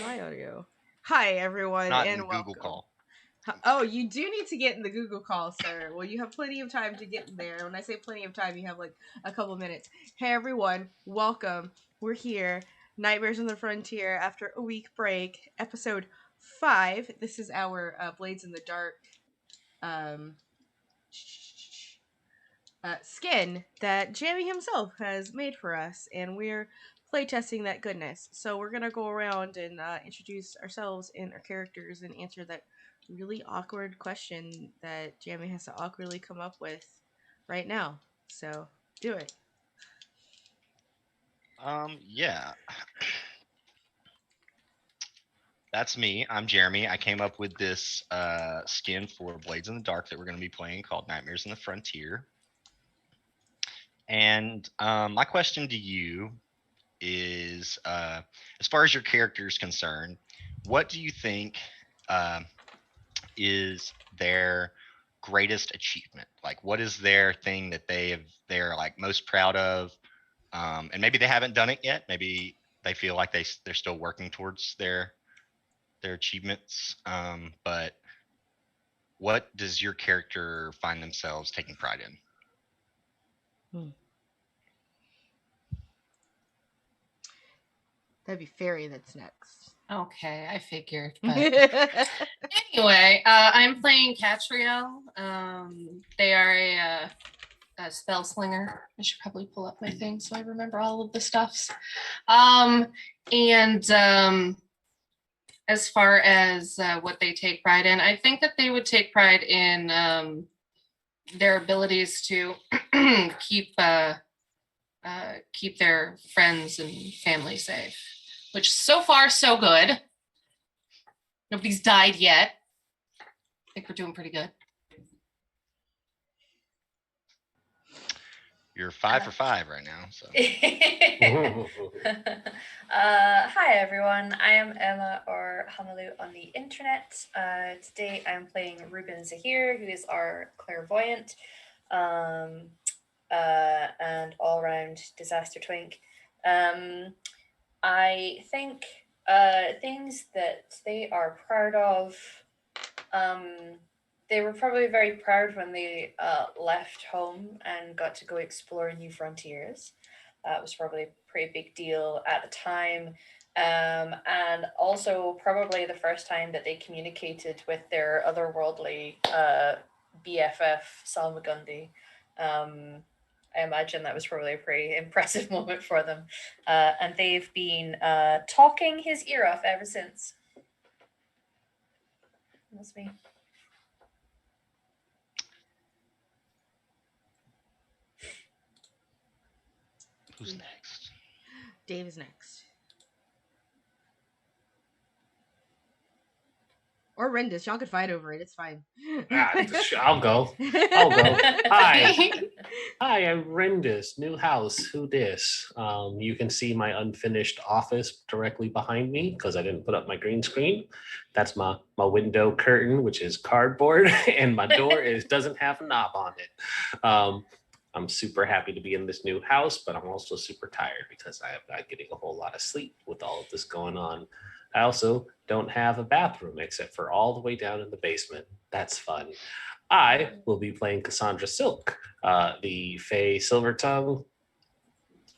my audio? Hi, everyone, Not in and Google welcome. Call. Oh, you do need to get in the Google call, sir. Well, you have plenty of time to get in there. When I say plenty of time, you have like a couple minutes. Hey, everyone, welcome. We're here. Nightmares on the Frontier after a week break, episode 5. This is our Blades in the Dark um, skin that Jamie himself has made for us, and we're playtesting that goodness. So we're gonna go around and introduce ourselves and our characters and answer that really awkward question that Jamie has to awkwardly come up with right now. So do it. Yeah. That's me. I'm Jeremy. I came up with this skin for Blades in the Dark that we're going to be playing called Nightmares on the Frontier. And my question to you is, as far as your character is concerned, what do you think is their greatest achievement? Like, what is their thing that they're like most proud of? And maybe they haven't done it yet. Maybe they feel like they're still working towards their achievements. But what does your character find themselves taking pride in? That'd be Fairy that's next. Okay, I figured. But anyway, I'm playing Catriel. They are a spell slinger. I should probably pull up my thing so I remember all of the stuffs. As far as what they take pride in, I think that they would take pride in their abilities to keep their friends and family safe, which so far so good. Nobody's died yet. I think we're doing pretty good. You're 5 for 5 right now. So. Hi everyone, I am Emma or Hamalu on the internet. Today I'm playing Ruben Zahir, who is our clairvoyant and all-round disaster twink. I think things that they are proud of, they were probably very proud when they left home and got to go explore new frontiers. That was probably a pretty big deal at the time. And also probably the first time that they communicated with their otherworldly BFF, Salmagundi. I imagine that was probably a pretty impressive moment for them. And they've been talking his ear off ever since. That's me. Who's next? Dave is next. Or Rendis. Y'all could fight over it. It's fine. I'll go. Hi. Hi, I'm Rendis. New house. Who dis? You can see my unfinished office directly behind me because I didn't put up my green screen. That's my window curtain, which is cardboard, and my door doesn't have a knob on it. I'm super happy to be in this new house, but I'm also super tired because I am not getting a whole lot of sleep with all of this going on. I also don't have a bathroom except for all the way down in the basement. That's fun. I will be playing Cassandra Silk, the Fae Silvertongue,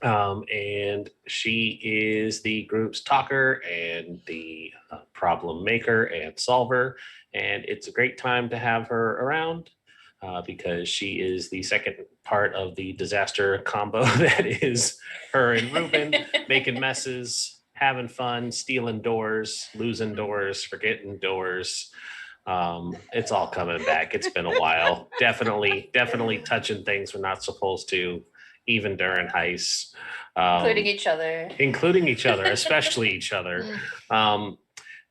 and she is the group's talker and the problem maker and solver, and it's a great time to have her around because she is the second part of the disaster combo that is her and Ruben making messes, having fun, stealing doors, losing doors, forgetting doors. It's all coming back. It's been a while. Definitely touching things we're not supposed to, even during heists. Including each other. Especially each other.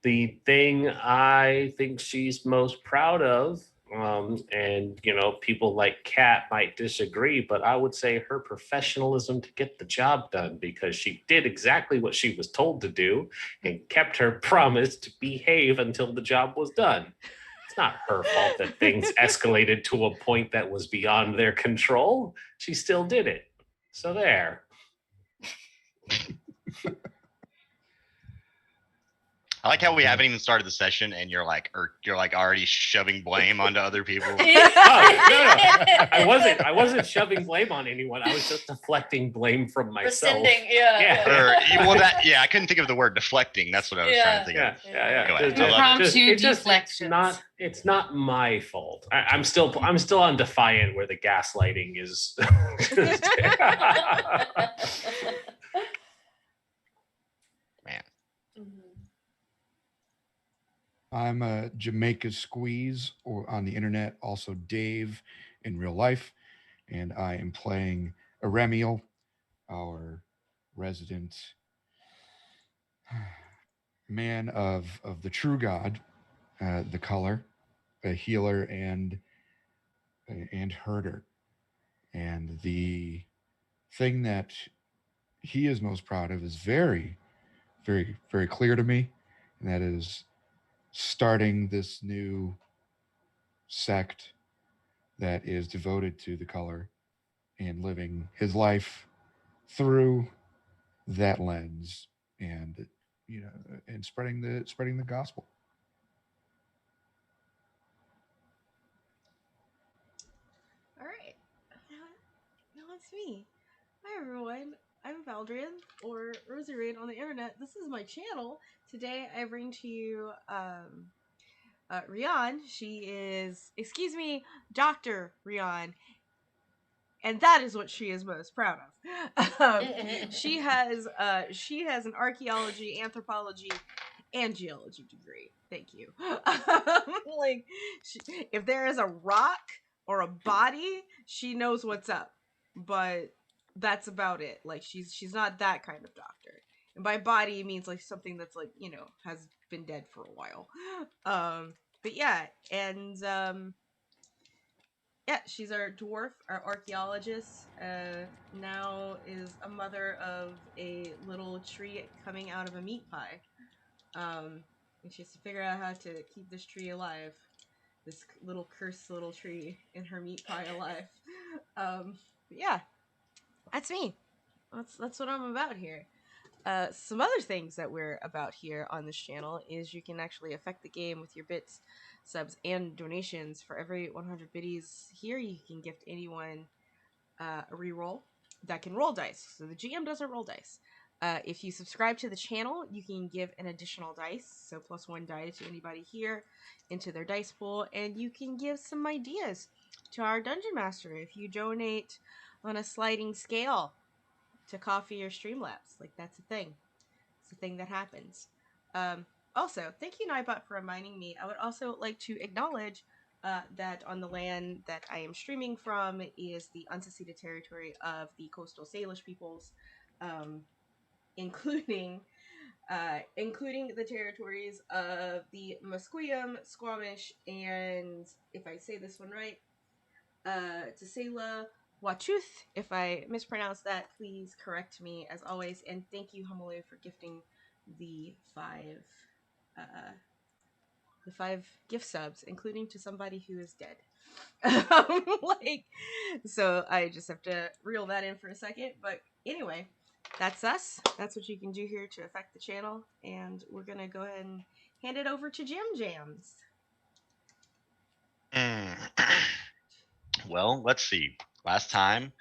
The thing I think she's most proud of, and people like Kat might disagree, but I would say her professionalism to get the job done, because she did exactly what she was told to do and kept her promise to behave until the job was done. It's not her fault that things escalated to a point that was beyond their control. She still did it. So there. I like how we haven't even started the session, and you're like already shoving blame onto other people. Oh, no. I wasn't shoving blame on anyone. I was just deflecting blame from myself. Rescinding, yeah. I couldn't think of the word deflecting. That's what I was trying to think of. Yeah. Go ahead. Impromptu deflections. It's not my fault. I'm still on Defiant, where the gaslighting is. Man. I'm a Jamaica Squeeze, or on the internet, also Dave in real life, and I am playing Eremiel, our resident man of the true God, the color, a healer and herder. And the thing that he is most proud of is very, very, very clear to me, and that is starting this new sect that is devoted to the color and living his life through that lens, and and spreading the gospel. All right. Now it's me. Hi, everyone. I'm Valdrian, or Rosarian on the internet. This is my channel. Today, I bring to you Rian. She is, Dr. Rian. And that is what she is most proud of. She has an archaeology, anthropology, and geology degree. Thank you. If there is a rock or a body, she knows what's up. But that's about it. Like, she's not that kind of doctor. And by body, it means like something that's like, has been dead for a while. But yeah, and yeah, she's our dwarf, our archaeologist. Now is a mother of a little tree coming out of a meat pie. And she has to figure out how to keep this tree alive. This little cursed little tree in her meat pie alive. Yeah, that's me. That's what I'm about here. Some other things that we're about here on this channel is you can actually affect the game with your bits, subs, and donations. For every 100 biddies here, you can gift anyone a reroll that can roll dice. So the GM doesn't roll dice. If you subscribe to the channel, you can give an additional dice, so +1 die to anybody here into their dice pool, and you can give some ideas to our dungeon master if you donate on a sliding scale to Coffee or Streamlabs. Like, that's a thing. It's a thing that happens. Also, thank you, Nightbot, for reminding me. I would also like to acknowledge that on the land that I am streaming from is the unceded territory of the coastal Salish peoples, including the territories of the Musqueam, Squamish, and, if I say this one right, Tsela Watuth. If I mispronounce that, please correct me as always. And thank you, Homolu, for gifting the five gift subs, including to somebody who is dead. So I just have to reel that in for a second. But anyway, that's us. That's what you can do here to affect the channel. And we're gonna go ahead and hand it over to Jim Jams. Well, let's see. Last time,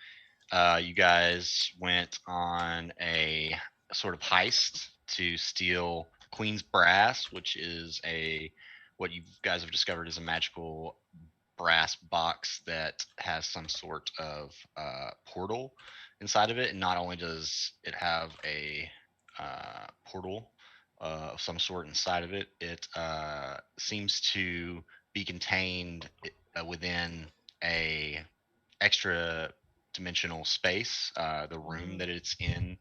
you guys went on a sort of heist to steal Queen's Brass, which is what you guys have discovered is a magical brass box that has some sort of portal inside of it. And not only does it have a portal of some sort inside of it, it seems to be contained within a extra dimensional space. The room that it's in,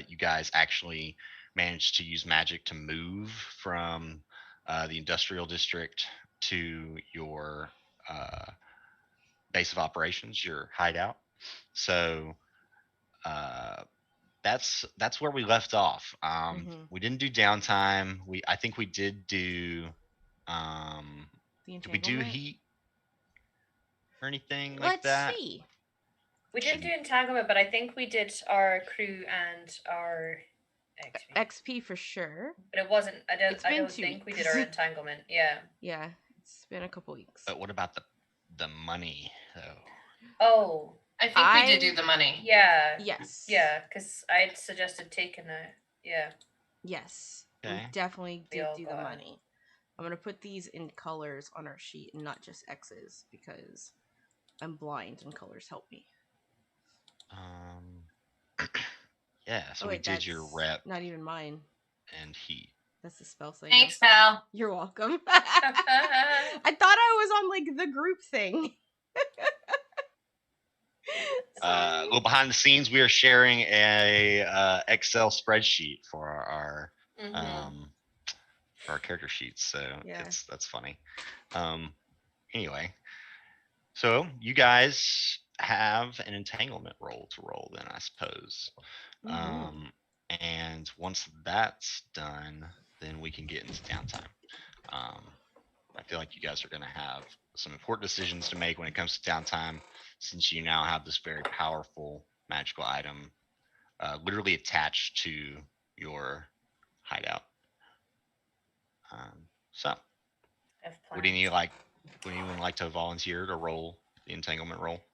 you guys actually managed to use magic to move from the industrial district to your base of operations, your hideout. So that's where we left off. We didn't do downtime. I think we did do. Did we do heat or anything like that? Let's see. We didn't do entanglement, but I think we did our crew and our XP for sure. But it wasn't. I It's been don't 2 think we weeks. did our entanglement. Yeah. Yeah, it's been a couple weeks. But what about the money though? Oh. I think we did do the money. Yeah. Yes. Yeah, because I had suggested taking it. Yeah. Yes. Okay. We definitely We did all do the got it. money. I'm gonna put these in colors on our sheet and not just X's because I'm blind and colors help me. Yeah. So Oh, we wait, did your that's rep not even mine. and heat. That's the spell slinger. Thanks, I'm sorry. pal. You're welcome. I thought I was on like the group thing. A little behind the scenes, we are sharing a Excel spreadsheet for our character sheets. So Yeah. that's funny. Anyway, so you guys have an entanglement roll to roll, then I suppose. Mhm. And once that's done, then we can get into downtime. I feel like you guys are going to have some important decisions to make when it comes to downtime, since you now have this very powerful magical item literally attached to your hideout. So, would anyone like to volunteer to roll the entanglement roll?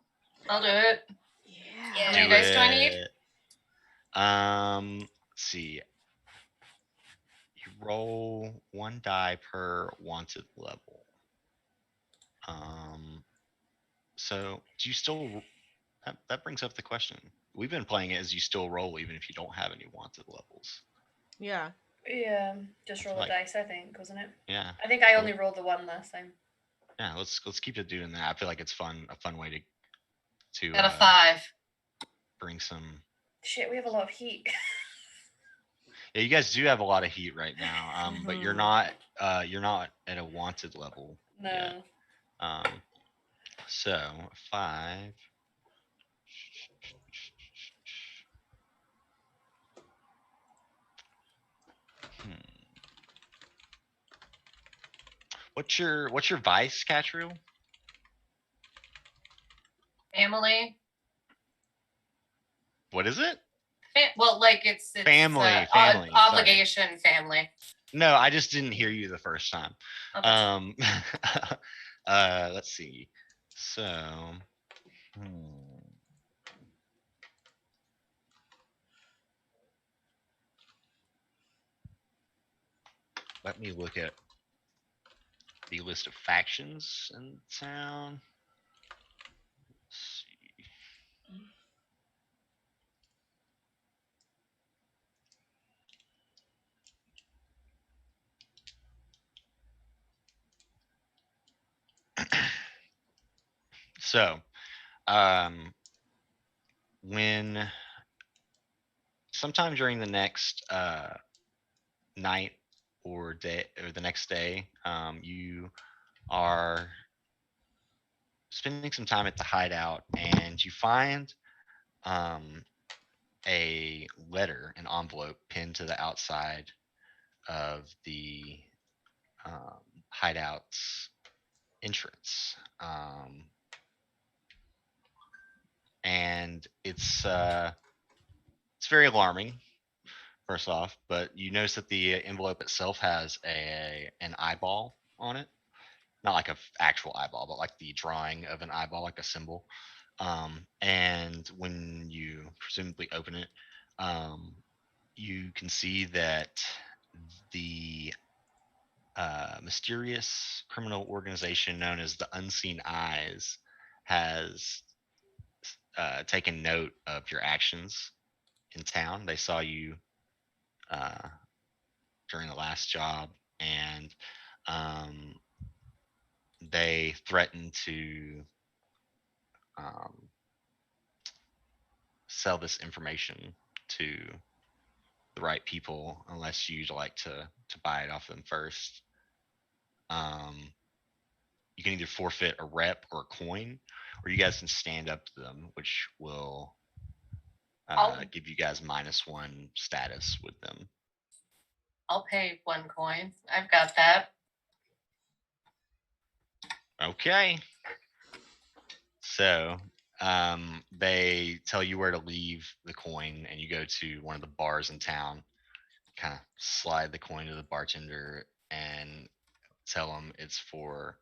I'll do it. Yeah. How many dice do I need? Let's see. You roll 1 die per wanted level. So do you still? That brings up the question. We've been playing it as you still roll, even if you don't have any wanted levels. Yeah. Yeah. Just roll the dice, I think, wasn't it? Yeah. I think I only rolled the 1 last time. Yeah. Let's keep it doing that. I feel like it's fun. A fun way to. Got a 5. Bring some. Shit, we have a lot of heat. Yeah, you guys do have a lot of heat right now. But you're not at a wanted level. No. Yet. So 5. What's your vice, Catriel? Family. What is it? Well, like it's family. Obligation. Family. No, I just didn't hear you the first time. Okay. Let's see. So, let me look at the list of factions in town. Let's see. So, when sometime during the next night or day or the next day, you are spending some time at the hideout and you find a letter, an envelope pinned to the outside of the hideout's entrance. And it's very alarming, first off, but you notice that the envelope itself has an eyeball on it. Not like an actual eyeball, but like the drawing of an eyeball, like a symbol. And when you presumably open it, you can see that the mysterious criminal organization known as the Unseen Eyes has taken note of your actions in town. They saw you during the last job, and they threatened to sell this information to the right people unless you'd like to buy it off them first. You can either forfeit a rep or a coin, or you guys can stand up to them, which will give you guys -1 status with them. I'll pay 1 coin. I've got that. Okay. So they tell you where to leave the coin, and you go to one of the bars in town, kind of slide the coin to the bartender and tell him it's for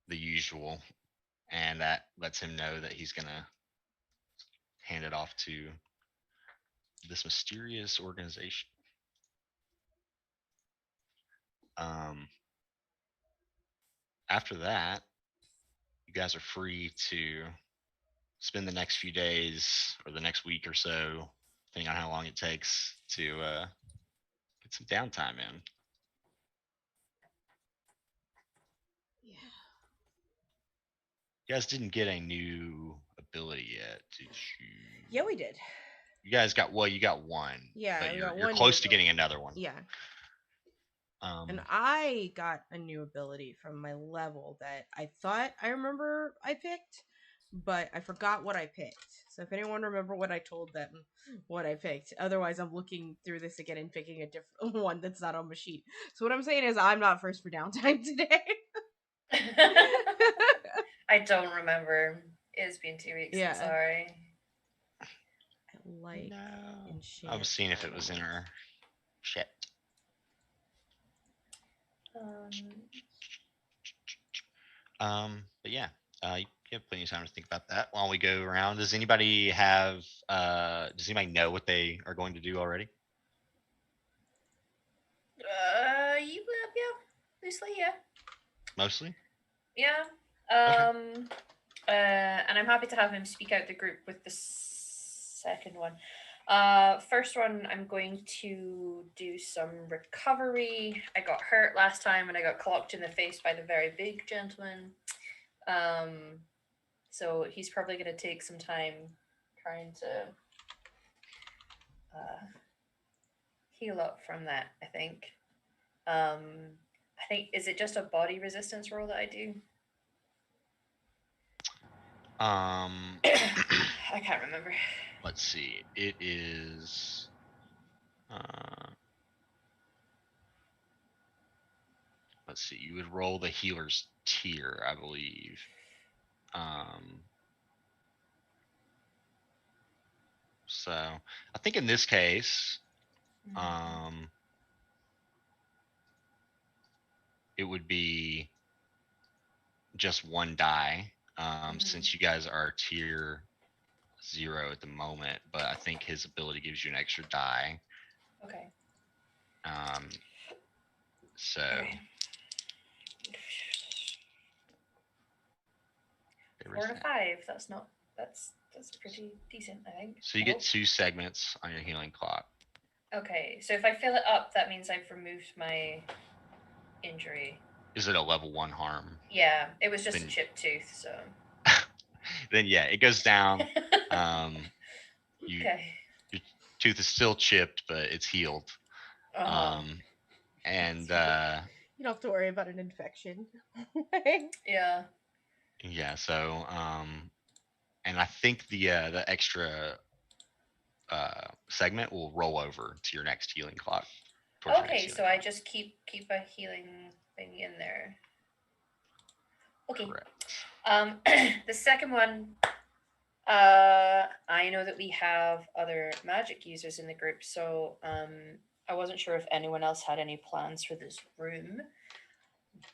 the usual, and that lets him know that he's gonna hand it off to this mysterious organization. After that, you guys are free to spend the next few days or the next week or so, depending on how long it takes to get some downtime in. Yeah. You guys didn't get a new ability yet, did you? Yeah, we did. You guys got you got one. Yeah, but we you're got one new close to ability. getting another one. Yeah. And I got a new ability from my level that I thought I remember I picked, but I forgot what I picked. So if anyone remember what I told them, what I picked. Otherwise, I'm looking through this again and picking a different one that's not on my sheet. So what I'm saying is I'm not first for downtime today. I don't remember. It's been 2 weeks. Yeah. I'm sorry. I like No. enchant. I was seeing if it was in our chat. But yeah, you have plenty of time to think about that while we go around. Does anybody have? Does anybody know what they are going to do already? Yeah, loosely, yeah. Mostly. Yeah. And I'm happy to have him speak out the group with the second one. First one, I'm going to do some recovery. I got hurt last time and I got clocked in the face by the very big gentleman. So he's probably going to take some time trying to heal up from that, I think. Is it just a body resistance roll that I do? I can't remember. Let's see. It is. Let's see. You would roll the healer's tier, I believe. So I think in this case, it would be just one die, since you guys are tier 0 at the moment, but I think his ability gives you an extra die. Okay. So. Okay. 4 and a 5. That's pretty decent, I think. So you get 2 segments on your healing clock. Okay, so if I fill it up, that means I've removed my injury. Is it a level 1 harm? Yeah, it was just a chipped tooth, so. Then yeah, it goes down. Okay. Your tooth is still chipped, but it's healed. And you don't have to worry about an infection. Yeah. Yeah. So and I think the extra segment will roll over to your next healing clock. Okay, so I just keep a healing thing in there. Okay. Correct. The second one, I know that we have other magic users in the group, so I wasn't sure if anyone else had any plans for this room.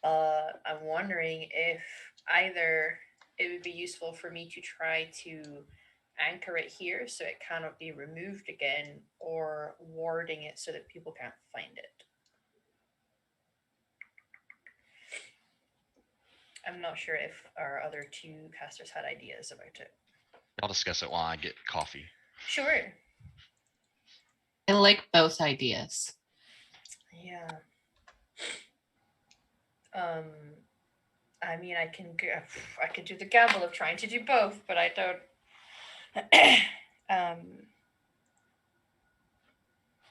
I'm wondering if either it would be useful for me to try to anchor it here so it cannot be removed again, or warding it so that people can't find it. I'm not sure if our other 2 casters had ideas about it. I'll discuss it while I get coffee. Sure. I like both ideas. Yeah. I mean, I can do the gamble of trying to do both, but I don't.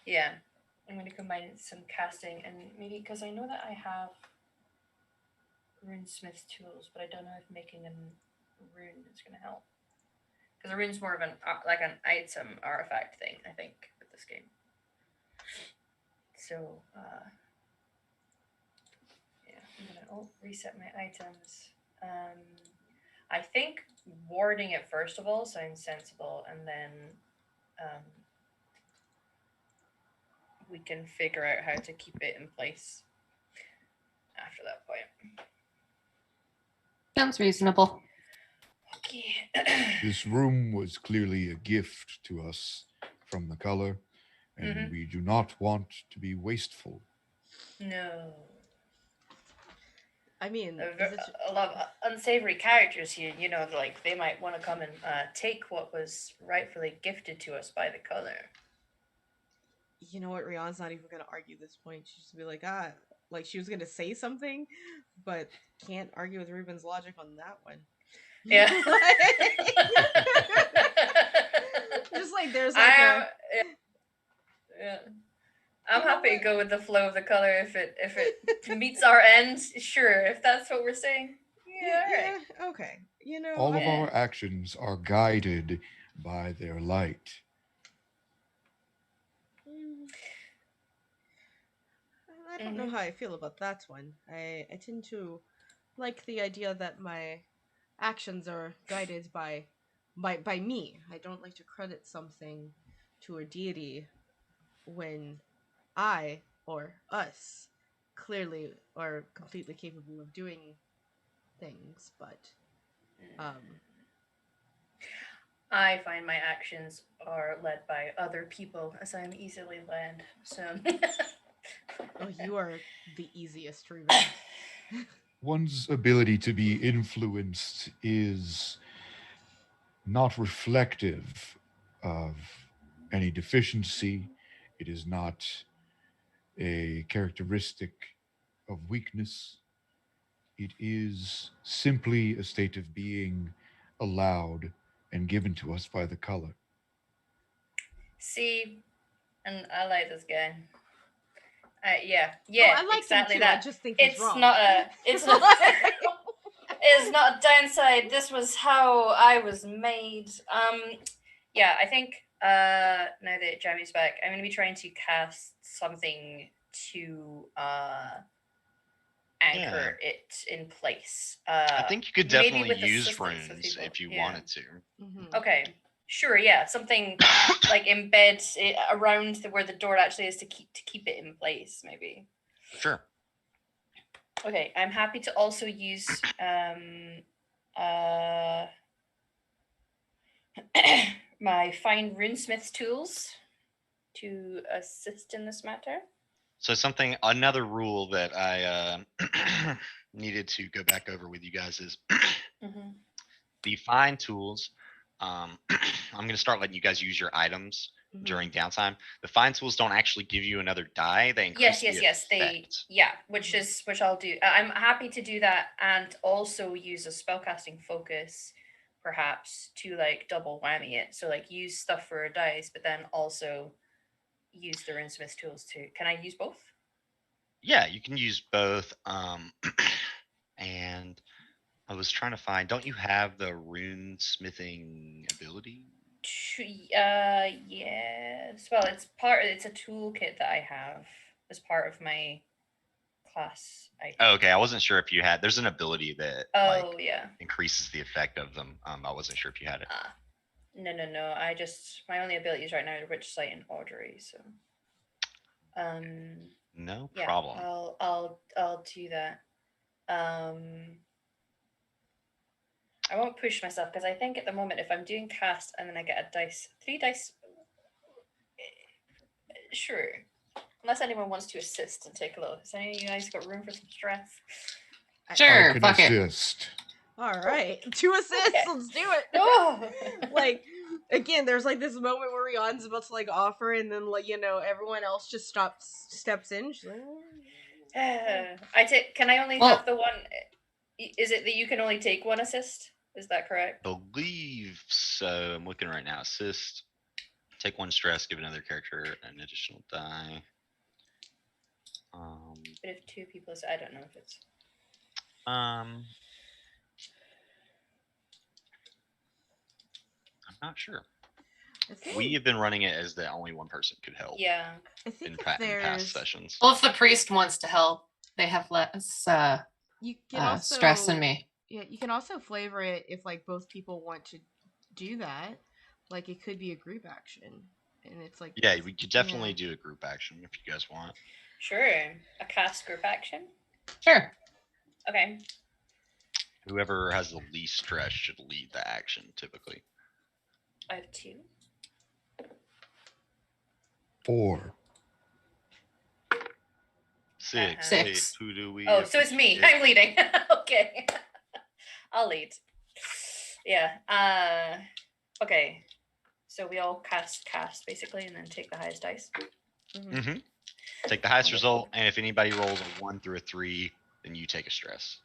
Yeah, I'm going to combine some casting and maybe because I know that I have runesmith tools, but I don't know if making a rune is going to help. Because a rune's more of an item artifact thing, I think, with this game. So, yeah, I'm going to reset my items. I think warding it first of all sounds sensible, and then we can figure out how to keep it in place after that point. Sounds reasonable. Okay. This room was clearly a gift to us from the color, and Mhm. we do not want to be wasteful. No. I mean, A lot of unsavory characters here, like they might want to come and take what was rightfully gifted to us by the color. you know what? Rihanna's not even gonna argue this point. She's just be like, like she was gonna say something, but can't argue with Ruben's logic on that one. Yeah. Just like there's like a. Yeah. I'm happy to go with the flow of the color if it meets our end. Sure, if that's what we're saying. Yeah, all right. Yeah, okay. You know, All of Yeah. our actions are guided by their light. I don't know how I feel about that one. I tend to like the idea that my actions are guided by me. I don't like to credit something to a deity when I or us clearly are completely capable of doing things, but I find my actions are led by other people as I'm easily led. So oh, you are the easiest, Ruben. One's ability to be influenced is not reflective of any deficiency. It is not a characteristic of weakness. It is simply a state of being allowed and given to us by the color. see, and I like this guy. Yeah, I like exactly him too. that. I just think he's It's wrong. not a. It's not. It's not a downside. This was how I was made. Yeah, I think now that Jamie's back, I'm gonna be trying to cast something to anchor it in place. I think you could maybe definitely with use assistance of runes people. if you Yeah. wanted to. Mhm. Okay, sure, yeah, something like embeds it around where the door actually is to keep it in place, maybe. Sure. Okay, I'm happy to also use my fine runesmith's tools to assist in this matter. So another rule that I needed to go back over with you guys is the fine tools. I'm going to start letting you guys use your items during downtime. The fine tools don't actually give you another die. They increase Yes. effect. Which I'll do. I'm happy to do that, and also use a spellcasting focus, perhaps to like double whammy it. So like use stuff for dice, but then also use the runesmith tools too. Can I use both? Yeah, you can use both. And I was trying to find. Don't you have the rune smithing ability? Yes. Well, it's a toolkit that I have as part of my class. Oh, okay, I wasn't sure if you had. There's an ability that Yeah. increases the effect of them. I wasn't sure if you had it. No. I just my only abilities right now are Rich Sight and Audrey. So. No Yeah, problem. I'll do that. I won't push myself because I think at the moment if I'm doing cast and then I get a dice, 3 dice, sure. Unless anyone wants to assist and take a look. Has any of you guys got room for some stress? Sure, I can fuck it. assist. All right, 2 assists. Okay. Let's do it. No. Like again, there's like this moment where Rihanna's about to like offer, and then like everyone else just steps in. She's like, I take. Can I only have the one? Is it that you can only take 1 assist? Is that correct? Believe so. I'm looking right now. Assist. Take 1 stress. Give another character an additional die. But if 2 people, I don't know if it's. I'm not sure. We have been running it as that only 1 person could help. Yeah. I think in if past sessions. Well, if the priest wants to help, they have less you can also stress than me. Yeah, you can also flavor it if like both people want to do that. Like it could be a group action. and it's like Yeah, we could definitely do a group action if you guys want. Sure. A cast group action. Sure. Okay. Whoever has the least stress should lead the action typically. I have 2. 4. 6. 6. Wait, who do we? Oh, so it's me. appreciate? I'm leading. Okay. I'll lead. Yeah. Okay. So we all cast basically, and then take the highest dice. Mm-hmm. Take the highest Wonderful. result, and if anybody rolls a 1 through a 3, then you take a stress.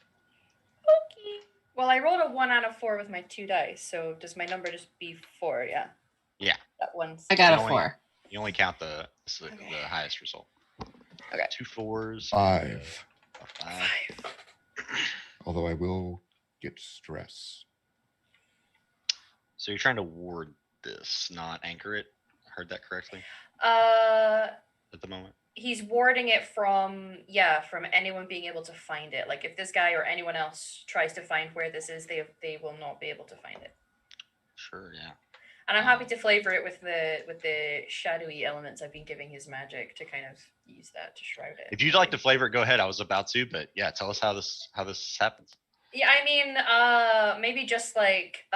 Okay. Well, I rolled a 1 out of 4 with my 2 dice, so does my number just be 4? Yeah. Yeah. That one's. I got You a only- 4. You only count the Okay. highest result. Okay. 2 4s. 5. A 5. Although I will get stress. So you're trying to ward this, not anchor it. Heard that correctly at the moment? He's warding it from anyone being able to find it. Like if this guy or anyone else tries to find where this is, they will not be able to find it. Sure, yeah. And I'm happy to flavor it with the shadowy elements I've been giving his magic to kind of use that to shroud it. If you'd like to flavor it, go ahead. I was about to, but yeah, tell us how this happens. Yeah, I mean, maybe just like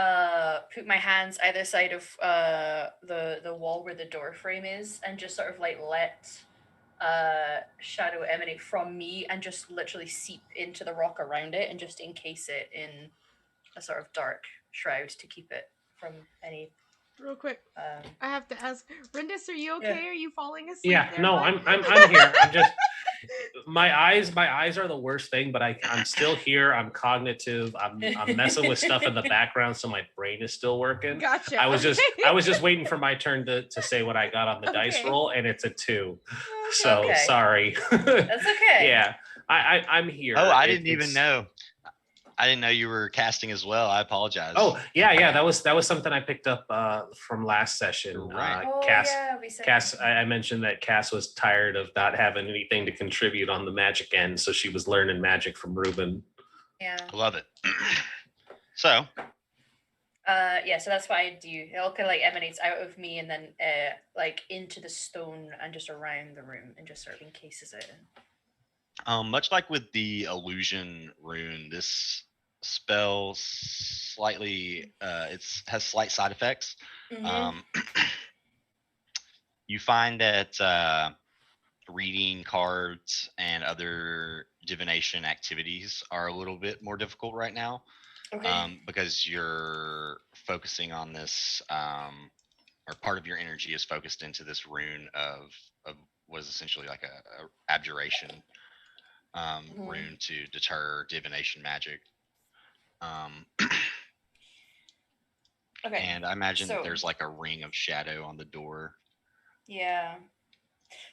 put my hands either side of the wall where the door frame is, and just sort of like let shadow emanate from me and just literally seep into the rock around it and just encase it in a sort of dark shroud to keep it from any. Real quick, I have to ask, Rendis, are you okay? Yeah. Are you falling asleep? Yeah, there, no, bud? I'm here. I'm just my eyes are the worst thing, but I'm still here. I'm cognitive. I'm messing with stuff in the background, so my brain is still working. Gotcha. I was just waiting for my turn to say what I got on the dice Okay. roll, and it's a 2. So Okay. sorry. That's okay. Yeah, I'm here. Oh, I It- didn't even it's- know. I didn't know you were casting as well. I apologize. Oh yeah, that was something I picked up from last session. You're right. We said Cass, I mentioned that Cass was tired of not having anything to contribute on the magic end, so she was learning magic from Ruben. Yeah. I love it. So So that's what I do. It all kind of like emanates out of me and then like into the stone and just around the room and just sort of encases it. much like with the illusion rune, this spell slightly has slight side effects. Mhm. You find that reading cards and other divination activities are a little bit more difficult right now, Okay. because you're focusing on this, or part of your energy is focused into this rune of was essentially like a abjuration rune to deter divination magic. Okay. And I imagine that so- there's like a ring of shadow on the door. Yeah.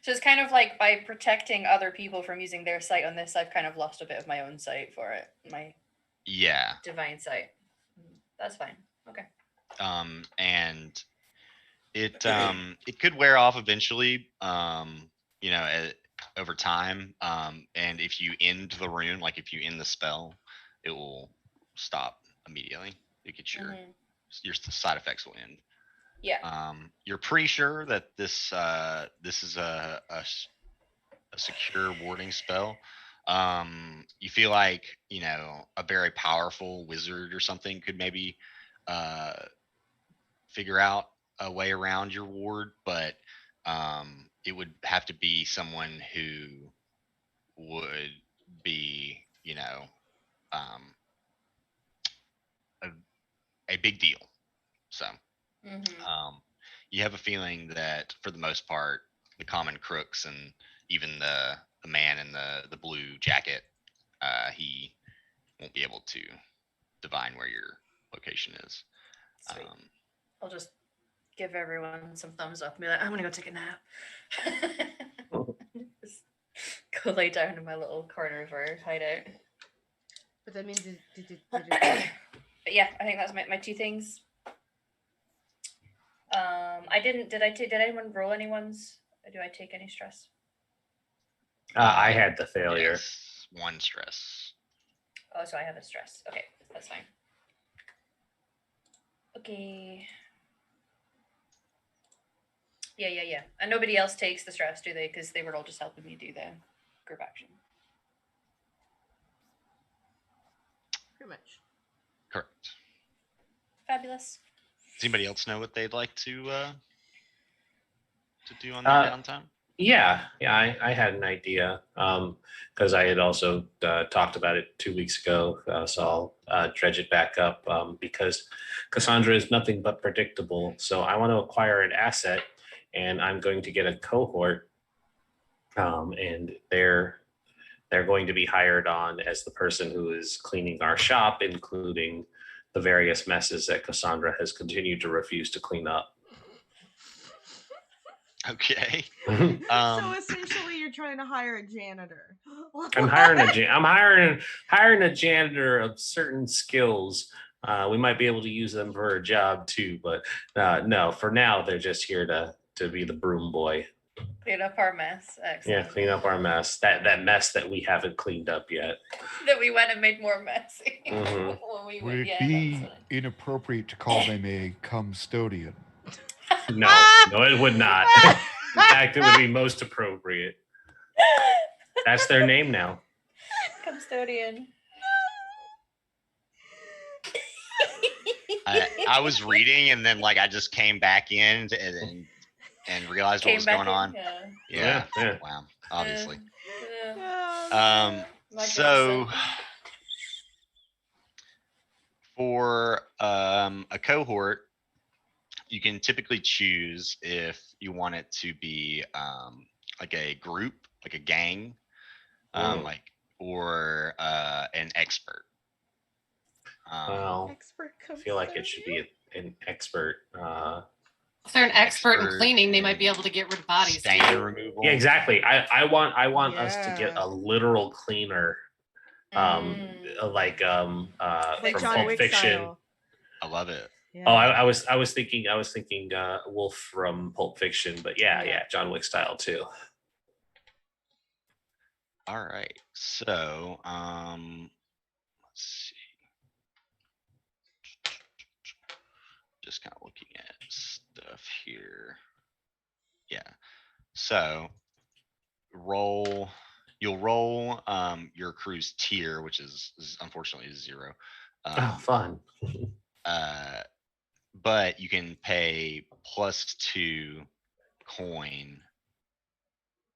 So it's kind of like by protecting other people from using their sight on this, I've kind of lost a bit of my own sight for it. My Yeah. divine sight. That's fine. Okay. And it could wear off eventually, over time. And if you end the rune, like if you end the spell, it will stop immediately. You get Mhm. your side effects will end. Yeah. You're pretty sure that this is a secure warding spell. You feel like a very powerful wizard or something could maybe figure out a way around your ward, but it would have to be someone who would be a big deal. So Mhm. you have a feeling that for the most part, the common crooks and even the man in the blue jacket, he won't be able to divine where your location is. Sweet. I'll just give everyone some thumbs up and be like, I'm gonna go take a nap. Just go lay down in my little corner of our hideout. But that means But yeah, I think that's my 2 things. Did anyone roll anyone's? Do I take any stress? I had the failure. Yes, 1 stress. Oh, so I have a stress. Okay, that's fine. Okay. Yeah. And nobody else takes the stress, do they? Because they were all just helping me do the group action. Pretty much. Correct. Fabulous. Does anybody else know what they'd like to do on their downtime? Yeah, I had an idea because I had also talked about it 2 weeks ago, so I'll dredge it back up because Cassandra is nothing but predictable. So I want to acquire an asset, and I'm going to get a cohort, and they're going to be hired on as the person who is cleaning our shop, including the various messes that Cassandra has continued to refuse to clean up. Okay. So essentially, you're trying to hire a janitor. I'm hiring a janitor of certain skills. We might be able to use them for a job too, but no. For now, they're just here to be the broom boy. Clean up our mess. Excellent. Yeah, clean up our mess. That mess that we haven't cleaned up yet. That we went and made more messy. Mhm. Would it be inappropriate to call them a custodian? No, it would not. In fact, it would be most appropriate. That's their name now. Custodian. I was reading and then I just came back in and realized what was going on. Yeah. Wow. Obviously. So for a cohort, you can typically choose if you want it to be like a group, like a gang, or an expert. Well, I feel like it should be an expert. If they're an expert in cleaning, they might be able to get rid of bodies. Stain removal. Yeah, exactly. I want us to get a literal cleaner, like from John Pulp Fiction. Style. I love it. Yeah. Oh, I was thinking Wolf from Pulp Fiction, but yeah, John Wick style too. All right. So let's see. Just kind of looking at stuff here. Yeah. So you'll roll your crew's tier, which is unfortunately 0. Fun. But you can pay +2 coin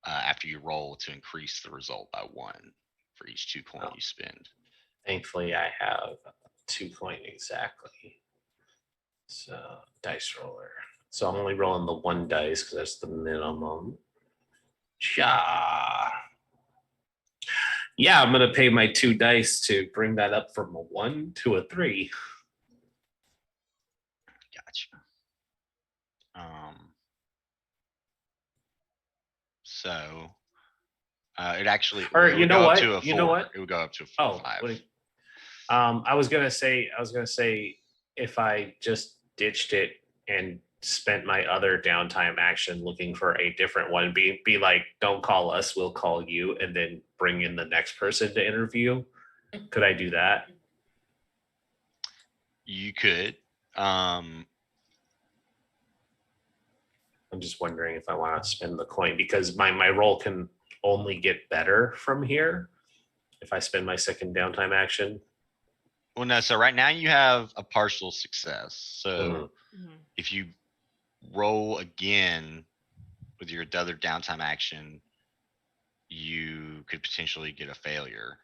after you roll to increase the result by 1 for each 2 coin you spend. Thankfully, I have 2 coin exactly. So dice roller. So I'm only rolling the 1 dice because that's the minimum. Yeah, I'm gonna pay my 2 dice to bring that up from a 1 to a 3. Gotcha. So it actually, or it you would know go up what? to a 4. You know what? It would go up to a 4 Oh, 5. I was gonna say if I just ditched it and spent my other downtime action looking for a different one, be like, don't call us, we'll call you, and then bring in the next person to interview. Could I do that? You could. I'm just wondering if I want to spend the coin because my roll can only get better from here if I spend my second downtime action. Well, no. So right now you have a partial success. So Mhm. if you roll again with your other downtime action, you could potentially get a failure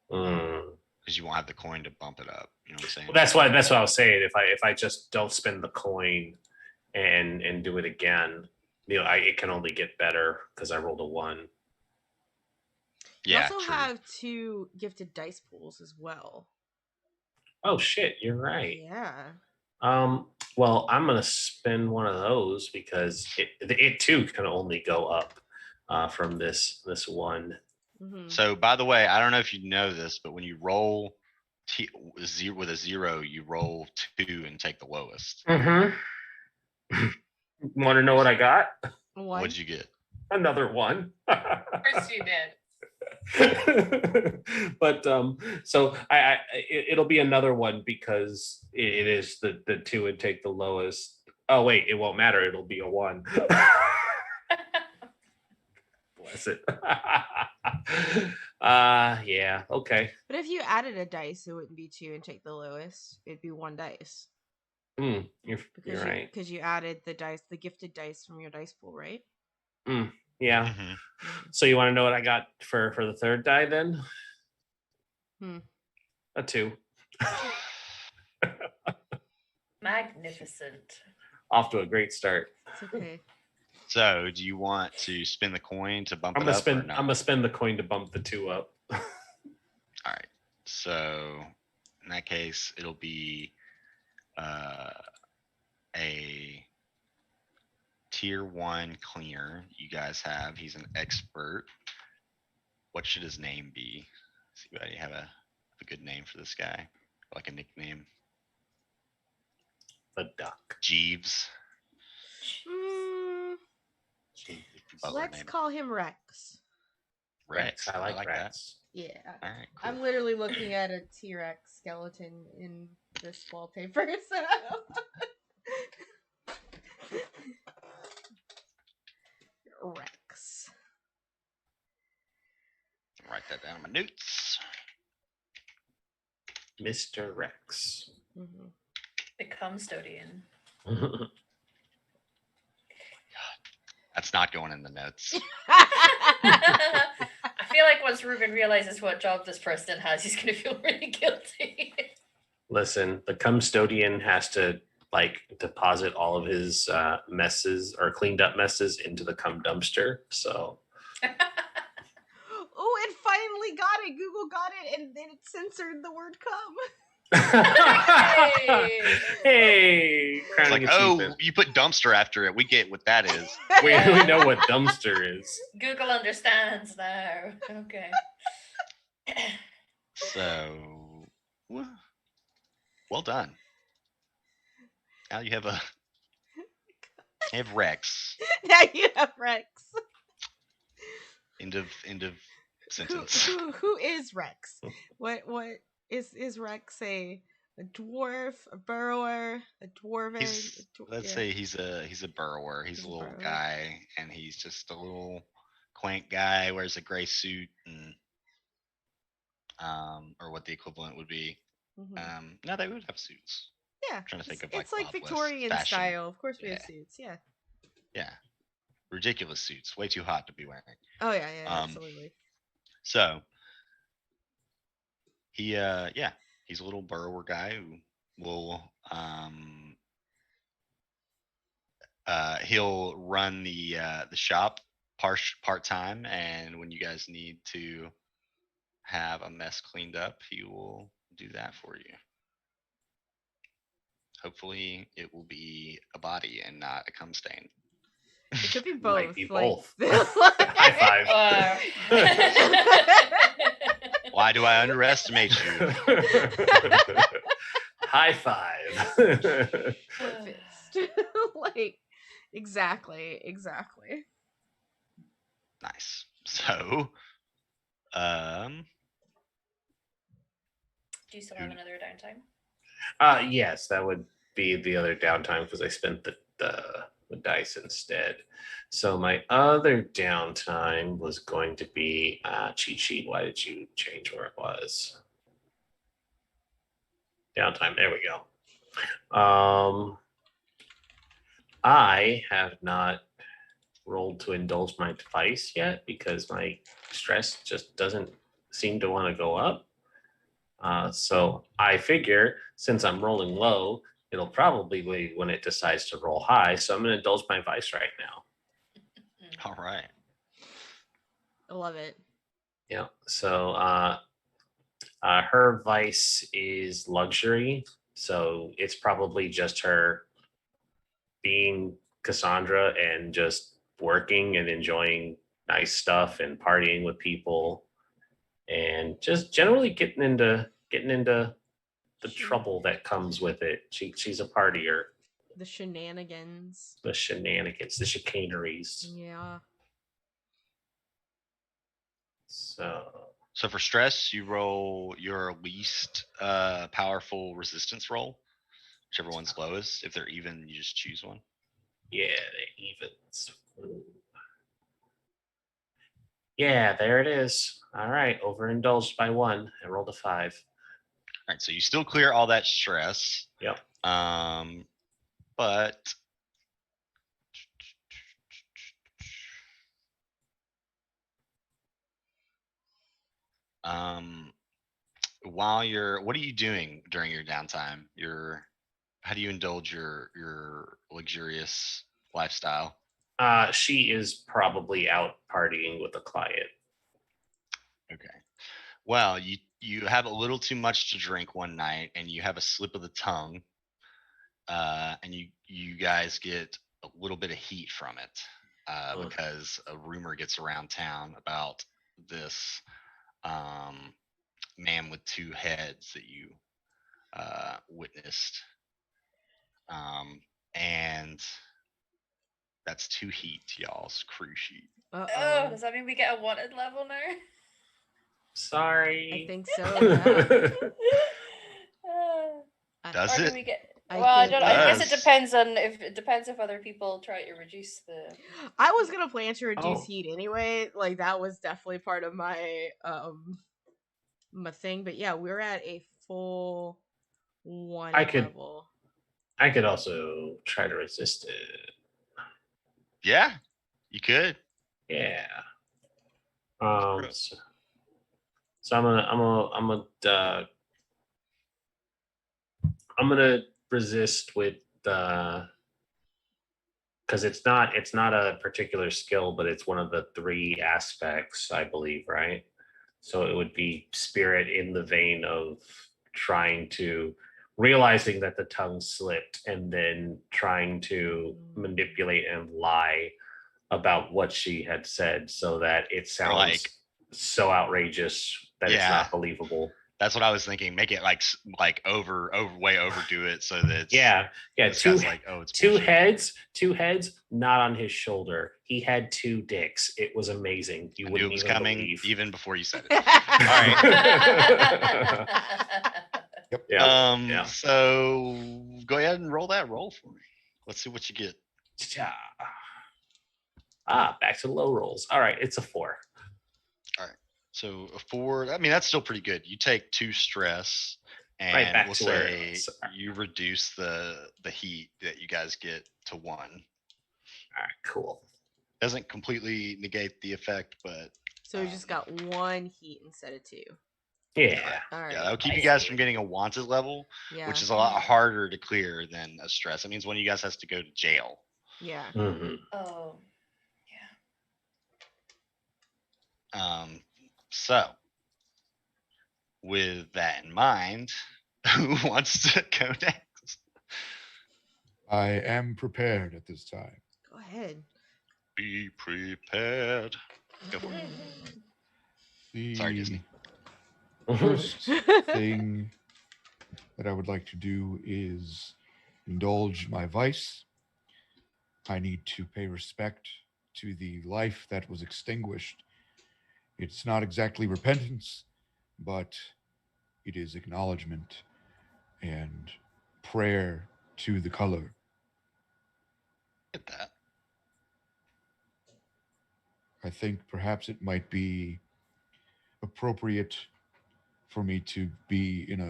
because you won't have the coin to bump it up. You know what I'm saying? Well, that's what I was saying. If I just don't spend the coin and do it again, it can only get better because I rolled a 1. You Yeah. also True. have 2 gifted dice pools as well. Oh shit, you're right. Yeah. Well, I'm gonna spend one of those because it too can only go up from this 1. Mm-hmm. So by the way, I don't know if you know this, but when you roll with a 0, you roll 2 and take the lowest. Want to know what I got? What'd you get? Another 1. Of course you did. But so it'll be another one because it is the 2 and take the lowest. Oh wait, it won't matter. It'll be a 1. Bless it. Yeah, okay. But if you added a dice, it wouldn't be 2 and take the lowest. It'd be 1 dice. You're right. Because you added the dice, the gifted dice from your dice pool, right? Yeah. Mhm. So you want to know what I got for the third die then? A 2. Magnificent. Off to a great start. It's okay. So, do you want to spin the coin to bump I'm it gonna up? spend. Or no? I'm gonna spend the coin to bump the 2 up. All right. So, in that case, it'll be a tier 1 cleaner. You guys have. He's an expert. What should his name be? Does anybody have a good name for this guy? Like a nickname? The duck. Jeeves. Butler Let's name. call him Rex. Rex. I like that. Rex. Yeah. All right. Cool. I'm literally looking at a T-Rex skeleton in this wallpaper. So. Rex. Write that down in my notes. Mr. Rex. Mm-hmm. The custodian. That's not going in the notes. I feel like once Ruben realizes what job this person has, he's going to feel really guilty. Listen, the custodian has to deposit all of his messes or cleaned up messes into the cum dumpster. So. Oh, it finally got it. Google got it, and then it censored the word "cum." Hey, It's crowning like, oh, achievement. you put dumpster after it. We get what that is. we know what dumpster is. Google understands now. Okay. So, well done. Now you have Rex. Now you have Rex. End of sentence. Who is Rex? What is Rex a dwarf, a burrower, a dwarven? Let's say he's a burrower. He's a little burrower. guy, and he's just a little quaint guy. Wears a gray suit and or what the equivalent would be. Mm-hmm. No, they would have suits. Yeah, I'm trying to think of it's like Wild West Victorian fashion. style. Of course, we have Yeah. suits. Yeah. Yeah, ridiculous suits. Way too hot to be wearing. Oh yeah, absolutely. So he he's a little burrower guy who will he'll run the shop part time, and when you guys need to have a mess cleaned up, he will do that for you. Hopefully it will be a body and not a cum stain. It could be both. Might be like- both. High five. Why do I underestimate you? High five. Fist. Like exactly. Nice. So Do you still have another downtime? Yes, that would be the other downtime because I spent the dice instead. So my other downtime was going to be cheat sheet. Why did you change where it was? Downtime. There we go. I have not rolled to indulge my device yet because my stress just doesn't seem to want to go up. So I figure since I'm rolling low, it'll probably be when it decides to roll high. So I'm going to indulge my vice right now. all right. I love it. Yeah. So her vice is luxury. So it's probably just her being Cassandra and just working and enjoying nice stuff and partying with people and just generally getting into the trouble that comes with it. She's a partier. The shenanigans. The shenanigans, the chicaneries. Yeah. So for stress, you roll your least powerful resistance roll, Whichever one's lowest. If they're even, you just choose one. Yeah, the evens. Yeah, there it is. All right, overindulged by 1. I rolled a 5. All right, so you still clear all that stress. Yep. But while what are you doing during your downtime? How do you indulge your luxurious lifestyle? She is probably out partying with a client. Okay. Well, you have a little too much to drink one night, and you have a slip of the tongue, and you guys get a little bit of heat from it, because a rumor gets around town about this man with 2 heads that you witnessed, and that's 2 heat to y'all's crew sheet. Oh, does that mean we get a wanted level now? Sorry. I think so. Yeah. Does Or it? do we get? I Well, I think don't know. I guess it yes. depends on if other people try to reduce the. I was gonna plan to reduce Oh. heat anyway. Like that was definitely part of my my thing. But yeah, we're at a full 1 level. I could also try to resist it. Yeah, you could. Yeah. Screw it. So I'm gonna resist with because it's not a particular skill, but it's one of the 3 aspects, I believe, right? So it would be spirit in the vein of trying to realizing that the tongue slipped and then trying to manipulate and lie about what she had said so that it sounds like- so outrageous that it's Yeah. not believable. That's what I was thinking. Make it like way overdo it so that it's, Yeah. this 2 guy's like, oh, it's 2 bullshit. heads, not on his shoulder. He had 2 dicks. It was amazing. You I knew wouldn't it was even coming believe. even before you said it. Yep. Yeah. So go ahead and roll that roll for me. Let's see what you get. Back to the low rolls. All right, it's a 4. So a 4, I mean, that's still pretty good. You take 2 stress, and Right back we'll to where it say was. you reduce the heat that you guys get to 1. All right, cool. Doesn't completely negate the effect, but So we just got 1 heat instead of 2. Yeah. All right. yeah, that'll keep I you guys see. from getting a wanted level, Yeah. which is a lot harder to clear than a stress. It means one of you guys has to go to jail. Yeah. Mm-hmm. Oh. So with that in mind, who wants to go next? I am prepared at this time. Go ahead. Be prepared. Go for it. The Sorry, Disney. first thing that I would like to do is indulge my vice. I need to pay respect to the life that was extinguished. It's not exactly repentance, but it is acknowledgement and prayer to the color. Get that. I think perhaps it might be appropriate for me to be in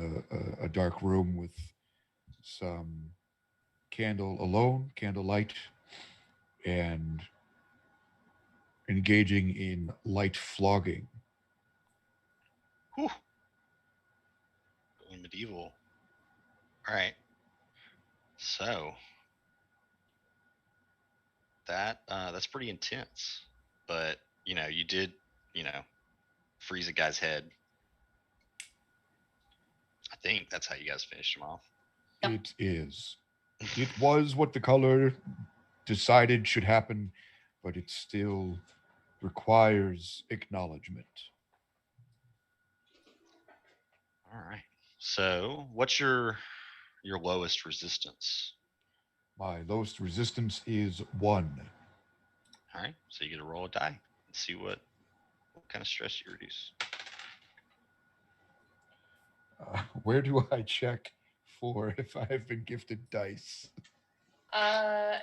a dark room with some candlelight, and engaging in light flogging. Whew. Going medieval. All right. So that's pretty intense. But you did, freeze a guy's head. I think that's how you guys finished him off. Yep. It is. It was what the color decided should happen, but it still requires acknowledgement. All right. So what's your lowest resistance? My lowest resistance is 1. All right. So you get to roll a die and see what kind of stress you reduce. Where do I check for if I have been gifted dice?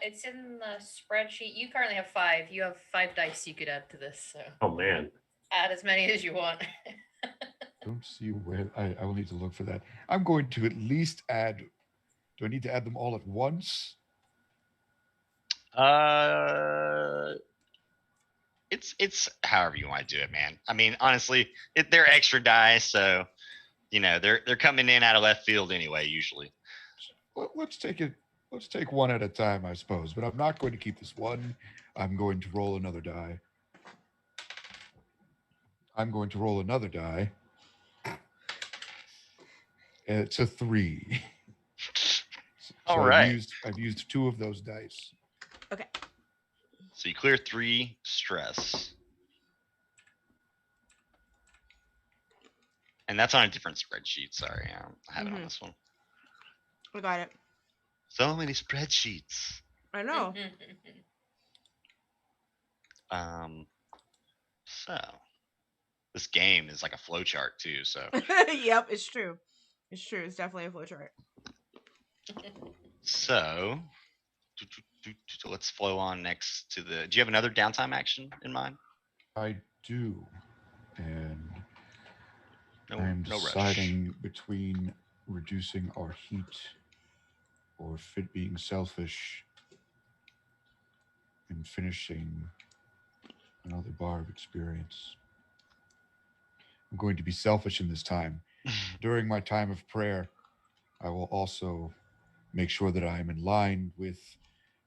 It's in the spreadsheet. You currently have 5. You have 5 dice you could add to this, so Oh man. add as many as you want. Don't see where I will need to look for that. I'm going to at least add. Do I need to add them all at once? It's however you want to do it, man. I mean, honestly, they're extra dice, so they're coming in out of left field anyway, usually. Well, let's take it. Let's take one at a time, I suppose. But I'm not going to keep this one. I'm going to roll another die. I'm going to roll another die. It's a 3. All So right. I've used 2 of those dice. Okay. So you clear 3 stress. And that's on a different spreadsheet. Sorry, I have it on this one. I got it. So many spreadsheets. I know. So this game is like a flowchart too. So Yep, it's true. It's true. It's definitely a flowchart. so let's flow on next to the. Do you have another downtime action in mind? I do, and I'm No rush. deciding between reducing our heat or being selfish and finishing another bar of experience. I'm going to be selfish in this time. During my time of prayer, I will also make sure that I am in line with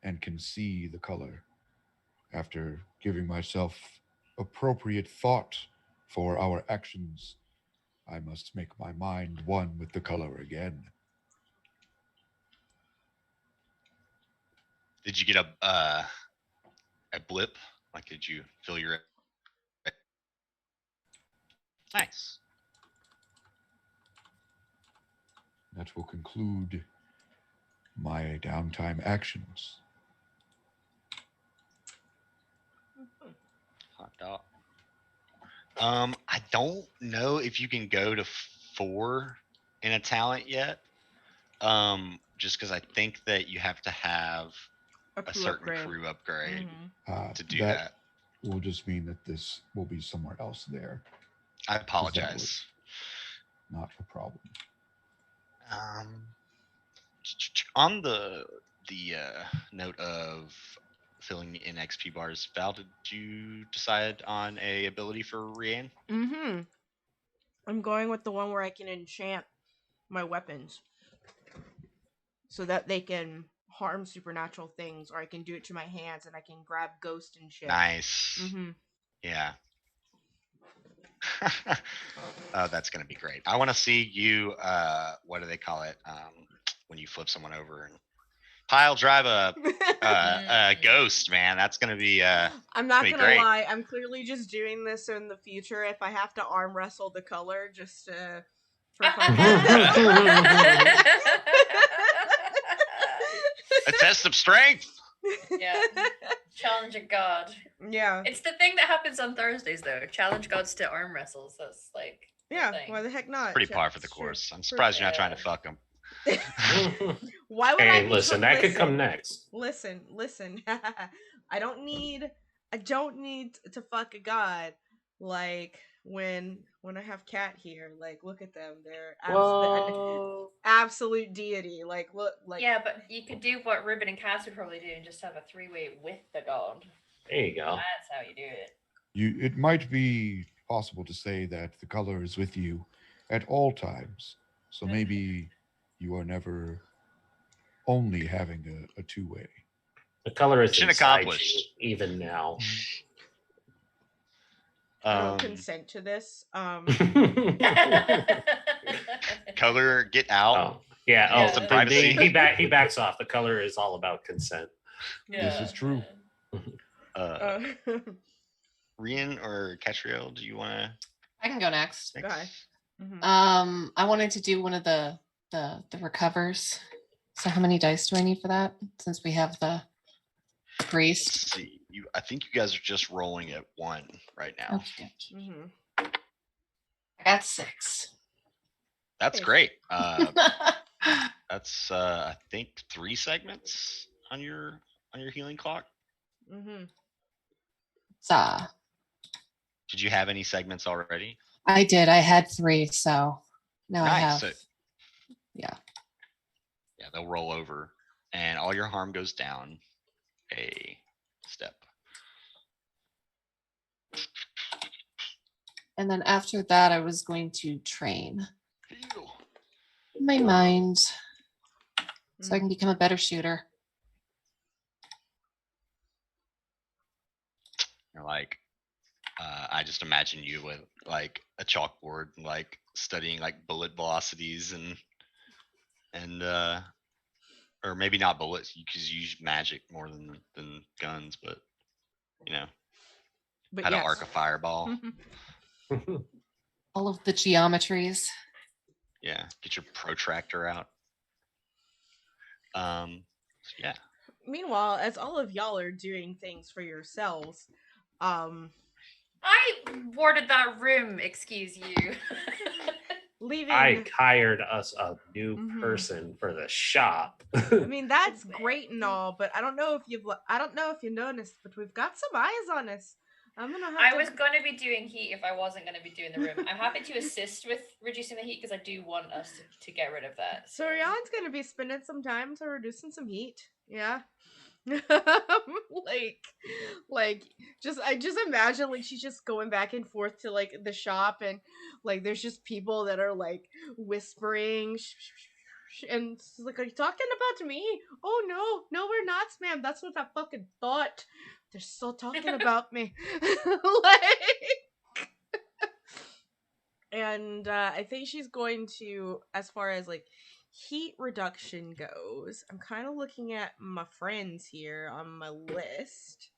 and can see the color. After giving myself appropriate thought for our actions, I must make my mind one with the color again. Did you get a blip? Like, did you feel your? Nice. That will conclude my downtime actions. Hot dog. I don't know if you can go to 4 in a talent yet. Just because I think that you have to have a certain crew upgrade to do that. Will just mean that this will be somewhere else there. I apologize. Not a problem. On the note of filling in XP bars, Val, did you decide on a ability for Rian? Mm-hmm. I'm going with the one where I can enchant my weapons so that they can harm supernatural things, or I can do it to my hands and I can grab ghost and shit. Nice. Mm-hmm. Yeah. Oh, that's gonna be great. I want to see you. What do they call it? When you flip someone over and pile drive a ghost, man. That's gonna be. I'm not gonna great. lie. I'm clearly just doing this in the future if I have to arm wrestle the color just for fun. A test of strength. Yeah. Challenge a god. Yeah. It's the thing that happens on Thursdays, though. Challenge gods to arm wrestles. That's like. Yeah. Thing. Why the heck not? Pretty par for the course. I'm surprised you're not trying to fuck him. Why would I? Hey, listen, that could come next. Listen. I don't need to fuck a god. Like when I have Cat here, like look at them. They're absolute deity. Like look, like yeah, but you could do what Ruben and Cass would probably do and just have a 3-way with the god. There you go. That's how you do it. It might be possible to say that the color is with you at all times. So maybe you are never only having a 2-way. The color is Mission inside accomplished. you, even now. I don't consent to this. Color, get out. Oh, yeah. Oh, some privacy. He backs off. The color is all about consent. Yeah. This is true. Rian or Catriel, do you want to? I can go next. Go ahead. Mm-hmm. I wanted to do one of the recovers. So how many dice do I need for that? Since we have the priest. Let's see. I think you guys are just rolling at 1 right now. Okay. Mm-hmm. I got 6. That's great. That's I think 3 segments on your healing clock. Mm-hmm. Did you have any segments already? I did. I had 3, so now I Nice. have. So, Yeah. yeah, they'll roll over, and all your harm goes down a step. And then after that, I was going to train Heal. my mind so I Mm. can become a better shooter. You're like, I just imagine you with like a chalkboard, like studying like bullet velocities and or maybe not bullets because you use magic more than guns, but you know But how to yes. arc a fireball. All of the geometries. Yeah, get your protractor out. Yeah. Meanwhile, as all of y'all are doing things for yourselves, I warded that room, excuse you. leaving. I hired us a new Mhm. person for the shop. I mean, that's great and all, but I don't know if you noticed, but we've got some eyes on us. I'm gonna have I to. was going to be doing heat if I wasn't going to be doing the room. I'm happy to assist with reducing the heat because I do want us to get rid of that. So Rihanna's gonna be spending some time to reducing some heat. Yeah. like I just imagine like she's just going back and forth to like the shop, and like there's just people that are like whispering and she's like, are you talking about me? Oh no, we're not, ma'am. That's what I fucking thought. They're still talking about me. Like, and I think she's going to, as far as like heat reduction goes, I'm kind of looking at my friends here on my list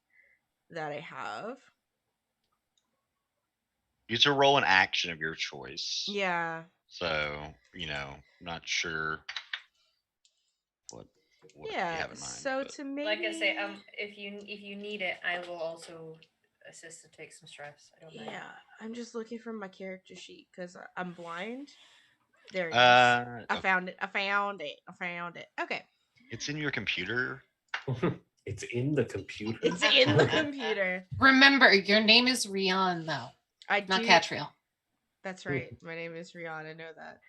that I have. You get to roll an action of your choice. Yeah. So, not sure what you have in mind. So but to maybe, Like I say, if you need it, I will also assist to take some stress. I don't mind. yeah, I'm just looking for my character sheet because I'm blind. There it is. I okay. found it. Okay. It's in your computer. It's in the computer. It's in the computer. Remember, your name is Rion, though, I not do. Catriel. That's right. My name is Rihanna. I know that.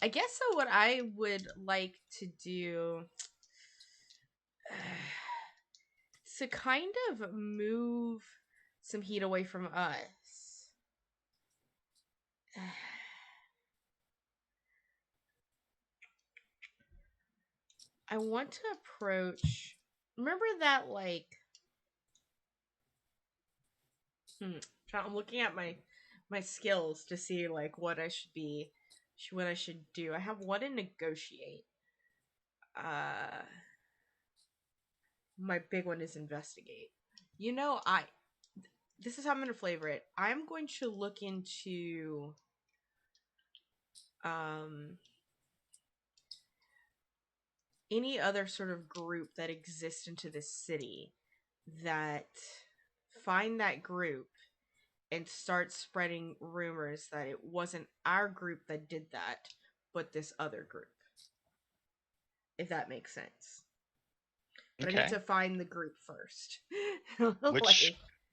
I guess so. What I would like to do to kind of move some heat away from us. I want to approach. Remember that, like. I'm looking at my skills to see like what I should do. I have one in negotiate. My big one is investigate. This is how I'm going to flavor it. I'm going to look into any other sort of group that exists into this city, that find that group and start spreading rumors that it wasn't our group that did that, but this other group. If that makes sense. But I need to find the group first.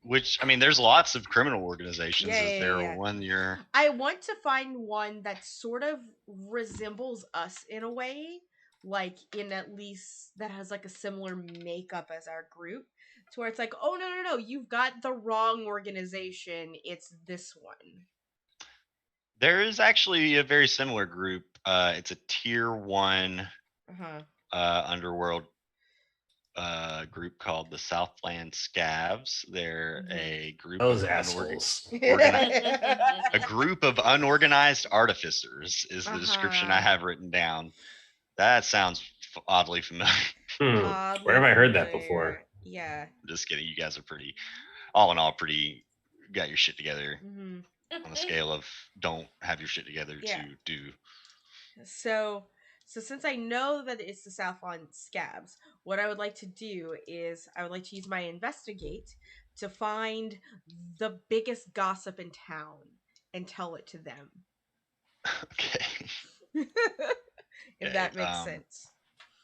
Which I mean, there's lots of criminal organizations. Yeah, Is there yeah. one you're? I want to find one that sort of resembles us in a way, like in at least that has like a similar makeup as our group, to where it's like, oh no, you've got the wrong organization. It's this one. There is actually a very similar group. It's a tier 1 underworld group called the Southland Scavs. They're a group Those of assholes. a group of unorganized artificers is the description I have written down. That sounds oddly familiar. Where have I heard that before? Yeah. Just kidding. You guys are pretty, all in all, pretty got your shit together on a scale of don't have your shit together to do. So since I know that it's the Southland Scabs, what I would like to do is I would like to use my investigate to find the biggest gossip in town and tell it to them. Okay. if Okay. that makes sense.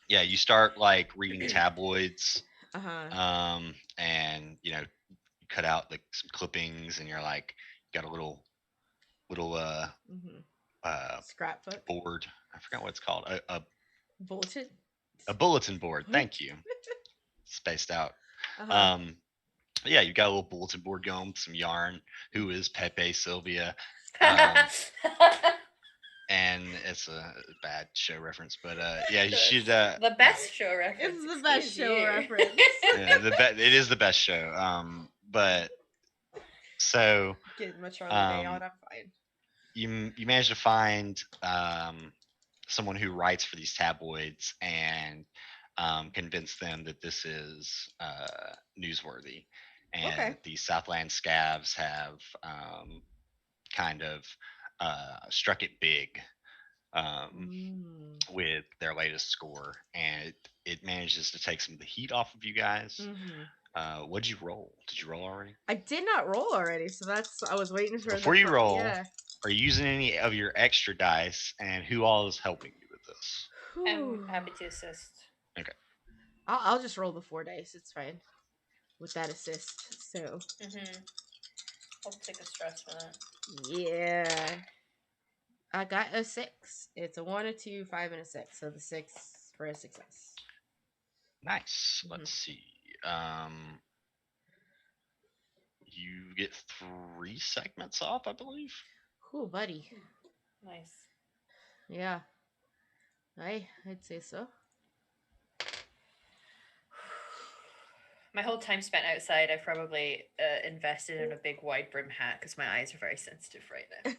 Yeah, you start like reading tabloids, Uh-huh. and you cut out like some clippings, and you're like got a little Mm-hmm. uh Scrapbook. board. I forgot what it's called. Bulletin. A bulletin board. Thank you. Spaced out. Uh-huh. Yeah, you got a little bulletin board going, some yarn. Who is Pepe Sylvia? Um, and it's a bad show reference, but yeah, you should. The best show reference. It's the best excuse show you. reference. Yeah, it is the best show. But so Getting much on the day um, on, I'm fine. you managed to find someone who writes for these tabloids and convince them that this is newsworthy, and Okay. the Southland Scavs have kind of struck it big with their latest score, and it manages to take some of the heat off of you guys. What'd you roll? Did you roll already? I did not roll already, so I was waiting for Before you roll, Yeah. are you using any of your extra dice, and who all is helping you with this? I'm happy to assist. Okay. I'll just roll the 4 dice. It's fine with that assist. So. I'll take a stress for that. Yeah. I got a 6. It's a 1, a 2, 5, and a 6. So the 6 for a success. Nice. Let's see. You get 3 segments off, I believe. Cool, buddy. Nice. Yeah. I'd say so. My whole time spent outside, I've probably invested in a big wide brim hat because my eyes are very sensitive right now.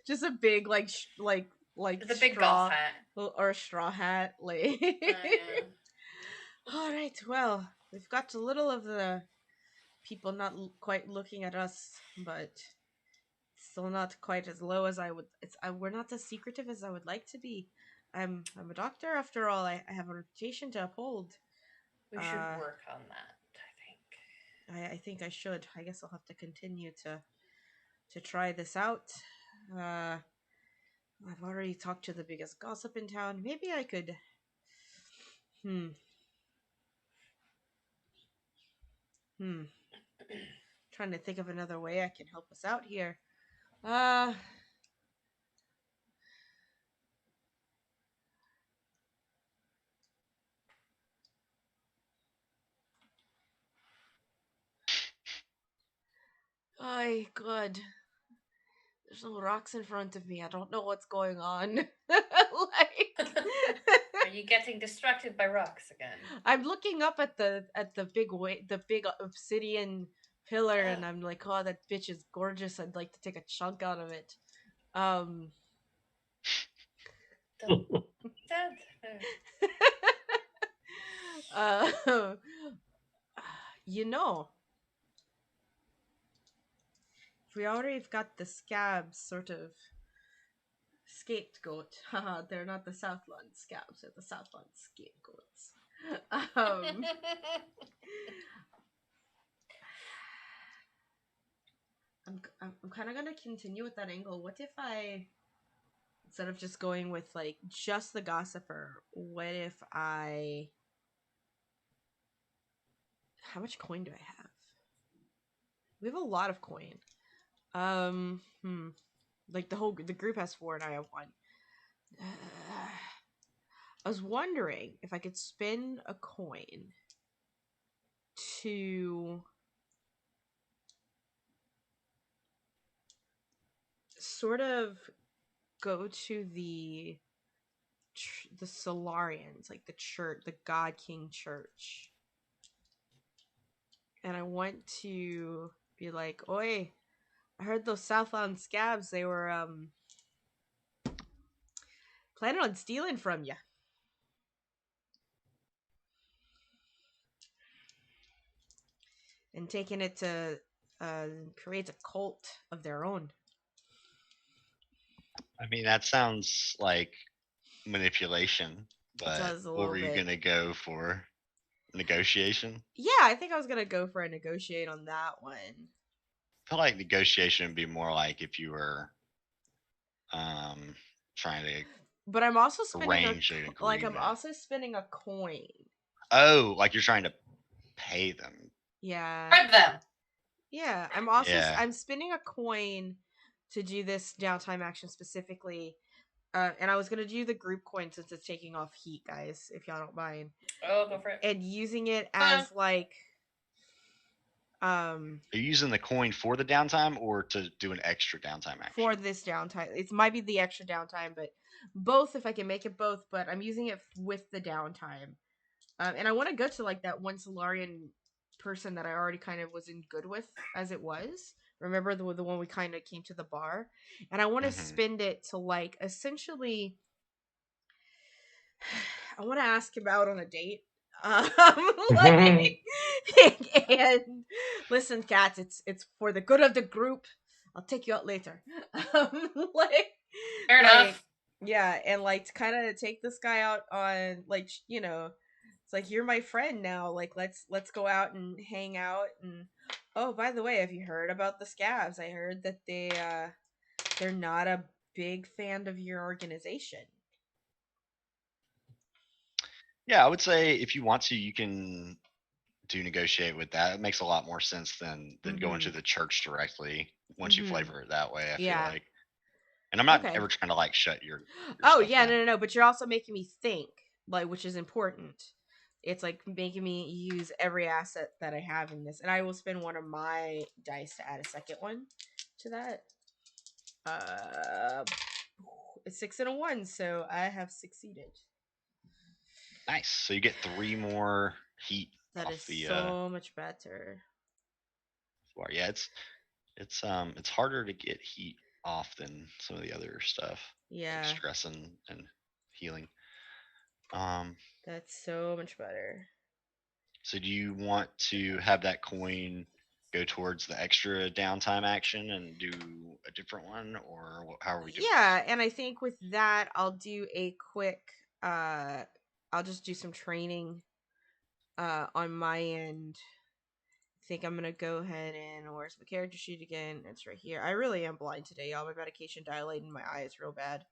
Just a big like The big golf hat or a straw hat, like. All right. Well, we've got a little of the people not quite looking at us, but still not quite as low as I would. We're not as secretive as I would like to be. I'm a doctor after all. I have a reputation to uphold. We should work on that, I think. I think I should. I guess I'll have to continue to try this out. I've already talked to the biggest gossip in town. Maybe I could. Trying to think of another way I can help us out here. Oh, God. There's no rocks in front of me. I don't know what's going on. Are you getting distracted by rocks again? I'm looking up at the big obsidian pillar, and I'm like, oh, that bitch is gorgeous. I'd like to take a chunk out of it. You know, we already got the scabs sort of scapegoat. Haha, they're not the Southland scabs, they're the Southland scapegoats. I'm kind of gonna continue with that angle. What if I, instead of just going with like just the gossiper, what if I, how much coin do I have? We have a lot of coin. Like the group has 4 and I have 1. I was wondering if I could spend a coin to sort of go to the Solarians, like the church, the God King Church, and I want to be like, "Oi, I heard those Southland scabs. They were planning on stealing from you." And taking it to create a cult of their own. I mean, that sounds like manipulation, but what were you gonna go for? Negotiation? Yeah, I think I was gonna go for a negotiate on that one. I feel like negotiation would be more like if you were trying to but I'm also The spending range of I'm agreement. also spending a coin. Oh, like you're trying to pay them. Yeah. Bribe them. Yeah, I'm also Yeah. I'm spending a coin to do this downtime action specifically. And I was gonna do the group coin since it's taking off heat, guys, if y'all don't mind. Oh, go for it. And using it as like Are you using the coin for the downtime or to do an extra downtime action? for this downtime. It might be the extra downtime, but both if I can make it both, but I'm using it with the downtime. And I want to go to like that one Solarian person that I already kind of was in good with as it was. Remember the one we kind of came to the bar, and I want to spend it to like essentially. I want to ask him out on a date. Like, and listen, cats, it's for the good of the group. I'll take you out later. Like, Fair enough. yeah, and like to kind of take this guy out on like it's like you're my friend now. Like let's go out and hang out. And oh, by the way, have you heard about the scabs? I heard that they're not a big fan of your organization. Yeah, I would say if you want to, you can do negotiate with that. It makes a lot more sense than going to the church directly once you flavor it that way. I feel like, and I'm not ever trying to like shut your oh stuff yeah, down. no, but you're also making me think, like, which is important. It's like making me use every asset that I have in this, and I will spend one of my dice to add a second one to that. It's 6 and a 1, so I have succeeded. Nice. So you get 3 more heat. That off is the, so much better. Yeah, it's harder to get heat off than some of the other stuff. Yeah. Like stress and healing. That's so much better. So do you want to have that coin go towards the extra downtime action and do a different one, or how are we doing? Yeah, and I think with that I'll do a quick I'll just do some training on my end. I think I'm gonna go ahead and where's the character sheet again? It's right here. I really am blind today, y'all. My medication dilating my eyes real bad.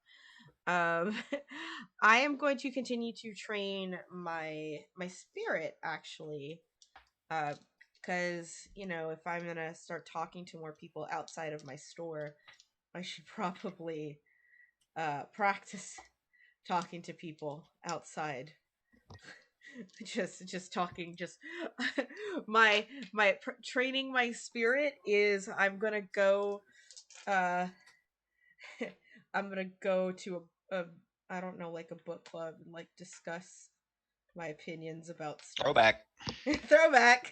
I am going to continue to train my spirit actually. Because if I'm gonna start talking to more people outside of my store, I should probably practice talking to people outside. just talking, just my training my spirit is I'm gonna go I'm gonna go to a I don't know, like a book club and like discuss my opinions about stuff. Throwback.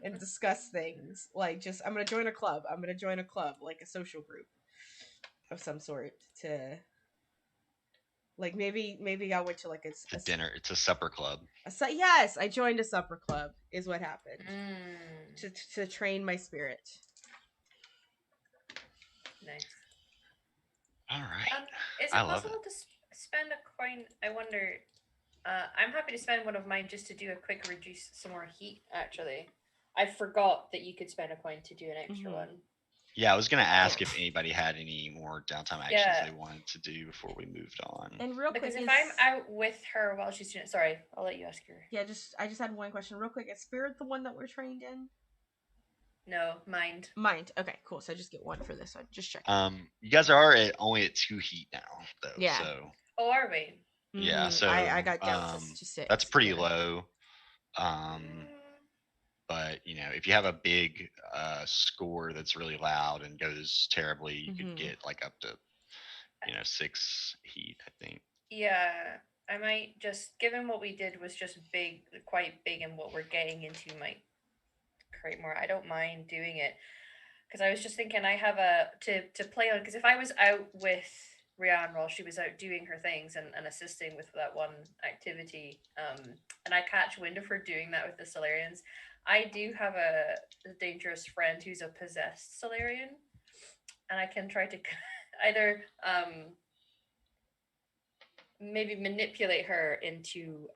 And discuss things like just I'm gonna join a club, like a social group of some sort to like maybe I went to like a dinner. It's a supper club. Yes, I joined a supper club is what happened. To train my spirit. Nice. All right. Is it possible to spend a coin? I wonder. I'm happy to spend one of mine just to do a quick reduce some more heat. Actually, I forgot that you could spend a coin to do an extra one. Yeah, I was gonna ask if anybody had any more downtime actions they wanted to do before we moved on. And real because quick, if I'm out with her while she's doing it, sorry, I'll let you ask her. Yeah, I just had one question real quick. Is spirit the one that we're trained in? No, mind. Mind. Okay, cool. So I just get one for this one. Just check. You guys are only at 2 heat now, though. Yeah. So. Oh, are we? Yeah. So I got down to 6. That's pretty low. But if you have a big score that's really loud and goes terribly, you could get like up to 6 heat, I think. Yeah, I might just, given what we did was just quite big, and what we're getting into might create more. I don't mind doing it because I was just thinking I have to play on, because if I was out with Rianne while she was out doing her things and assisting with that one activity, and I catch wind of her doing that with the Solarians, I do have a dangerous friend who's a possessed Solarian, and I can try to either maybe manipulate her into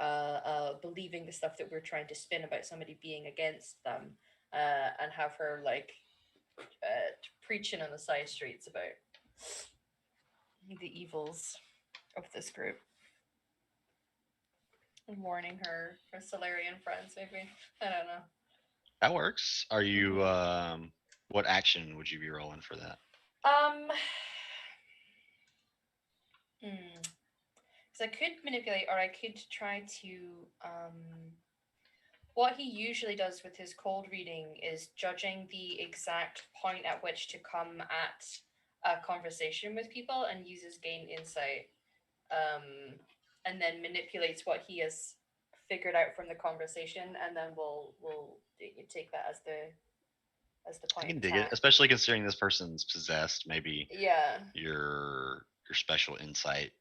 believing the stuff that we're trying to spin about somebody being against them, and have her like preaching on the side streets about the evils of this group. And warning her Solarian friends, maybe. I don't know. That works. Are you what action would you be rolling for that? Because I could manipulate, or I could try to what he usually does with his cold reading is judging the exact point at which to come at a conversation with people and uses gain insight, and then manipulates what he has figured out from the conversation, and then we'll take that as the I point can of dig it, attack. especially considering this person's possessed. Maybe Yeah, your special insight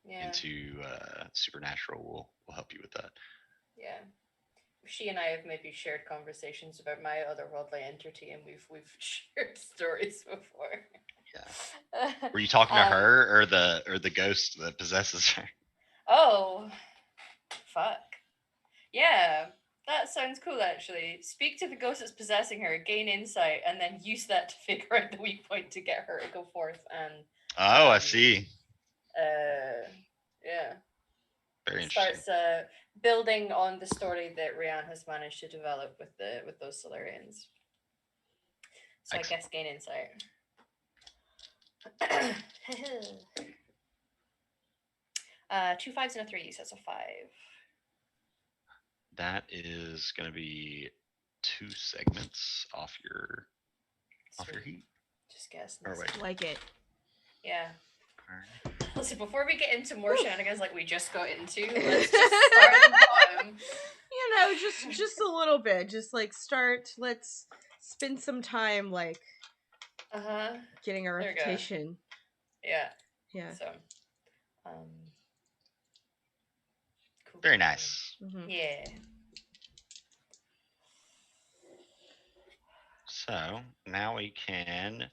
yeah, into supernatural will help you with that. yeah. She and I have maybe shared conversations about my otherworldly entity, and we've shared stories before. Yeah. Were you talking to her or the ghost that possesses her? Oh, fuck. Yeah, that sounds cool. Actually, speak to the ghost that's possessing her, gain insight, and then use that to figure out the weak point to get her to go forth and. I see. Yeah. Very interesting. Starts building on the story that Rian has managed to develop with those Solarians. So excellent. I guess gain insight. 2 5s and a 3, so that's a 5. That is going to be 2 segments off your heat. Just guess. Like it. Yeah. Right. Listen, before we get into more shenanigans like we just got into, let's just start at the bottom. You know, just a little bit. Just like start. Let's spend some time like getting a reputation. Yeah. Yeah. So, cool. Very nice. Mm-hmm. Yeah. So now we can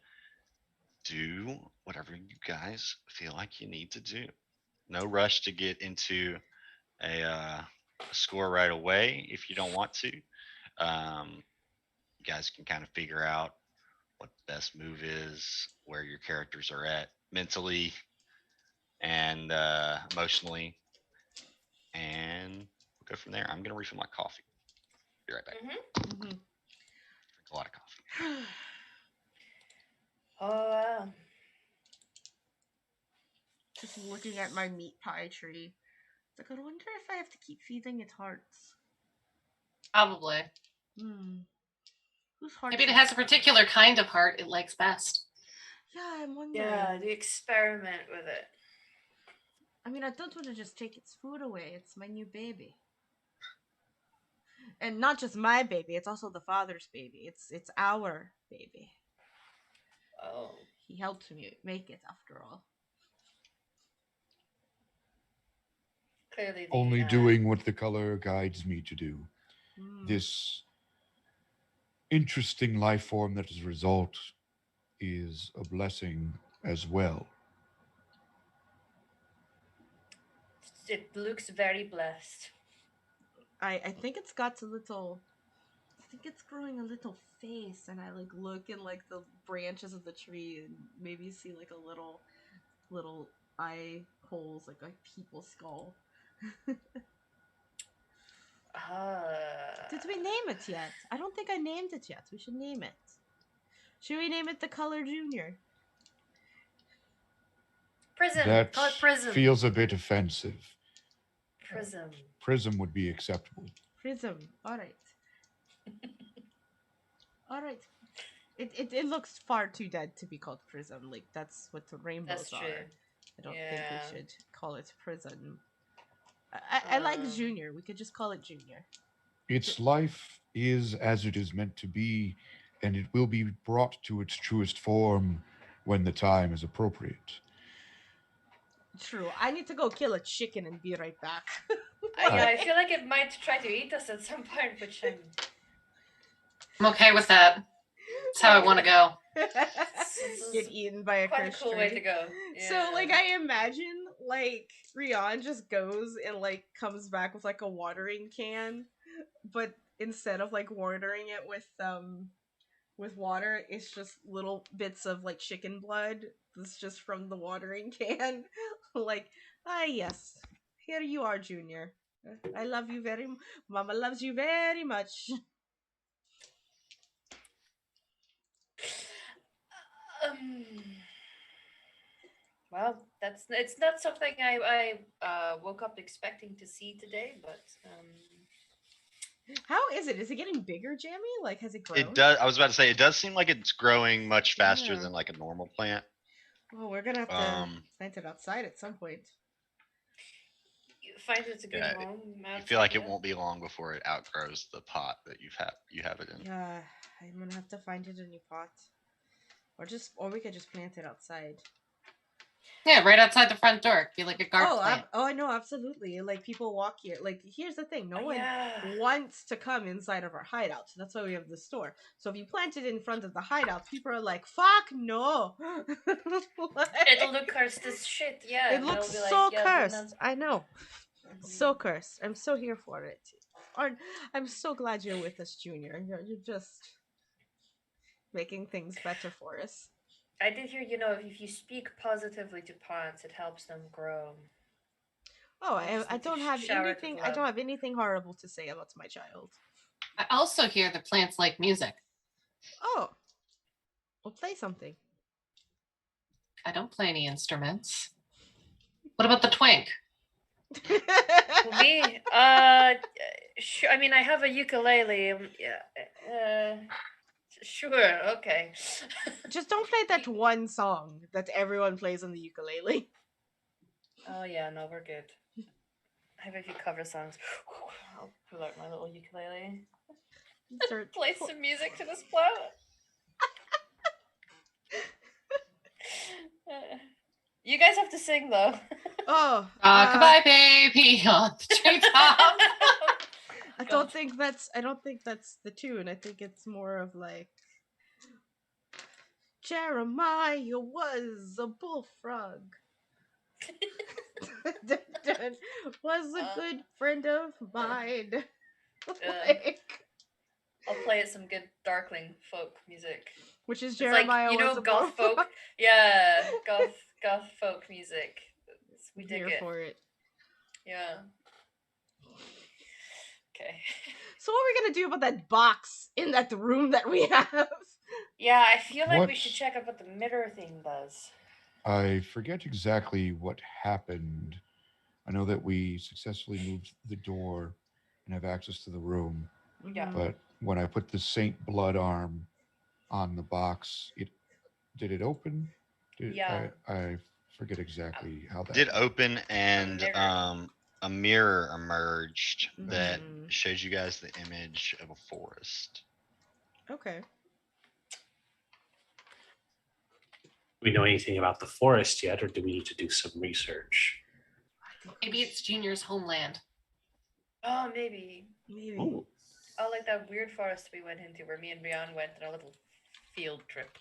do whatever you guys feel like you need to do. No rush to get into a score right away if you don't want to. You guys can kind of figure out what the best move is, where your characters are at mentally and emotionally, and we'll go from there. I'm gonna refill my coffee. Be right back. Mm-hmm. Drink a lot of coffee. Oh. Just looking at my meat pie tree. It's like, I wonder if I have to keep feeding its hearts. Probably. Whose heart? Maybe it has a particular kind of heart it likes best. Yeah, I'm wondering. Yeah, the experiment with it. I mean, I don't want to just take its food away. It's my new baby. And not just my baby, it's also the father's baby. It's our baby. Oh. He helped me make it, after all. Clearly only doing what the color guides me to do. This interesting life form that is a result is a blessing as well. It looks very blessed. I think it's got a little... I think it's growing a little face, and I like look in like the branches of the tree and maybe see like a little eye holes, like a people skull. Did we name it yet? I don't think I named it yet. We should name it. Should we name it the Color Junior? Prism. That Call it Prism. feels a bit offensive. Prism. Prism would be acceptable. Prism. All right. All right. It looks far too dead to be called Prism. Like, that's what the rainbows are. I don't think we should call it Prism. I like Junior. We could just call it Junior. Its life is as it is meant to be, and it will be brought to its truest form when the time is appropriate. True. I need to go kill a chicken and be right back. I feel like it might try to eat us at some point, which I'm okay with that. That's how I want to go. Get eaten by a quite a cool way to go. Yeah. So, like, I imagine, like, Rian just goes and, like, comes back with, like, a watering can, but instead of, like, watering it with, with water. It's just little bits of like chicken blood. That's just from the watering can. Like, yes, here you are, Junior. I love you very. Mama loves you very much. Um. Well, it's not something I woke up expecting to see today, but How is it? Is it getting bigger, Jamie? Like, has it grown? It does. I was about to say it does seem like it's growing much faster Yeah. than like a normal plant. Well, we're gonna have to plant it outside at some point. you find it's a good Yeah, home. I feel like it won't be long before it outgrows the pot that you have it in. Yeah, I'm gonna have to find it a new pot, or we could just plant it outside. Yeah, right outside the front door. Be like a garden plant. I know, absolutely. Like people walk here. Like here's the thing: no one Yeah. wants to come inside of our hideout. So that's why we have the store. So if you plant it in front of the hideout, people are like, "Fuck no!" Like, It'll look cursed as shit. Yeah. it and looks they'll be so like, yeah, cursed. I know, so cursed. I'm so here for it. I'm so glad you're with us, Junior. You're just making things better for us. I did hear, if you speak positively to plants, it helps them grow. Oh, I just I need to don't have shower it with anything. I don't love. have anything horrible to say about my child. I also hear the plants like music. Oh, we'll play something. I don't play any instruments. What about the twink? Well, me, I mean, I have a ukulele. Yeah. Sure. Okay. Just don't play that one song that everyone plays on the ukulele. Oh yeah, no, we're good. I have a few cover songs. I'll pull out my little ukulele. Start Play some music to this plant. You guys have to sing though. Oh, Goodbye, baby, on the treetop. I don't think that's the tune. I think it's more of like Jeremiah was a bullfrog. Was a good friend of mine. Like, I'll play it some good Darkling folk music. which is It's Jeremiah like, was a goth bullfrog. folk. Yeah, goth folk music. We dig Here it. for it. Yeah. Okay. So what are we gonna do about that box in that room that we have? Yeah, I feel like we What? should check out what the mirror thing does. I forget exactly what happened. I know that we successfully moved the door and have access to the room. Yeah. But when I put the Saint Blood arm on the box, did it open? Yeah. I forget exactly how that Did open and mirror. a mirror emerged that Mhm. shows you guys the image of a forest. Okay. Do we know anything about the forest yet, or do we need to do some research? Maybe it's Junior's homeland. Oh, maybe. Maybe. Oh, Oh, like that weird forest we went into where me and Rian went on a little field trip.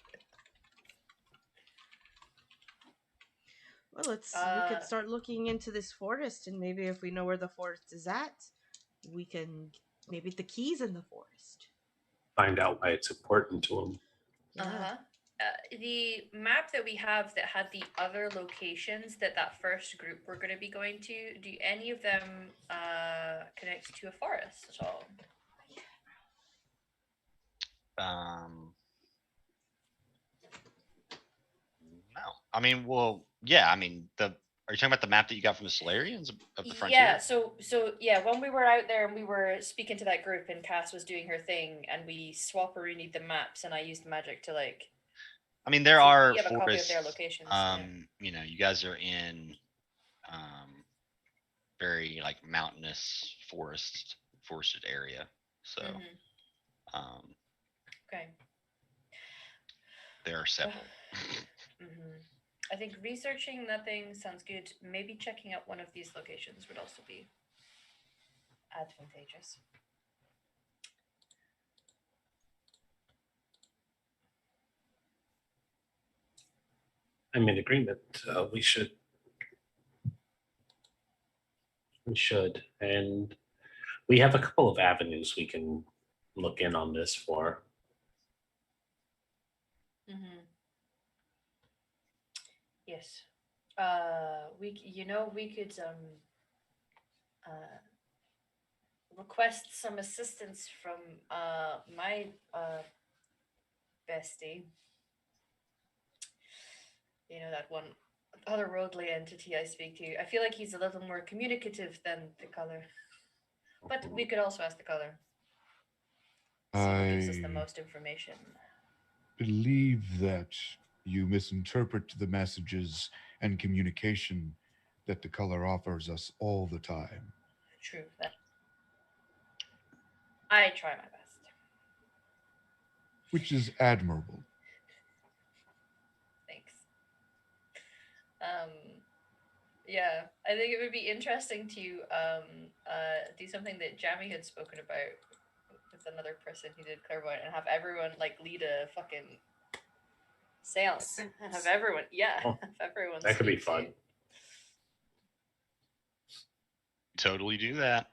Well, we could start looking into this forest, and maybe if we know where the forest is at, we can maybe the keys in the forest. find out why it's important to them. Uh-huh. The map that we have that had the other locations that first group were going to be going to, do any of them connect to a forest at all? No. I mean, well, yeah. I mean, are you talking about the map that you got from the Solarians of the frontier? Yeah, so yeah, when we were out there and we were speaking to that group and Cass was doing her thing and we swap-a-roonied the maps and I used magic to like. I mean, there are you have a copy of forests. their locations. You know, you guys are in very like mountainous forested area. So Okay. there are several. I think researching nothing sounds good. Maybe checking out one of these locations would also be advantageous. I'm in agreement. We should. And we have a couple of avenues we can look in on this for. Mm-hmm. Yes. We could uh request some assistance from my bestie. You know, that one otherworldly entity I speak to. I feel like he's a little more communicative than the color. But we could also ask the color. See who gives us the I most information. believe that you misinterpret the messages and communication that the color offers us all the time. True. That I try my best. Which is admirable. Thanks. Um yeah, I think it would be interesting to do something that Jamie had spoken about with another person who did clairvoyant and have everyone like lead a fucking seance. Have everyone Oh, have everyone that could be speak to- fun. Totally do that.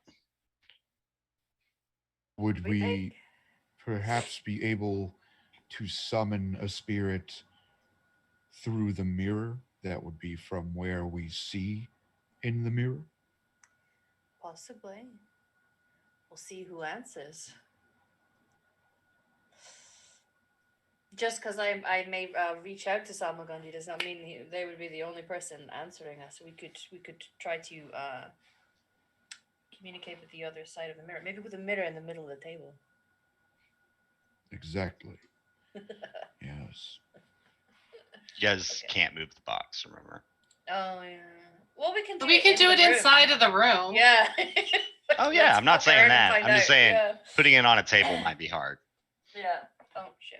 Would we think? perhaps be able to summon a spirit through the mirror that would be from where we see in the mirror? Possibly. We'll see who answers. Just because I may reach out to Salmagundi does not mean they would be the only person answering us. We could try to communicate with the other side of the mirror. Maybe with a mirror in the middle of the table. Exactly. Yes. You guys Okay. can't move the box, remember? Oh yeah. Well, we can do We it. can in do the it room. inside of the room. Yeah. Oh yeah, Let's I'm not fuck saying around and that. find I'm just out. saying Yeah. putting it on a table might be hard. Yeah. Oh shit.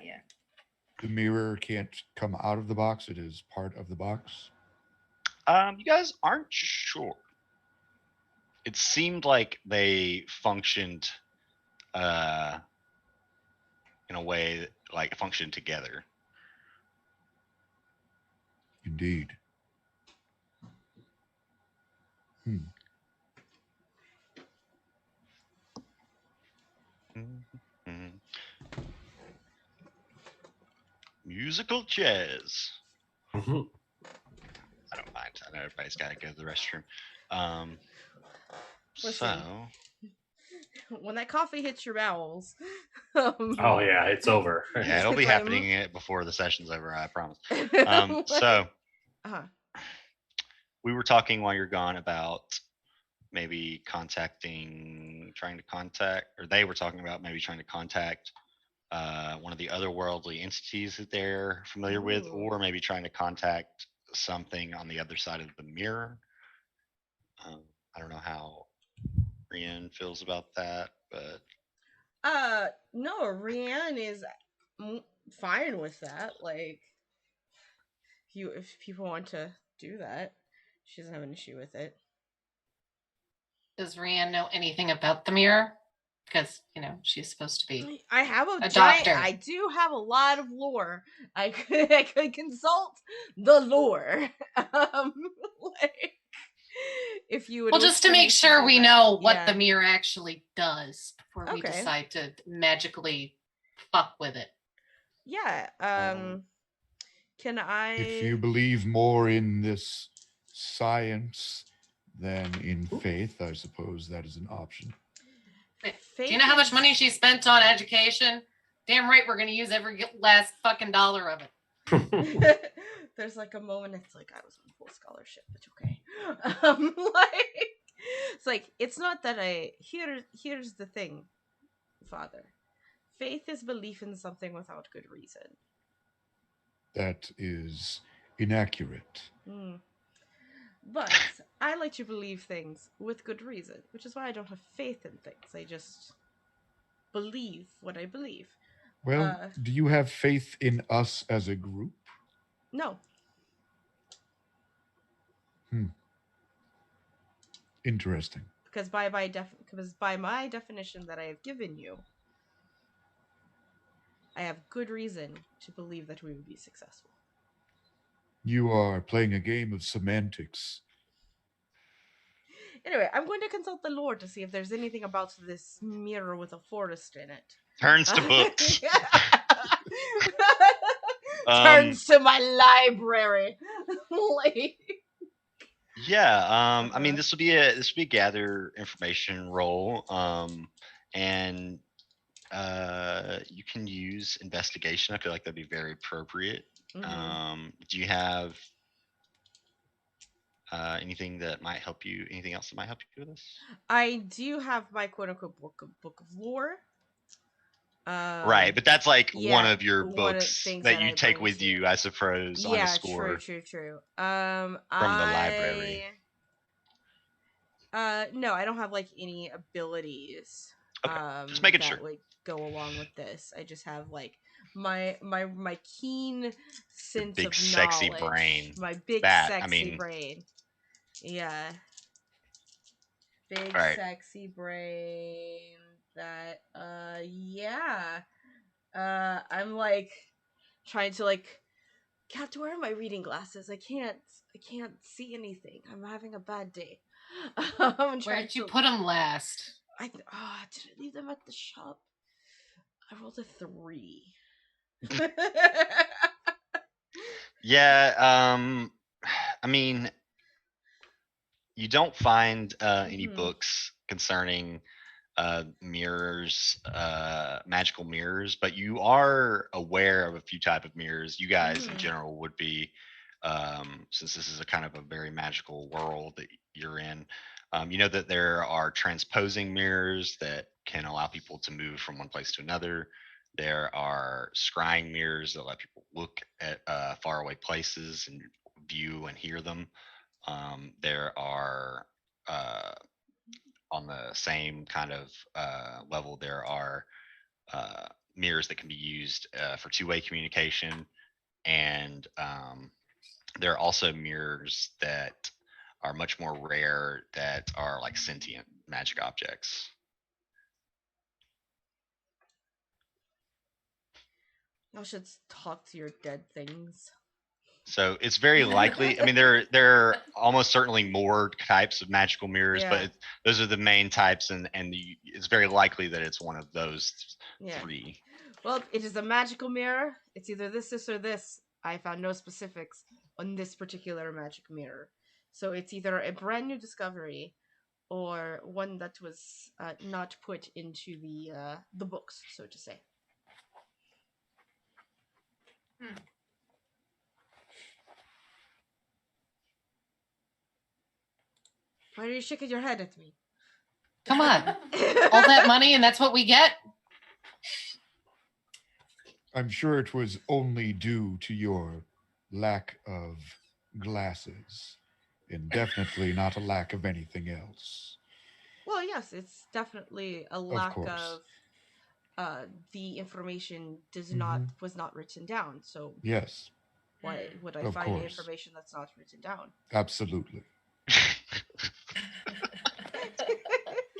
Yeah. The mirror can't come out of the box, it is part of the box. You guys aren't sure. It seemed like they functioned in a way that, like, functioned together. Indeed. Mhm. Musical chairs. Mhm. I don't mind. I know everybody's got to go to the restroom. Listen. So When that coffee hits your bowels. Oh yeah, it's over. yeah, it'll be It's like- happening before the session's over. I promise. Like- So uh-huh. we were talking while you're gone about maybe trying to contact, or they were talking about maybe trying to contact one of the otherworldly entities that they're familiar with, Ooh. or maybe trying to contact something on the other side of the mirror. I don't know how Rian feels about that, but No, Rianne is fine with that. Like, if people want to do that, she doesn't have an issue with it. Does Rianne know anything about the mirror? Because, she's supposed to be. I have A giant. doctor. I do have a lot of lore. I could consult the lore. Like, if you would. Well, wish just to for me make sure do we that. know what Yeah. the mirror actually does before we Okay. decide to magically fuck with it. Yeah. Can I? If you believe more in this science than in faith, I suppose that is an option. Do you know how much Faith money is- she spent on education? Damn right, we're gonna use every last fucking dollar of it. There's like a moment. It's like I was on full scholarship, but okay. Like it's like it's not that I. Here's the thing, Father. Faith is belief in something without good reason. That is inaccurate. But I like to believe things with good reason, which is why I don't have faith in things. I just believe what I believe. Well, do you have faith in us as a group? No. Interesting. Because by my definition that I have given you, I have good reason to believe that we would be successful. You are playing a game of semantics. Anyway, I'm going to consult the lore to see if there's anything about this mirror with a forest in it. Turns to books. Turns to my library. Like, Yeah, I mean, Uh-huh. this would be a gather information roll, and you can use investigation. I feel like that'd be very appropriate. mhm. Do you have anything that might help you? Anything else that might help you with this? I do have my quote unquote book of lore. Right, but that's like one Yeah, of your one of the books things that that you I take bring with to. you, I suppose, on a Yeah, true, score true, true. from the library. No, I don't have like any abilities Okay, just making that sure. would go along with this. I just have like my keen sense Big of sexy knowledge. brain. My big That, I sexy mean, brain. Yeah. Big all right. sexy brain that yeah. I'm like trying to like Captain, where are my reading glasses? I can't see anything. I'm having a bad day. I'm Where trying did you to put them last? did I leave them at the shop? I rolled a 3. Yeah, I mean, you don't find any Mhm. books concerning mirrors, magical mirrors, but you are aware of a few type of mirrors. You guys in Mhm. general would be, since this is a kind of a very magical world that you're in. You know that there are transposing mirrors that can allow people to move from one place to another. There are scrying mirrors that let people look at faraway places and view and hear them. There are on the same kind of level, there are mirrors that can be used for two-way communication, and there are also mirrors that are much more rare that are like sentient magic objects. I should talk to your dead things. So it's very likely. I mean, there are almost certainly more types of magical mirrors, Yeah. but those are the main types, and it's very likely that it's one of those Yeah. 3. Well, it is a magical mirror. It's either this, or this. I found no specifics on this particular magic mirror. So it's either a brand new discovery or one that was not put into the books, so to say. Why are you shaking your head at me? Come on. All that money and that's what we get? I'm sure it was only due to your lack of glasses, and definitely not a lack of anything else. Well, yes, it's definitely a Of lack course. of the information Mhm. was not written down. So Yes, why would I of find course. information that's not written down? Absolutely.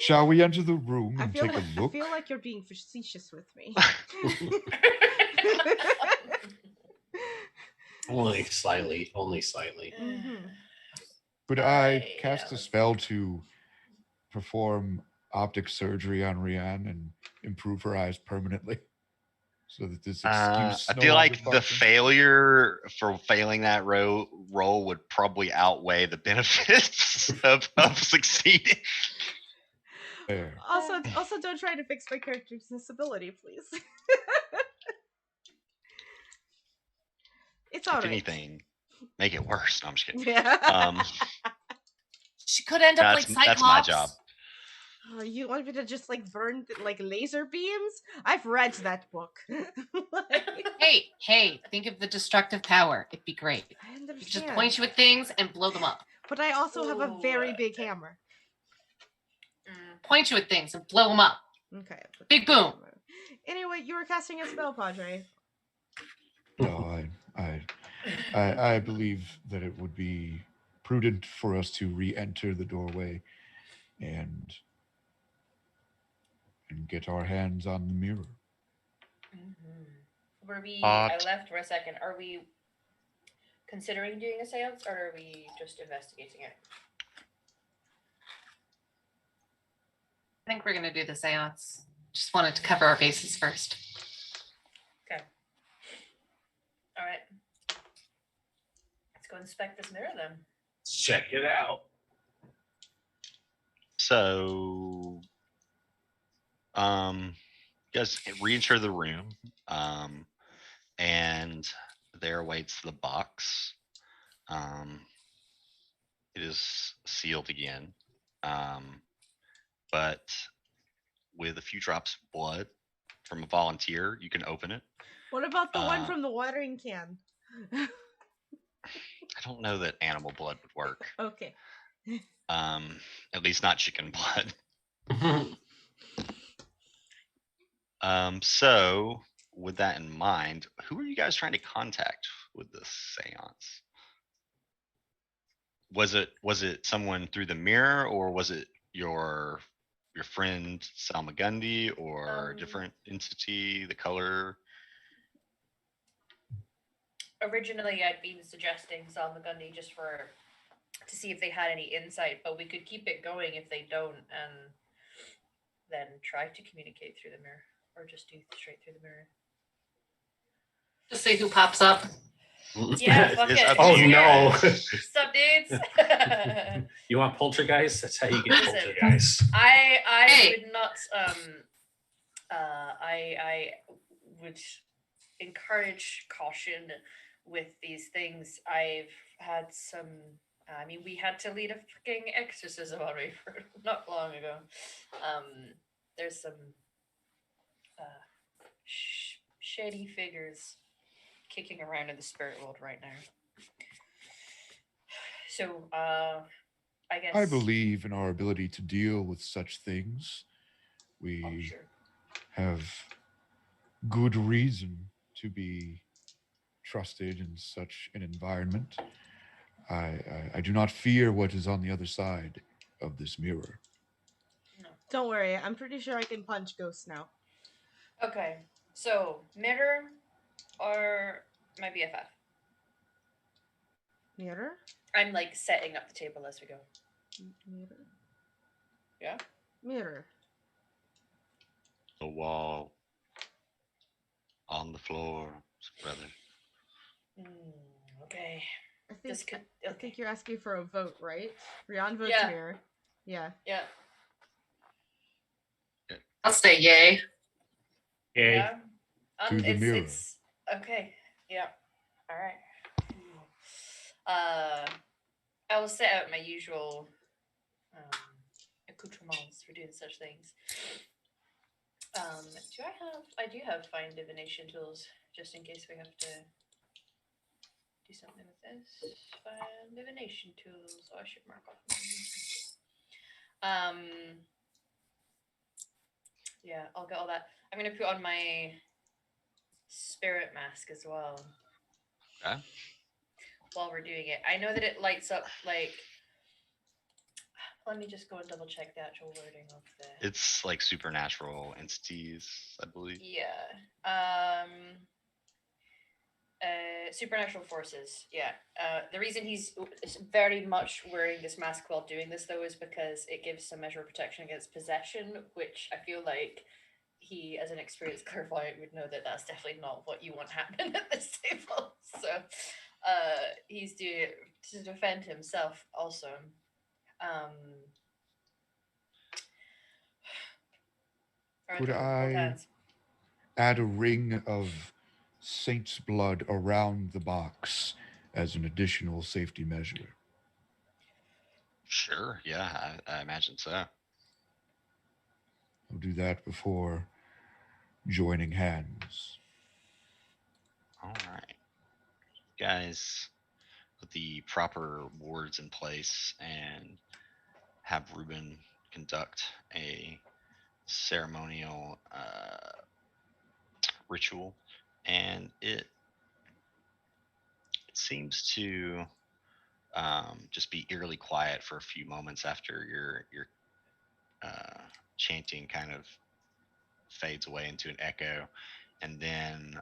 Shall we enter the room I and feel take a I look? feel like you're being facetious with me. Only slightly. Only slightly. Mhm. Could I cast a spell to perform optic surgery on Rianne and improve her eyes permanently, so that this excuse I no feel longer like the functions? failure for failing that role would probably outweigh the benefits of succeeding. Fair. Also, don't try to fix my character's disability, please. It's all If right. anything, make it worse. No, I'm just kidding. Yeah. She could end up like Cyclops. That's my job. Oh, you want me to just like burn like laser beams? I've read that book. Like, Hey, think of the destructive power. It'd be great. I You could just understand. point you at things and blow them up. But I also have a very big hammer. Point you at things and blow them up. Okay. Big boom. Anyway, you were casting a spell, Padre. No, I believe that it would be prudent for us to re-enter the doorway and get our hands on the mirror. Were we? Hot. I left for a second. Are we considering doing a seance, or are we just investigating it? I think we're gonna do the seance. just wanted to cover our bases first. Okay. All right. Let's go inspect this mirror then. Check it out. So, you guys re-enter the room, and there awaits the box. It is sealed again, but with a few drops of blood from a volunteer, you can open it. What about the one from the watering can? I don't know that animal blood would work. Okay. At least not chicken blood. So with that in mind, who are you guys trying to contact with this seance? Was it someone through the mirror, or was it your friend Salmagundi, or a different entity, the color? Originally, I'd been suggesting Salmagundi just to see if they had any insight, but we could keep it going if they don't, and then try to communicate through the mirror, or just do straight through the mirror. Just see who pops up. Yeah, fuck It's it. up to Oh you no! What's up, dudes? You want poltergeist? That's how you get Listen, poltergeist. I Hey. would not. I would encourage caution with these things. I've had some. I mean, we had to lead a freaking exorcism on me for not long ago. There's some shady figures kicking around in the spirit world right now. So, I guess I believe in our ability to deal with such things. Oh, We sure. have good reason to be trusted in such an environment. I do not fear what is on the other side of this mirror. No. Don't worry, I'm pretty sure I can punch ghosts now. Okay, so mirror or my BFF? Mirror? I'm like setting up the table as we go. Mirror. Yeah? Mirror. The wall, on the floor, brother. Okay. I This think could. I Okay. think you're asking for a vote, right? Rian votes Yeah. mirror. Yeah. Yeah. I'll say yay. Yay. Yeah. To the mirror. It's okay. Yeah. All right. I will set out my usual accoutrements for doing such things. I do have fine divination tools just in case we have to do something with this. Fine divination tools. Oh, I should mark off. Yeah, I'll get all that. I'm gonna put on my spirit mask as well. Okay. While we're doing it, I know that it lights up like. Let me just go and double check the actual wording of the. It's like supernatural entities, I believe. Yeah. Supernatural forces. Yeah. The reason he's very much wearing this mask while doing this, though, is because it gives some measure of protection against possession, which I feel like he, as an experienced clairvoyant, would know that that's definitely not what you want happening at this table. So, he's doing it to defend himself, also. Could I add a ring of saint's blood around the box as an additional safety measure? Sure, yeah, I imagine so. I'll do that before joining hands. All right. Guys, put the proper wards in place and have Ruben conduct a ceremonial ritual, and it seems to just be eerily quiet for a few moments after your chanting kind of fades away into an echo, and then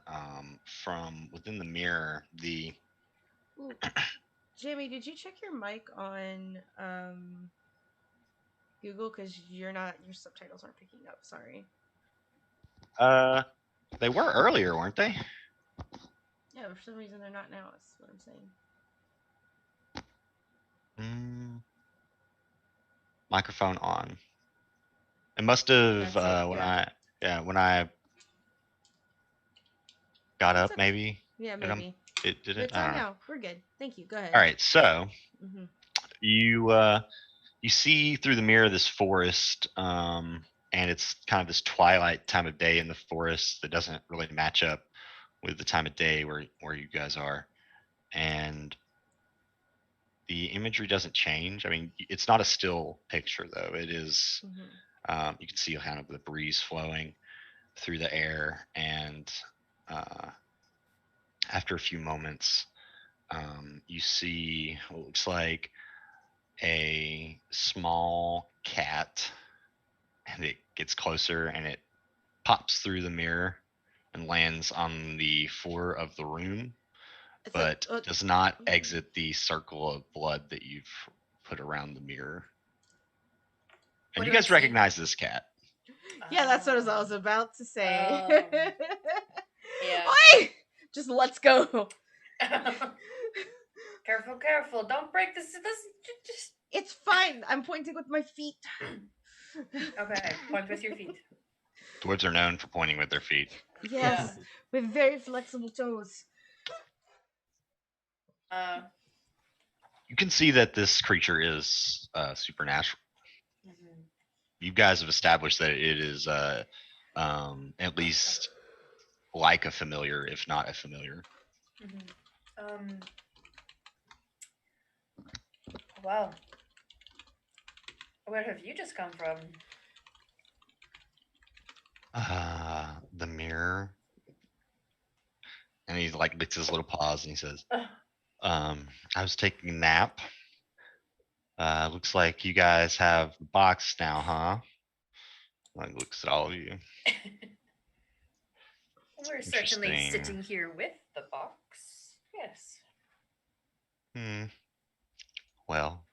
from within the mirror, the Ooh. Jamie, did you check your mic on Google? Because your subtitles aren't picking up. Sorry. They were earlier, weren't they? Yeah, for some reason they're not now. That's what I'm saying. Microphone on. It must have That's it, when I got That's up, okay. maybe. Yeah, And maybe. it did it. It's I on don't know. now. We're good. Thank you. Go ahead. All right, so Mm-hmm. you see through the mirror of this forest, and it's kind of this twilight time of day in the forest that doesn't really match up with the time of day where you guys are, and the imagery doesn't change. I mean, it's not a still picture though. It is. Mm-hmm. You can see kind of the breeze flowing through the air, and after a few moments, you see what looks like a small cat, and it gets closer and it pops through the mirror and lands on the floor of the room, but does not exit the circle of blood that you've put around the mirror. And What you do I guys see? recognize this cat. Yeah, that's what I was about to say. Yeah. Oi! Just let's go. Careful. Don't break this. Just... It's fine. I'm pointing with my feet. Okay, point with your feet. Dwarves are known for pointing with their feet. Yes, with very flexible toes. You can see that this creature is supernatural. Mm-hmm. You guys have established that it is at least like a familiar, if not a familiar. Mm-hmm. Wow. Where have you just come from? The mirror. And he like licks his little paws and he says, I was taking a nap. Looks like you guys have the box now, huh? Like looks at all of you. We're certainly sitting here with the box. Yes. Well,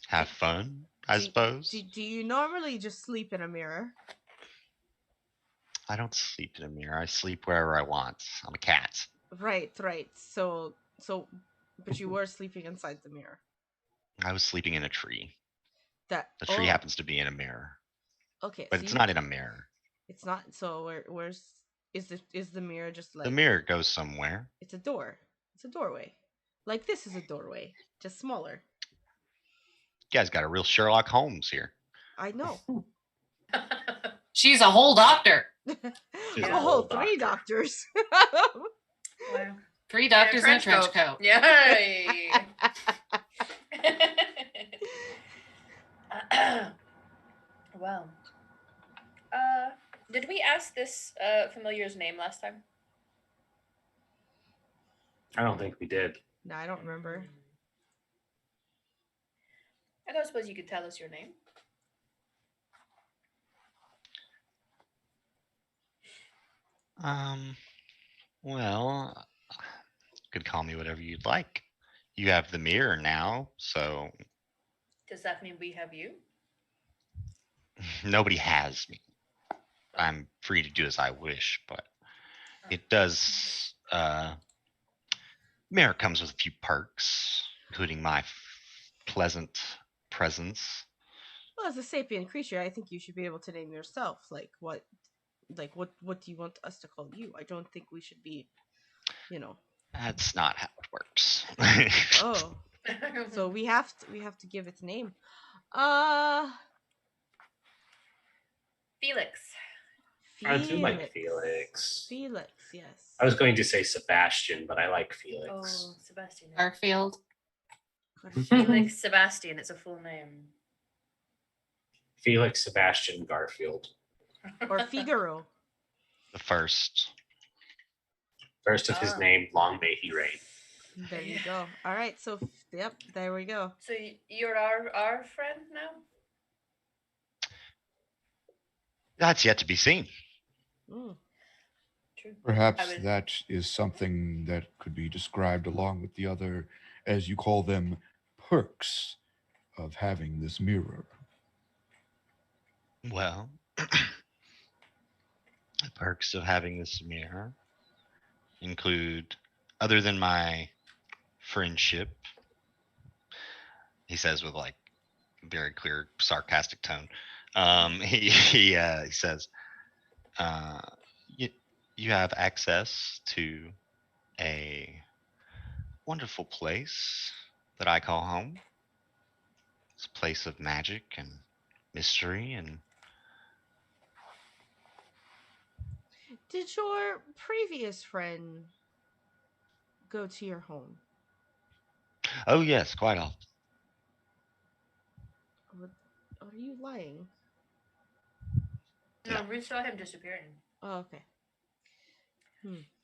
have fun, I suppose. Do you normally just sleep in a mirror? I don't sleep in a mirror. I sleep wherever I want. I'm a cat. Right. So, but you were sleeping inside the mirror. I was sleeping in a tree. The tree happens to be in a mirror. Okay, but so it's not in a mirror. It's not. So where's is the mirror just like the mirror goes somewhere? It's a door. It's a doorway. Like this is a doorway, just smaller. You guys got a real Sherlock Holmes here. I know. She's a whole doctor. A whole three doctors. Wow. 3 doctors in a trench coat. Yay! Well, did we ask this familiar's name last time? I don't think we did. No, I don't remember. I don't suppose you could tell us your name. Well, you could call me whatever you'd like. You have the mirror now, so. Does that mean we have you? Nobody has me. I'm free to do as I wish, but it does. Mirror comes with a few perks, including my pleasant presence. Well, as a sapient creature, I think you should be able to name yourself. What do you want us to call you? I don't think we should be, That's not how it works. Oh, so we have to give it a name. Felix. I do like Felix. Felix, yes. I was going to say Sebastian, but I like Felix. Oh, Sebastian. Garfield. Felix Sebastian. It's a full name. Felix Sebastian Garfield. Or Figaro. The first. First of his name, long may he reign. There you go. All right, so yep, there we go. So you're our friend now? That's yet to be seen. True. Perhaps that is something that could be described along with the other, as you call them, perks of having this mirror. Well, The perks of having this mirror include, other than my friendship, he says with like very clear sarcastic tone. He says, you, you have access to a wonderful place that I call home. It's a place of magic and mystery and Did your previous friend go to your home? oh yes, quite often. Or are you lying? No, No. we saw him disappearing. Oh, okay.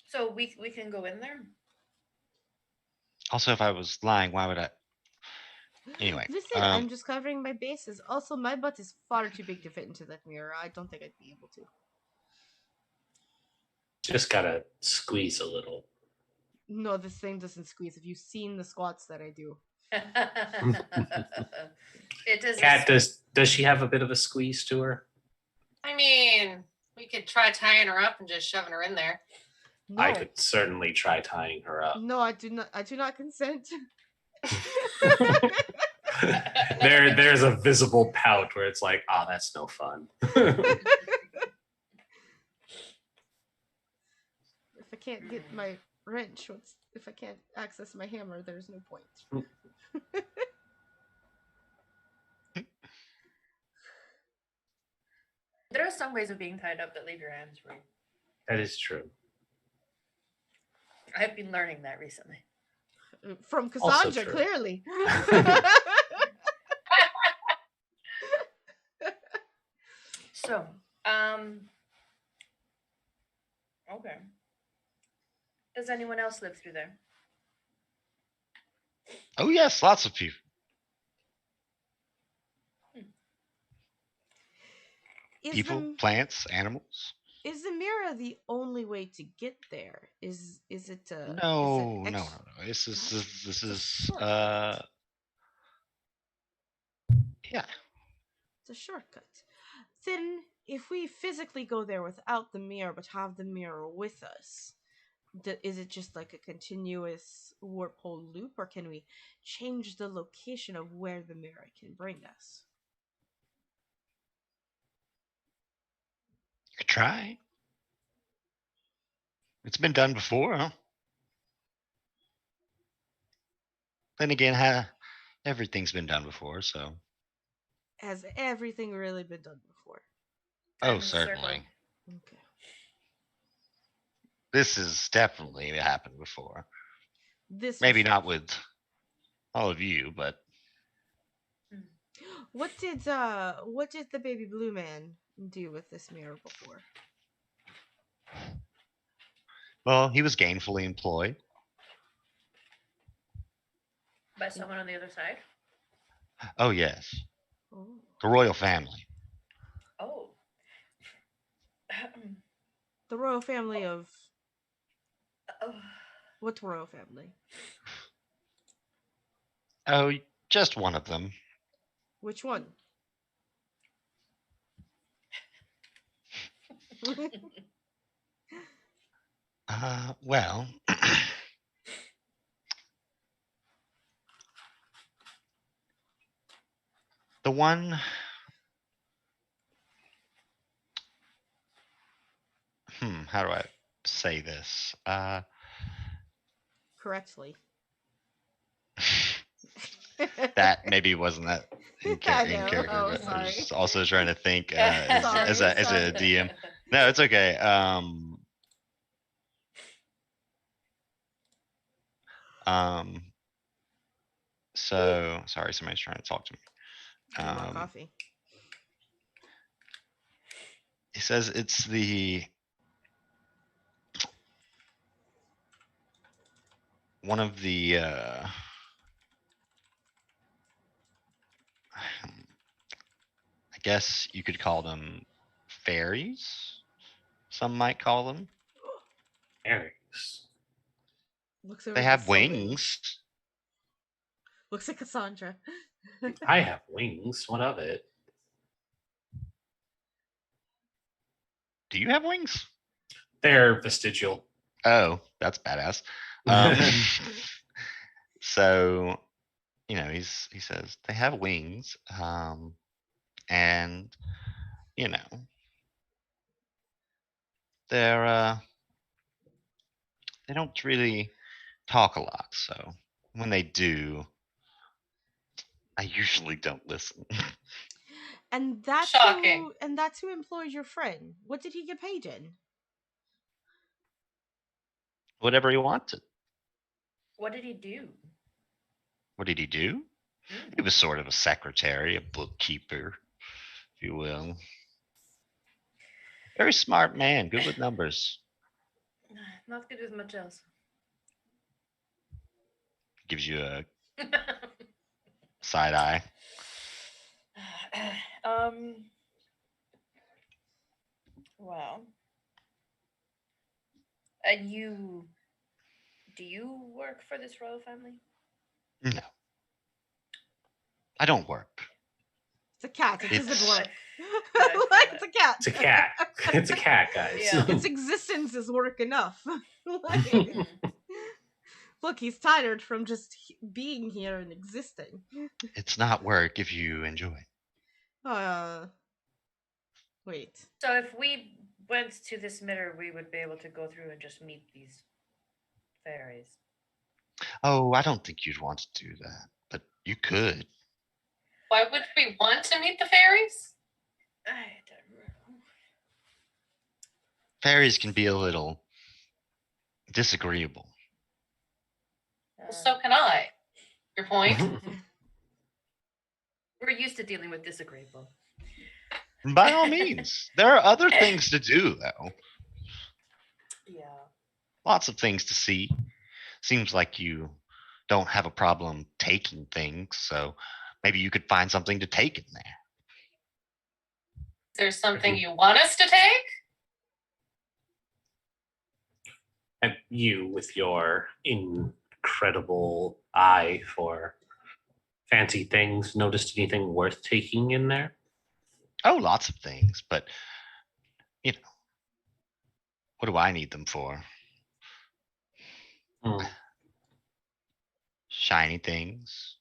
So we can go in there. Also, if I was lying, why would I? Anyway, Listen, I'm just covering my bases. Also, my butt is far too big to fit into that mirror. I don't think I'd be able to. Just gotta squeeze a little. No, this thing doesn't squeeze. Have you seen the squats that I do? It does. Kat, does she have a bit of a squeeze to her? I mean, we could try tying her up and just shoving her in there. No, I could certainly try tying her up. no, I do not. I do not consent. There's a visible pout where it's like, oh, that's no fun. If I can't get my wrench, if I can't access my hammer, there's no point. There are some ways of being tied up that leave your hands free. That is true. I've been learning that recently. From Also Cassandra, true. clearly. So, okay. Does anyone else live through there? oh yes, lots of people. Is People, the, plants, animals. is the mirror the only way to get there? Is it No, is it no, no, ex- no. This It's a is shortcut. yeah. It's a shortcut. Then, if we physically go there without the mirror, but have the mirror with us, is it just like a continuous warp hole loop, or can we change the location of where the mirror can bring us? Could try. It's been done before, huh? Then again, everything's been done before, so. Has everything really been done before? Oh, And circle. certainly. Okay. This has definitely happened before. This Maybe was- not with all of you, but What did the baby blue man do with this mirror before? well, he was gainfully employed. By someone on the other side? Oh yes, Oh. the royal family. Oh. The royal family of Oh. what royal family? Oh, just one of them. Which one? Well, the one. How do I say this? Correctly. That maybe wasn't that in I know. character. Oh, But I was sorry. also trying to think as a Sorry. DM. No, it's okay. So sorry, somebody's trying to talk to me. I want coffee. He says it's the one of the I guess you could call them fairies. Some might call them. Aries. Looks over They at have the Sylvan. wings. Looks like Cassandra. I have wings. What of it? Do you have wings? They're vestigial. Oh, that's badass. So, he says they have wings, and they're they don't really talk a lot. So when they do, I usually don't listen. And that's Shocking. who employs your friend. What did he get paid in? Whatever he wanted. What did he do? What did he do? He was sort of a secretary, a bookkeeper, if you will. Very smart man, good with numbers. Not good with much else. Gives you a side eye. Well, do you work for this royal family? No. I don't work. It's a cat. It doesn't It's- work. Like, it's a cat. It's a cat. It's a cat, guys. Yeah. Its existence is work enough. Like, look, he's tired from just being here and existing. It's not work if you enjoy it. Wait. So if we went to this mirror, we would be able to go through and just meet these fairies. Oh, I don't think you'd want to do that, but you could. Why would we want to meet the fairies? I don't know. Fairies can be a little disagreeable. Well, so can I. Your point? We're used to dealing with disagreeable. By all means, there are other things to do, though. Yeah. Lots of things to see. Seems like you don't have a problem taking things, so maybe you could find something to take in there. Is there something you want us to take? And you, with your incredible eye for fancy things, noticed anything worth taking in there? Oh, lots of things, but what do I need them for? Hmm. Shiny things,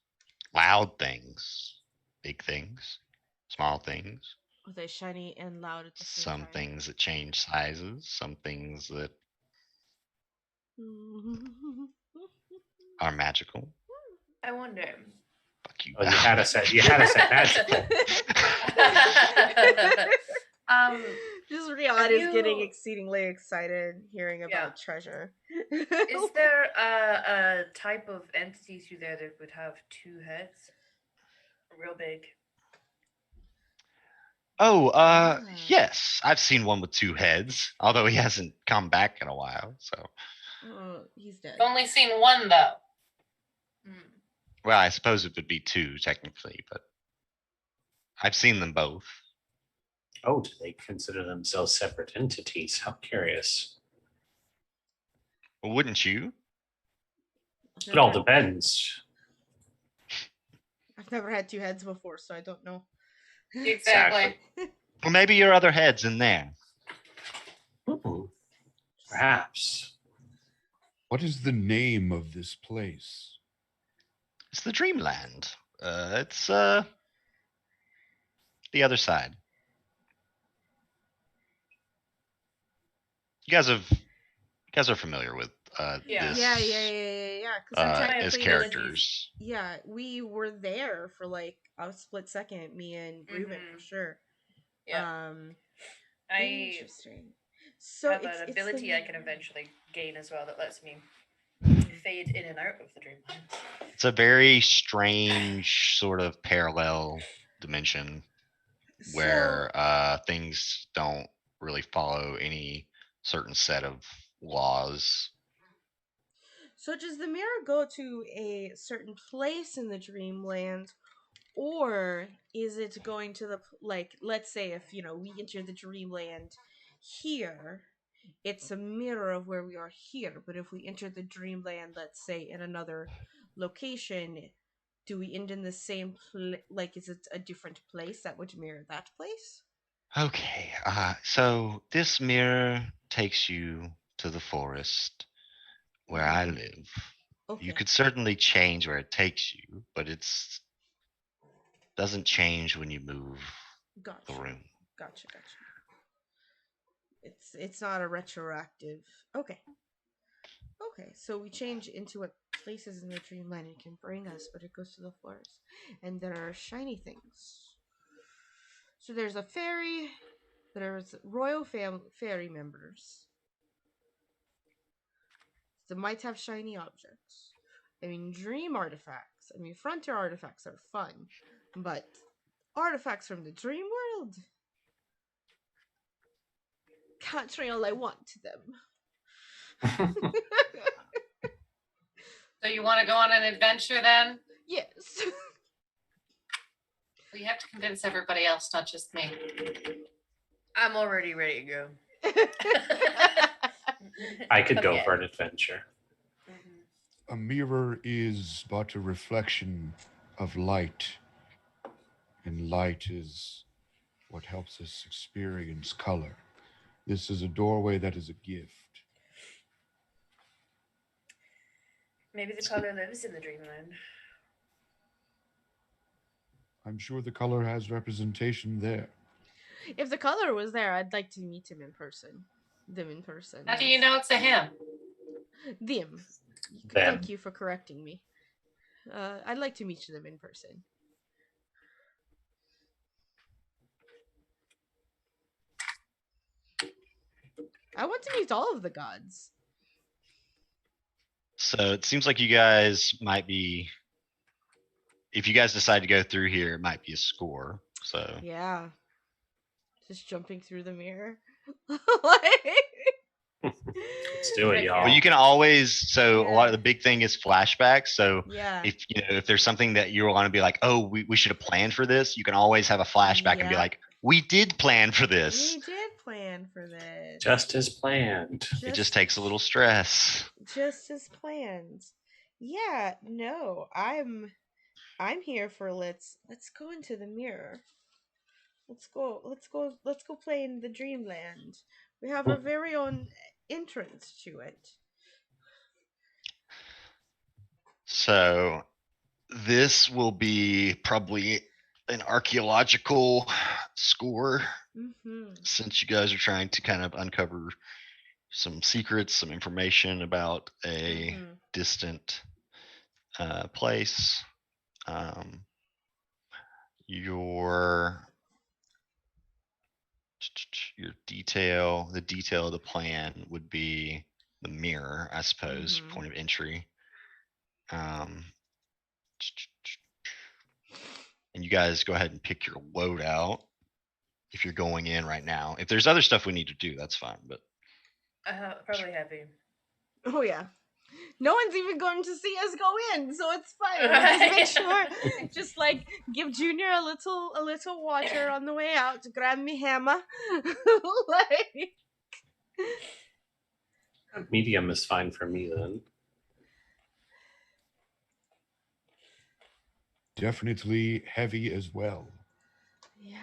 loud things, big things, small things. Are they shiny and loud at the same Some time? things that change sizes, some things that are magical. I wonder. Fuck you. Oh, you had a set. You had a set magical. Just Rihanna is getting exceedingly excited hearing about treasure. Is there a type of entity through there that would have two heads? Real big. Oh, yes. I've seen one with two heads, although he hasn't come back in a while, so. He's dead. I've only seen one, though. Well, I suppose it would be two, technically, but I've seen them both. Oh, do they consider themselves separate entities? How curious. Well, wouldn't you? It all depends. I've never had two heads before, so I don't know. Exactly. Well, maybe your other head's in there. Perhaps. What is the name of this place? It's the Dreamland. It's the other side. You guys are familiar with Yeah. this Yeah. Because as characters. Yeah, we were there for like a split second, me and Ruben for sure. Yeah. Interesting. So have an ability I can eventually gain as well that lets me fade in and out of the dreamland. It's a very strange sort of parallel dimension where things don't really follow any certain set of laws. So does the mirror go to a certain place in the dreamland, or is it going to the, like, let's say if we enter the dreamland here, it's a mirror of where we are here, but if we enter the dreamland, let's say in another location, do we end in the same place? Like, is it a different place that would mirror that place? Okay, so this mirror takes you to the forest where I live. Okay. You could certainly change where it takes you, but it's doesn't change when you move the Gotcha. room. Gotcha. It's not a retroactive. Okay. Okay, so we change into what places in the dreamland it can bring us, but it goes to the forest. And there are shiny things. So there's a fairy, there's royal fairy members that might have shiny objects. I mean, dream artifacts. I mean, frontier artifacts are fun, but artifacts from the dream world? Can't train all I want to them. So you want to go on an adventure then? Yes. We have to convince everybody else, not just me. I'm already ready to go. I could go Okay. for an adventure. Mhm. A mirror is but a reflection of light, and light is what helps us experience color. This is a doorway that is a gift. Maybe the color lives in the dreamland. I'm sure the color has representation there. If the color was there, I'd like to meet him in person. Them in person. How do you know it's a him? Them. Them. Thank you for correcting me. I'd like to meet them in person. I want to meet all of the gods. So it seems like you guys might be. If you guys decide to go through here, it might be a score. So Yeah. Just jumping through the mirror. Like... Let's do it, y'all. But you can always. So a lot Yeah. of the big thing is flashbacks. So Yeah. if there's something that you want to be like, oh, we should have planned for this, you can always have a flashback and be Yeah. like, we did plan for this. We did plan for this. Just as planned. It just takes a little stress. Just as planned. Yeah, no, I'm here for let's go into the mirror. Let's go play in the dreamland. We have our very own entrance to it. So this will be probably an archaeological score, Mm-hmm. since you guys are trying to kind of uncover some secrets, some information about a Mm-hmm. distant place. Your the detail of the plan would be the mirror, I suppose, Mhm. point of entry. And you guys go ahead and pick your loadout if you're going in right now. If there's other stuff we need to do, that's fine. But Probably heavy. Oh yeah. No one's even going to see us go in, so it's fine. Just make sure, just like give Junior a little water on the way out to grab me hammer. Like, Medium is fine for me then. Definitely heavy as well. yeah.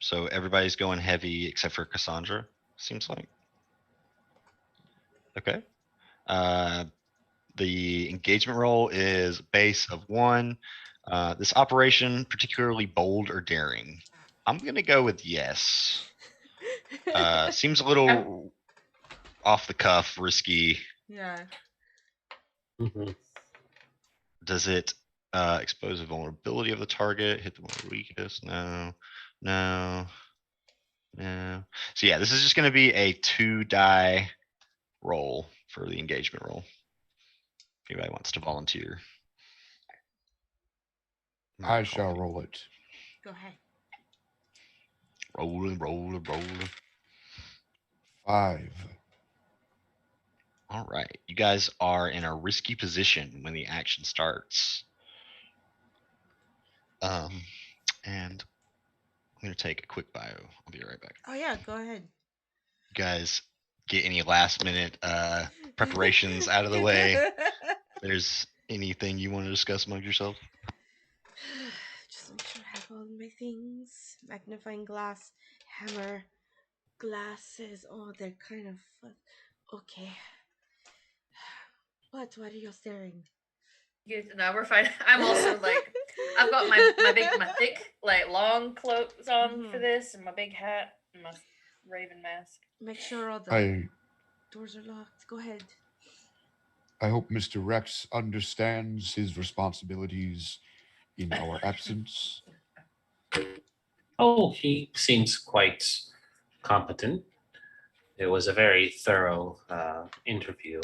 so everybody's going heavy except for Cassandra, seems like. Okay. The engagement roll is base of 1. This operation particularly bold or daring? I'm gonna go with yes. Seems a little off the cuff, risky. Yeah. Mhm. Does it expose the vulnerability of the target? Hit the one weakest? No. So yeah, this is just gonna be a 2-die roll for the engagement roll. If anybody wants to volunteer. I shall roll it. Go ahead. Rolling. 5. All right. You guys are in a risky position when the action starts. And I'm gonna take a quick bio. I'll be right back. Oh yeah, go ahead. You guys get any last minute preparations out of the way, there's anything you want to discuss among yourselves? Just make sure I have all my things. Magnifying glass, hammer, glasses. Oh, they're kind of okay. What are you staring? No, we're fine. I'm also like, I've got my thick, like long cloaks on for this, and my big hat, and my raven mask. Make sure all the I doors are locked. Go ahead. I hope Mr. Rex understands his responsibilities in our absence. Oh, he seems quite competent. It was a very thorough interview.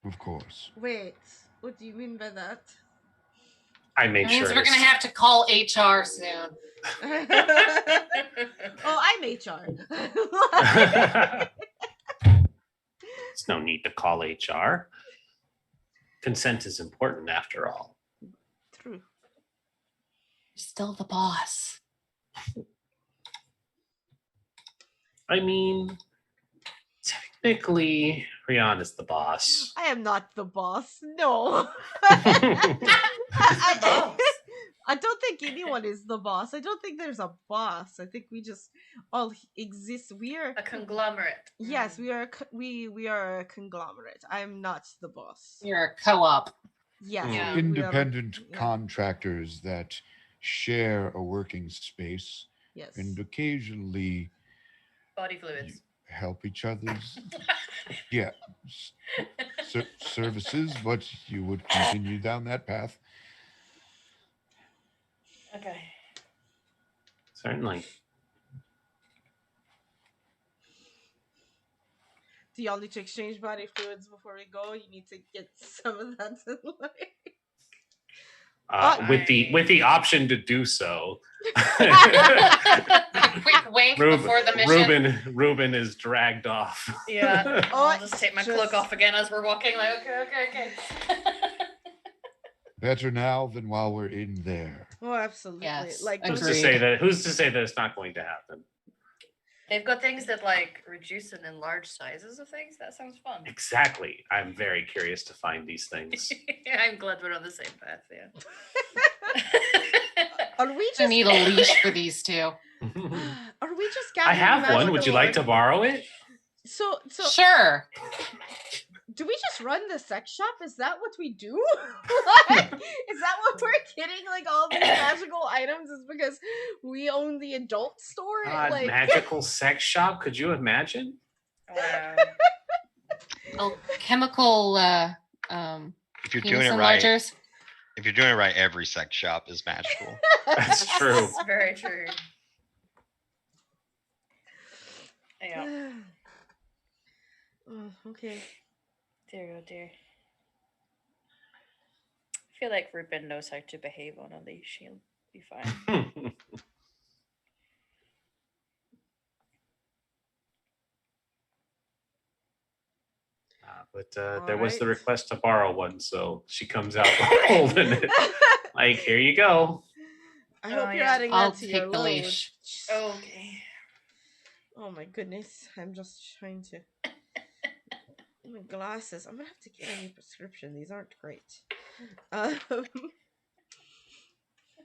Of course. Wait, what do you mean by that? I That made means sure. we're gonna have to call HR soon. Oh, I'm HR. There's no need to call HR. Consent is important after all. True. You're still the boss. I mean, technically, Rihanna's the boss. I am not the boss. No. Boss. I don't think anyone is the boss. I don't think there's a boss. I think we just all exist. We are A conglomerate. Yes, we are. We are a conglomerate. I am not the boss. You're a co-op. Yes, Yeah. we are- Independent yeah. contractors that share a working space Yes. and occasionally Body fluids. help each other's services, but you would continue down that path. Okay. Certainly. Do y'all need to exchange body fluids before we go? You need to get some of that. With the option to do so. Quick wink before the mission. Ruben is dragged off. Yeah. Oh, I'll just take my cloak off again as we're walking. Like, okay. Better now than while we're in there. Oh, absolutely. Yes, Like Who's those- to say that it's not going to happen? They've got things that like reduce and enlarge sizes of things. That sounds fun. Exactly. I'm very curious to find these things. I'm glad we're on the same path. Yeah. Are we I just? need a leash for these two. Are we just? I have gathering one. Would you like to magical- borrow it? So Sure. do we just run the sex shop? Is that what we do? Like, is that what we're getting? Like all these magical items is because we own the adult store? God, Like magical sex shop? Could you imagine? Wow. Chemical If you're penis doing it right, enlargers. if you're doing it right, every sex shop is magical. That's true. That's very true. Yeah. Oh, okay. Dear, oh dear. I feel like Ruben knows how to behave on a leash. He'll be fine. But there was the Alright. request to borrow one, so she comes out holding it. Like, here you go. I Oh, hope you're yeah. adding I'll that to your take the load. leash. Okay. Oh my goodness. I'm just trying to. My glasses. I'm gonna have to get a new prescription. These aren't great.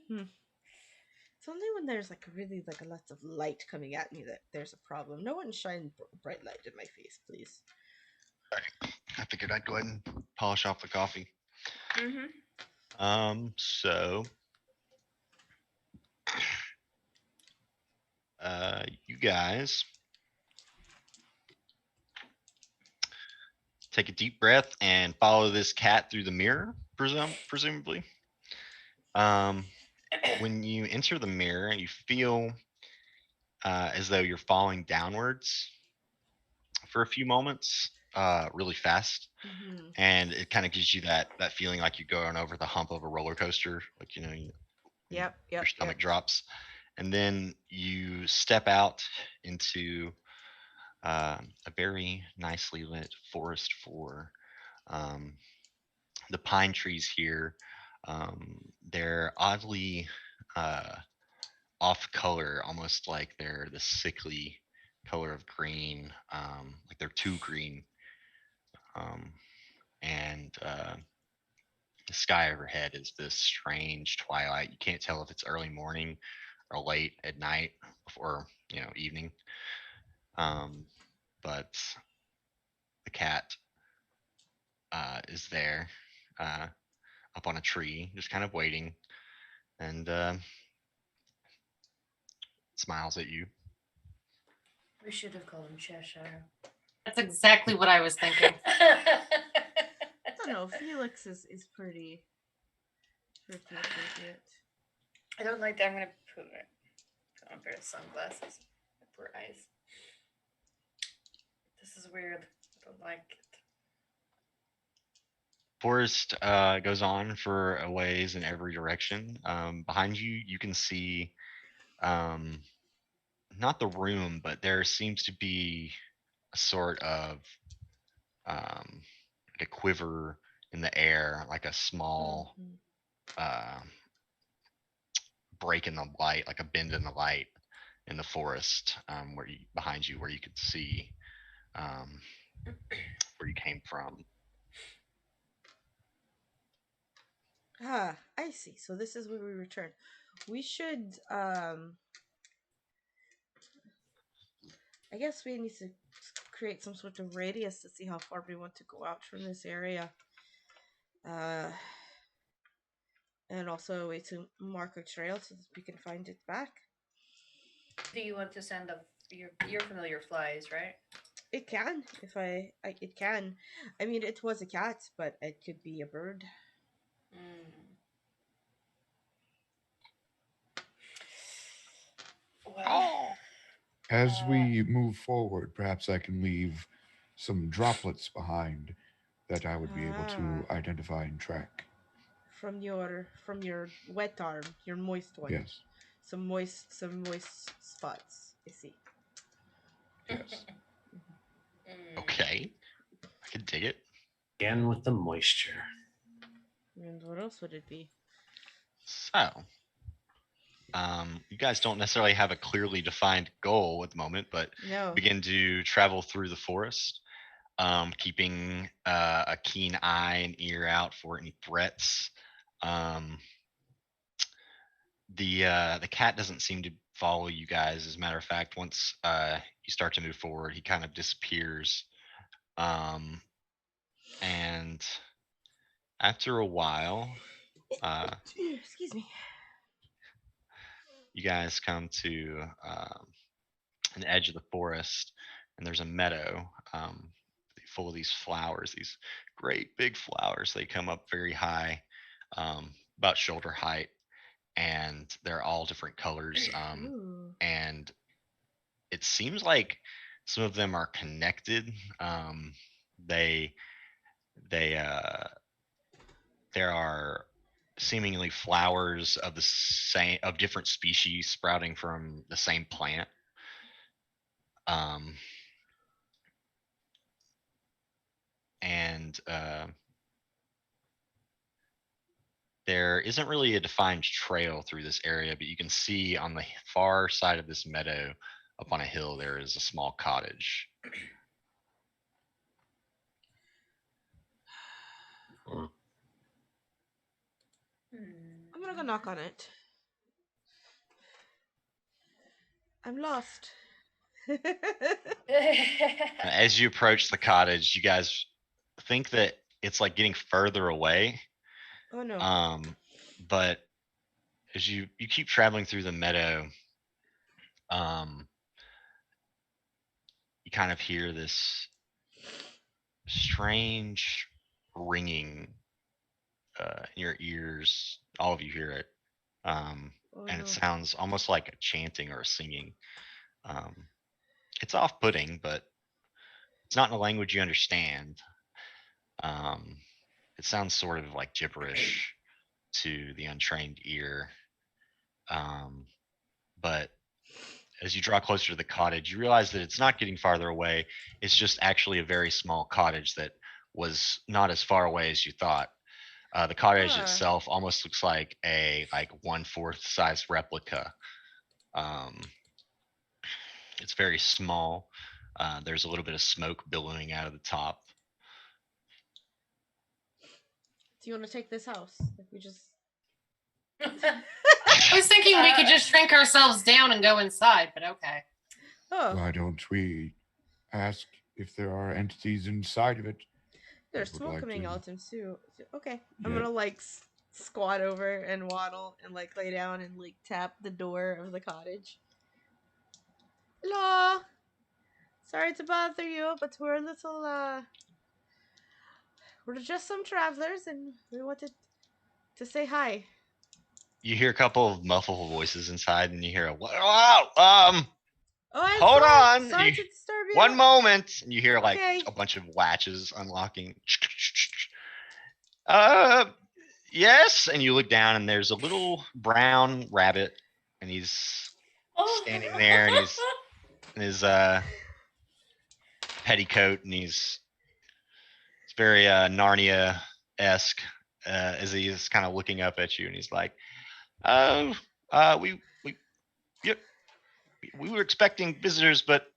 It's only when there's like really like a lot of light coming at me that there's a problem. No one shine bright light in my face, please. I figured I'd go ahead and polish off the coffee. Mm-hmm. So you guys take a deep breath and follow this cat through the mirror, presumably. When you enter the mirror and you feel as though you're falling downwards for a few moments, really fast, Mm-hmm. and it kind of gives you that feeling like you're going over the hump of a roller coaster, like Yep. your stomach drops, and then you step out into a very nicely lit forest floor. The pine trees here, they're oddly off color, almost like they're the sickly color of green, like they're too green. Um, and the sky overhead is this strange twilight. You can't tell if it's early morning or late at night or evening. Um, but the cat is there, uh, up on a tree, just kind of waiting, and smiles at you. We should have called him Cheshire. That's exactly what I was thinking. I don't know. Felix is pretty appropriate. I don't like that. I'm gonna put on a pair of sunglasses. My poor eyes. This is weird. I don't like it. Forest goes on for a ways in every direction. Behind you, you can see not the room, but there seems to be a sort of like a quiver in the air, like a small break in the light, like a bend in the light in the forest, behind you, where you could see where you came from. Ah, I see. So this is where we return. We should I guess we need to create some sort of radius to see how far we want to go out from this area. And also a way to mark a trail so that we can find it back. Do you want to send your familiar flies, right? It can, if it can. I mean, it was a cat, but it could be a bird. Well, As we move forward, perhaps I can leave some droplets behind that I would be able to identify and track. From your wet arm, your moist one. Yes. Some moist spots. I see. Yes. Okay, I can dig it. Again with the moisture. And what else would it be? So, you guys don't necessarily have a clearly defined goal at the moment, but No. begin to travel through the forest, keeping a keen eye and ear out for any threats. The cat doesn't seem to follow you guys. As a matter of fact, once you start to move forward, he kind of disappears. And after a while, excuse me, you guys come to an edge of the forest, and there's a meadow full of these flowers, these great big flowers. They come up very high, about shoulder height, and they're all different colors. And it seems like some of them are connected. They there are seemingly flowers of different species sprouting from the same plant. And there isn't really a defined trail through this area, but you can see on the far side of this meadow, up on a hill, there is a small cottage. I'm gonna go knock on it. I'm lost. As you approach the cottage, you guys think that it's like getting further away. Oh no. But as you keep traveling through the meadow, you kind of hear this strange ringing in your ears. All of you hear it. And it sounds almost like a chanting or a singing. It's off-putting, but it's not in a language you understand. It sounds sort of like gibberish to the untrained ear. But as you draw closer to the cottage, you realize that it's not getting farther away. It's just actually a very small cottage that was not as far away as you thought. The cottage itself almost looks like a 1/4 size replica. It's very small. There's a little bit of smoke billowing out of the top. Do you want to take this house? Like we just. I was thinking we could just shrink ourselves down and go inside, but okay. Oh, Why don't we ask if there are entities inside of it? there's would smoke like coming to- out and too. Okay, I'm Yeah. gonna like squat over and waddle and like lay down and like tap the door of the cottage. Hello. Sorry to bother you, but we're a little we're just some travelers and we wanted to say hi. You hear a couple of muffled voices inside, and you hear a Oh, I'm hold sorry. on. Sorry You- to disturb you. one moment, and you hear like Okay. a bunch of latches unlocking. Yes, and you look down, and there's a little brown rabbit, and he's standing there, and he's in his petticoat, and it's very Narnia-esque as he's kind of looking up at you, and he's like, yep, we were expecting visitors, but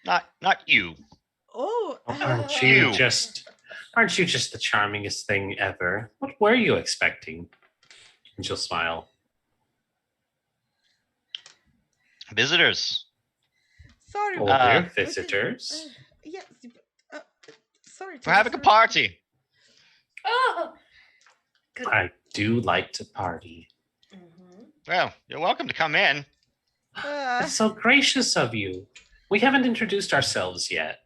not you. Oh, Aren't You. you just the charmingest thing ever? What were you expecting? And she'll smile. Visitors. sorry. Oh, but- they're but- visitors. yes. Sorry. We're having a party. Oh, good. I do like to party. Mhm. Well, you're welcome to come in. That's so gracious of you. We haven't introduced ourselves yet.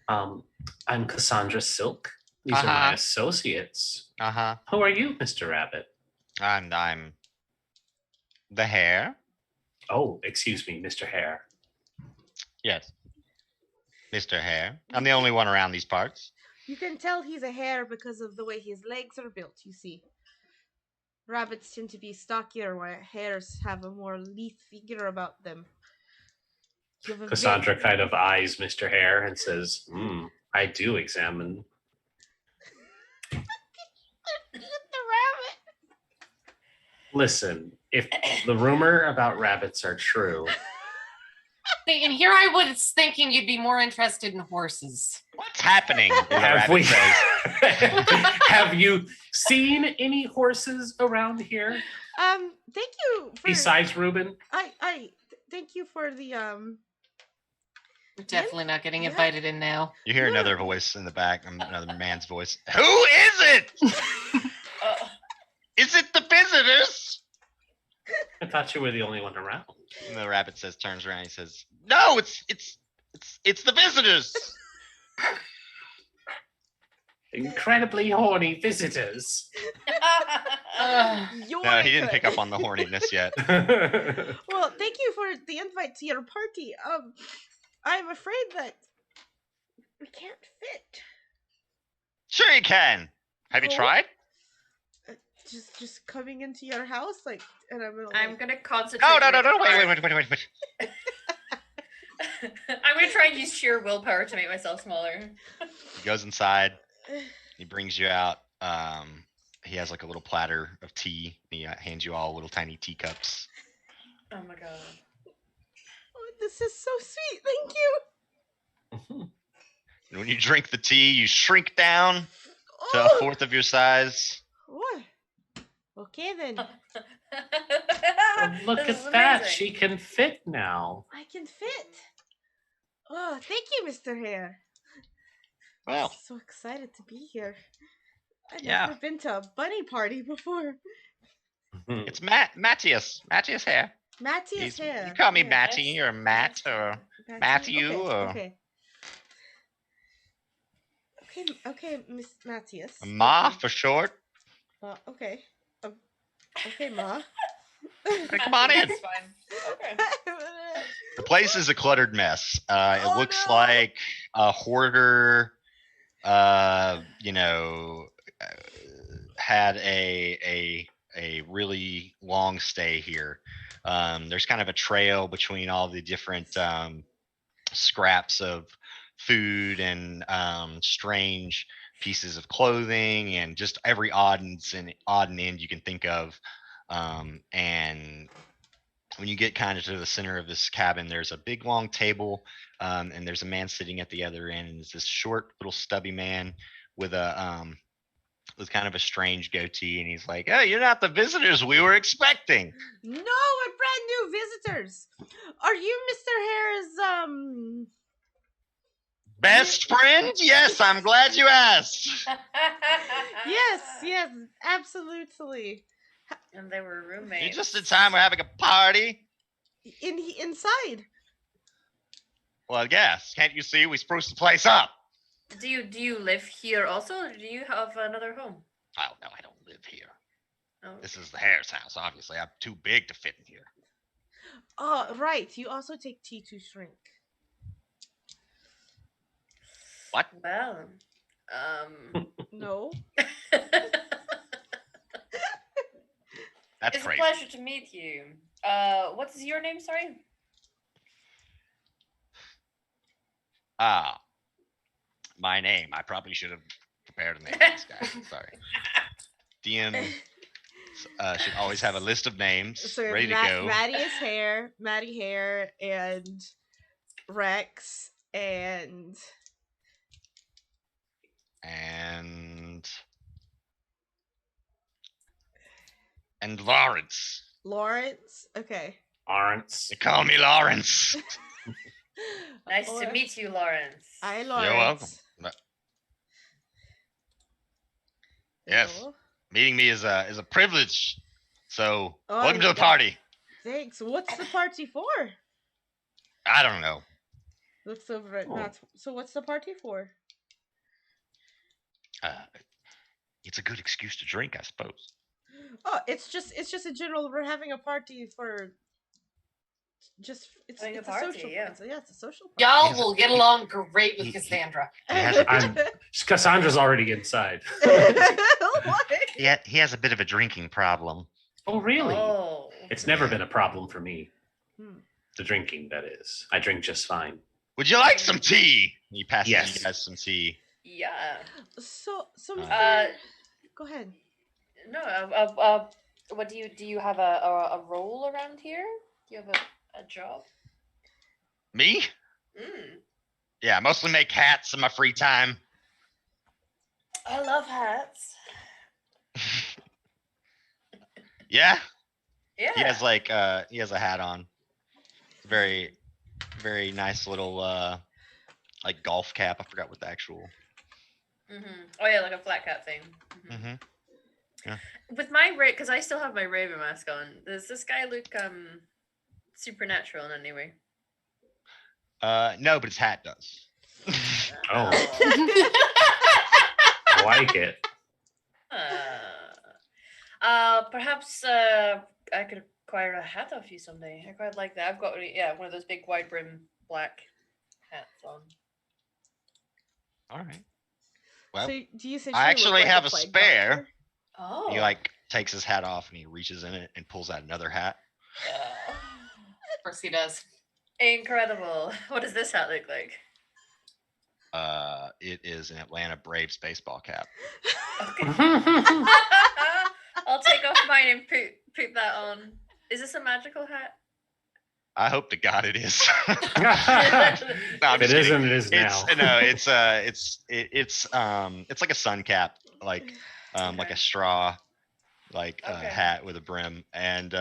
I'm Cassandra Silk. These are my Uh-huh. associates. Uh-huh. Who are you, Mr. Rabbit? And I'm the hare. Oh, excuse me, Mr. Hare. Yes. Mr. Hare. I'm the only one around these parts. You can tell he's a hare because of the way his legs are built, you see. Rabbits tend to be stockier, while hares have a more lithe figure about them. You have a Cassandra kind of eyes Mr. Hare and says, I do examine. the rabbit. Listen, if the rumor about rabbits are true, See, and here I was thinking you'd be more interested in horses. What's happening? The have rabbit we says. have you seen any horses around here Thank you for besides Reuben? thank you for the We're definitely not getting Yeah. invited in now. You hear No. another voice in the back, another man's voice. Who is it? Uh, Is it the visitors? I thought you were the only one around. And the rabbit turns around, he says, no, it's the visitors. Incredibly horny visitors. No, he didn't pick up on the horniness yet. Well, thank you for the invite to your party. I'm afraid that we can't fit. Sure you can. Have you Oh. tried? Just coming into your house, like, and I'm gonna. I'm Like, gonna concentrate. No, really wait. hard. I'm gonna try and use sheer willpower to make myself smaller. He goes inside. He brings you out. He has like a little platter of tea. And he hands you all little tiny teacups. Oh my god. oh, this is so sweet. Thank you. And when you drink the tea, you shrink down to a Oh, fourth of your size. what? Okay then, Oh, look This is at that. amazing. She can fit now. I can fit. Oh, thank you, Mr. Hare. Well, I'm so excited to be here. I've Yeah. never been to a bunny party before. it's Matthias. Matthias here. Matthias Hare. You call me Yeah, Matty or Matt or Matthew Okay, or- okay. Okay, Miss Matthias. Ma Okay. for short. Okay. Okay, Ma. Hey, come on in. It's fine. Okay. The place is a cluttered mess. It Oh, looks no. like a hoarder, had a really long stay here. There's kind of a trail between all the different scraps of food and strange pieces of clothing and just every odd and end you can think of. And when you get kind of to the center of this cabin, there's a big long table, and there's a man sitting at the other end, and it's this short little stubby man with with kind of a strange goatee, and he's like, "Oh, you're not the visitors we were expecting." No, we're brand new visitors. Are you Mr. Hare's Best friend? Yes, I'm glad you asked. Yes, absolutely. And they were roommates. You're just in time. We're having a party. Inside. Well, yes. Can't you see we spruced the place up? Do you live here also, or do you have another home? Oh no, I don't live here. Oh. This is the Hare's house. Obviously, I'm too big to fit in here. Oh, right. You also take tea to shrink. What? Well, No. That's it's crazy. a pleasure to meet you. What is your name? Sorry. My name. I probably should have prepared a name for this guy. Sorry. DM should always have a list of names So ready to go. Maddie Hare, and Rex, and Lawrence. Lawrence. Okay. Lawrence. They call me Lawrence. Nice to meet you, Lawrence. Hi, Lawrence. You're welcome. Yes. Hello. Meeting me is a privilege. So Oh, welcome to the yeah. party. Thanks. What's the party for? I don't know. Looks over at Oh. Matt. So what's the party for? It's a good excuse to drink, I suppose. Oh, it's just a general. We're having a party for. It's Having a a party, social. yeah. It's a social party. Y'all Yes. will get along great with Cassandra. He has a I'm- Cassandra's already inside. What? he has a bit of a drinking problem. Oh, really? Oh. It's never been a problem for me. Hmm. The drinking, that is. I drink just fine. Would you like some tea? He passes Yes. you guys some tea. Yeah. So Uh, go ahead. No. What do you have a role around here? Do you have a job? Me? Mm. Yeah, I mostly make hats in my free time. I love hats. Yeah, Yeah. he has a hat on. Very, very nice little like golf cap. I forgot what the actual. Oh yeah, like a flat cap thing. Mm-hmm. With my because I still have my Raven mask on. Does this guy look supernatural in any way? No, but his hat does. Oh, I like it. Perhaps I could acquire a hat off you someday. I quite like that. I've got one of those big wide brim black hats on. All right. Well, So do you I actually have a plague spare. doctor? Oh. he like takes his hat off and he reaches in it and pulls out another hat. Of course he does. Incredible. What does this hat look like? It is an Atlanta Braves baseball cap. Okay. I'll take off mine and put that on. Is this a magical hat? I hope to God it is. No, If I'm it just kidding. isn't, it is now. It's like a sun cap, like like Okay. a straw, like Okay. hat with a brim, and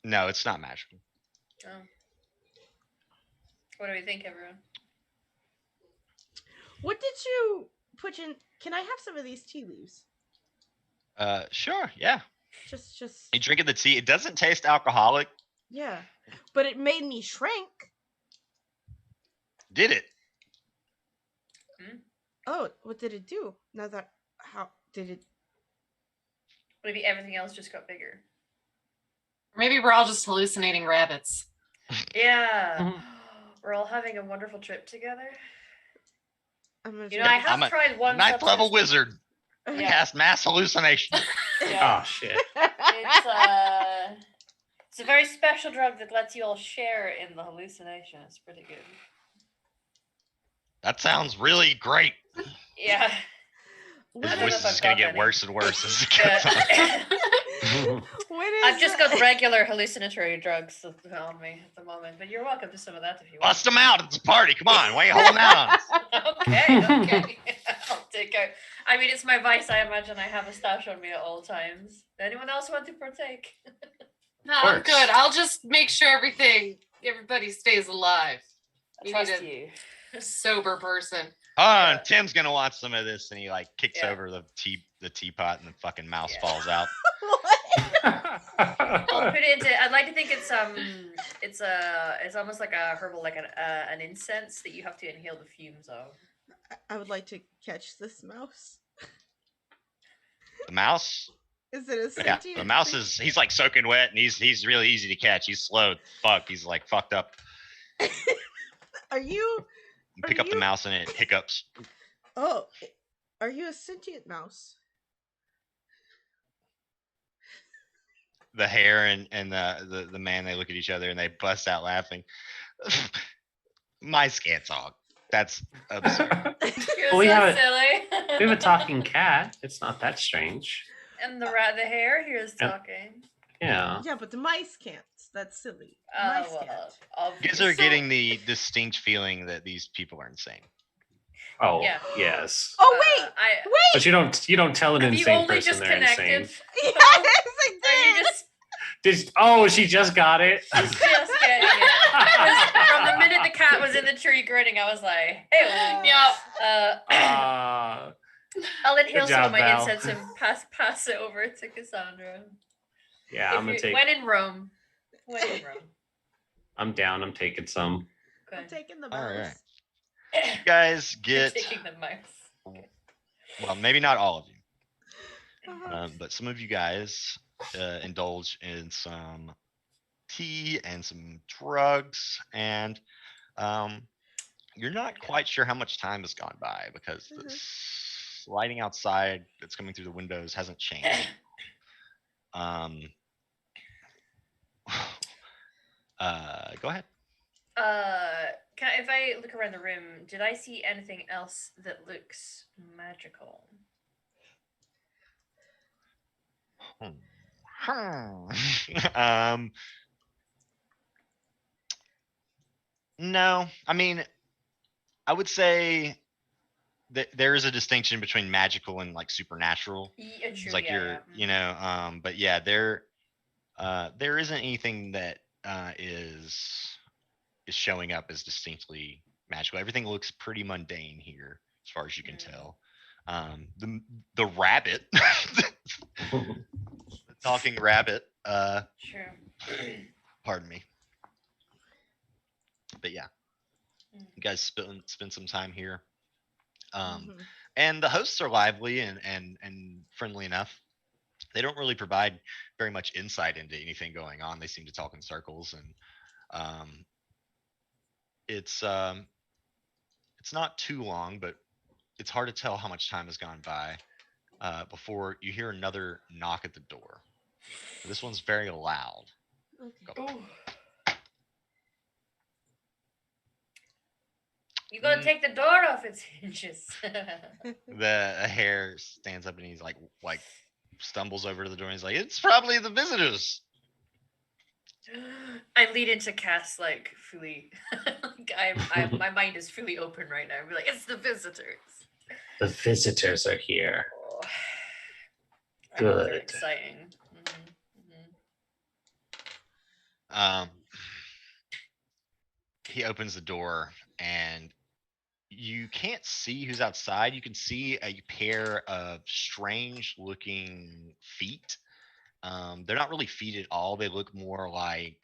no, it's not magical. Oh. What do we think, everyone? What did you put in? Can I have some of these tea leaves? Sure, yeah. Just You drinking the tea? It doesn't taste alcoholic. yeah. But it made me shrink. Did it? Oh, what did it do? Now that how did it? Maybe everything else just got bigger. Maybe we're all just hallucinating rabbits. Yeah. Mhm. We're all having a wonderful trip together. I'm gonna You know, I I'm have tried one Ninth level substance. wizard. Yeah. Cast mass hallucination. Yeah. Oh, shit. It's a very special drug that lets you all share in the hallucination. It's pretty good. That sounds really great. Yeah. His I don't know voice if is I've just gonna got get any. worse and worse as it goes on. Yeah. What is I've just that? got regular hallucinatory drugs on me at the moment, but you're welcome to some of that if you want. Bust them out. It's a party. Come on. Why are you holding out on us? Okay. I'll take out. I mean, it's my vice. I imagine I have a stash on me at all times. Anyone else want to partake? No, I'm Works. good. I'll just make sure everybody stays alive. I We trust need you. a sober person. Oh, Tim's gonna want some of this, and he like kicks Yeah. over the teapot, and the fucking mouse Yeah. falls out. I'll put it into. I'd like to think it's almost like a herbal, like an incense that you have to inhale the fumes of. I would like to catch this mouse. The mouse. Is it a Yeah, sentient? the mouse creature? he's like soaking wet, and he's really easy to catch. He's slow. Fuck. He's like fucked up. Are you? You pick up the you- mouse, and it hiccups. Oh, are you a sentient mouse? The hare and the man, they look at each other and they bust out laughing. Mice can't talk. That's absurd. You're Well, we so have silly. We have a talking cat. It's not that strange. And the hare here is talking. Yeah. Yeah, but the mice can't. That's silly. Oh Mice well, can't. You guys are obviously. getting the distinct feeling that these people are insane. Oh, Yeah. yes. Oh wait, But you don't tell an Have you insane only person just they're connected? insane. yes, I Are you did. just She just got it. just getting it? 'Cause from the minute the cat was in the tree grinning, I was like, hey. Yep. I'll inhale Good some job, of my Val. incense and pass it over to Cassandra. Yeah, I'm gonna take. When in Rome. When in Rome. I'm down. I'm taking some. I'm Good. taking the All mouse. right. You guys You're get, taking the mouse. well, maybe not all of you, Uh-huh. but some of you guys indulge in some tea and some drugs, and you're not quite sure how much time has gone by because the lighting outside that's coming through the windows hasn't changed. Go ahead. If I look around the room, did I see anything else that looks magical? No, I mean, I would say that there is a distinction between magical and like supernatural. Yeah, true, It's like yeah. you know, but yeah, there isn't anything that is showing up as distinctly magical. Everything looks pretty mundane here, as far as you can tell. The rabbit, the talking rabbit. Sure. Pardon me. But yeah, you guys spend some time here. Mhm. And the hosts are lively and friendly enough. They don't really provide very much insight into anything going on. They seem to talk in circles, and it's not too long, but it's hard to tell how much time has gone by before you hear another knock at the door. This one's very loud. Okay. Go. You gotta take the door off its hinges. The hare stands up and he's like stumbles over to the door and he's like, "It's probably the visitors." I lead into Cass like fully. Like my mind is fully open right now. I'm like, it's the visitors. The visitors are here. Oh. I know they're Good. exciting. He opens the door and you can't see who's outside. You can see a pair of strange looking feet. They're not really feet at all. They look more like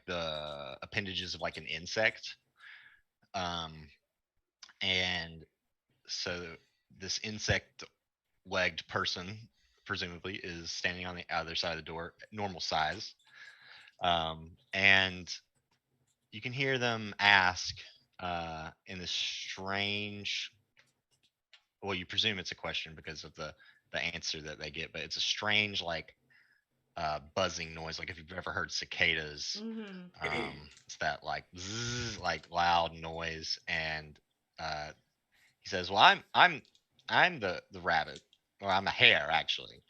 the appendages of like an insect. And so this insect legged person presumably is standing on the other side of the door, normal size. And you can hear them ask in this strange, well, you presume it's a question because of the answer that they get, but it's a strange like buzzing noise, like if you've ever heard cicadas. Mhm. It's that like zzz, like loud noise, and he says, "Well, I'm the rabbit. or I'm a hare actually.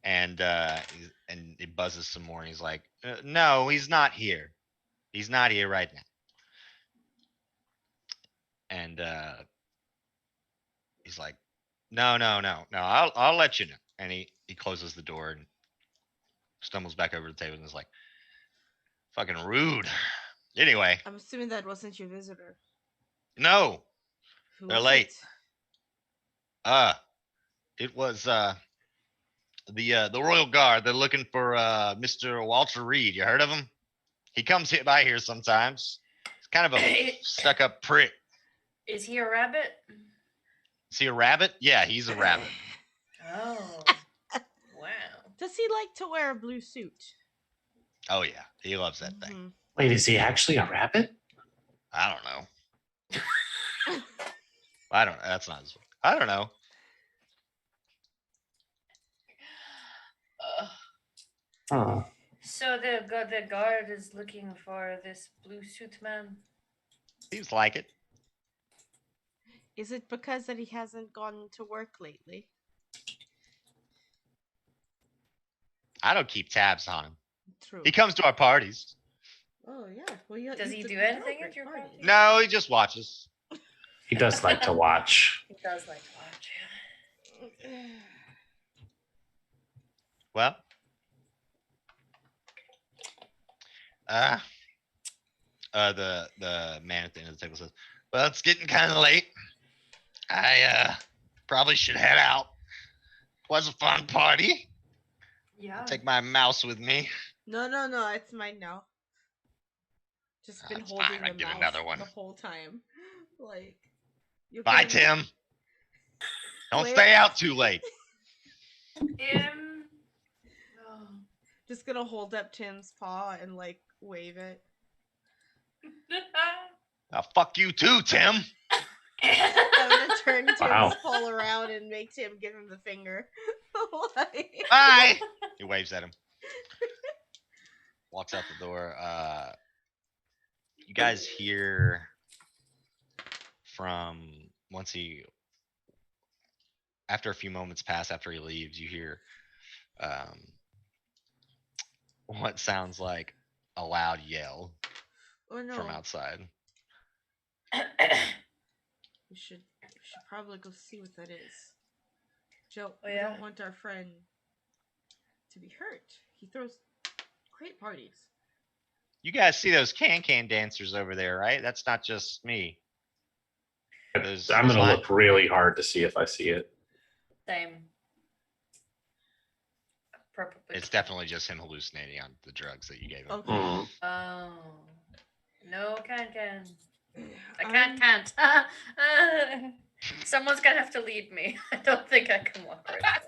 And and it buzzes some more. And he's like, no, he's not here. He's not here right now. And he's like, no, no, no, no. I'll let you know. And he closes the door and stumbles back over the table and is like, fucking rude. Anyway, I'm assuming that wasn't your visitor. no, Who they're was late. it? It was the Royal Guard. They're looking for Mr. Walter Reed. You heard of him? He comes by here sometimes. He's kind of a stuck-up prick. Is he a rabbit? Is he a rabbit? Yeah, he's a rabbit. Oh. Wow. Does he like to wear a blue suit? Oh yeah, he loves that thing. Mhm. Wait, is he actually a rabbit? I don't know. I don't. That's not. I don't know. Oh, So the guard is looking for this blue suit man. Seems like it. Is it because that he hasn't gone to work lately? I don't keep tabs on him. True. He comes to our parties. Oh yeah. Well, you, Does you he did- do you throw anything great at your parties. parties? No, he just watches. he does like to watch. He does like to watch. Well, the man at the end of the table says, "Well, it's getting kind of late. I probably should head out. Was a fun party. Yeah. Take my mouse with me. No, no, no. It's mine now. Just been It's holding fine, I the get mouse another one. the whole time. Like. you're Bye, getting- Tim. Don't Wait. stay out too late." Oh. Just gonna hold up Tim's paw and like wave it. Fuck you too, Tim. I'm gonna turn Tim's Wow. paw around and make Tim give him the finger. Like- Bye. He waves at him. Walks out the door. You guys hear from after a few moments pass after he leaves, you hear what sounds like a loud yell Oh no. from outside. We should probably go see what that is. Joe, Oh, we yeah? don't want our friend to be hurt. He throws great parties. You guys see those can dancers over there, right? That's not just me. I'm There's gonna lot- look really hard to see if I see it. Same. Probably. It's definitely just him hallucinating on the drugs that you gave him. Okay. Mm. Oh. No, can. I Um, can't. Someone's gonna have to lead me. I don't think I can walk right now.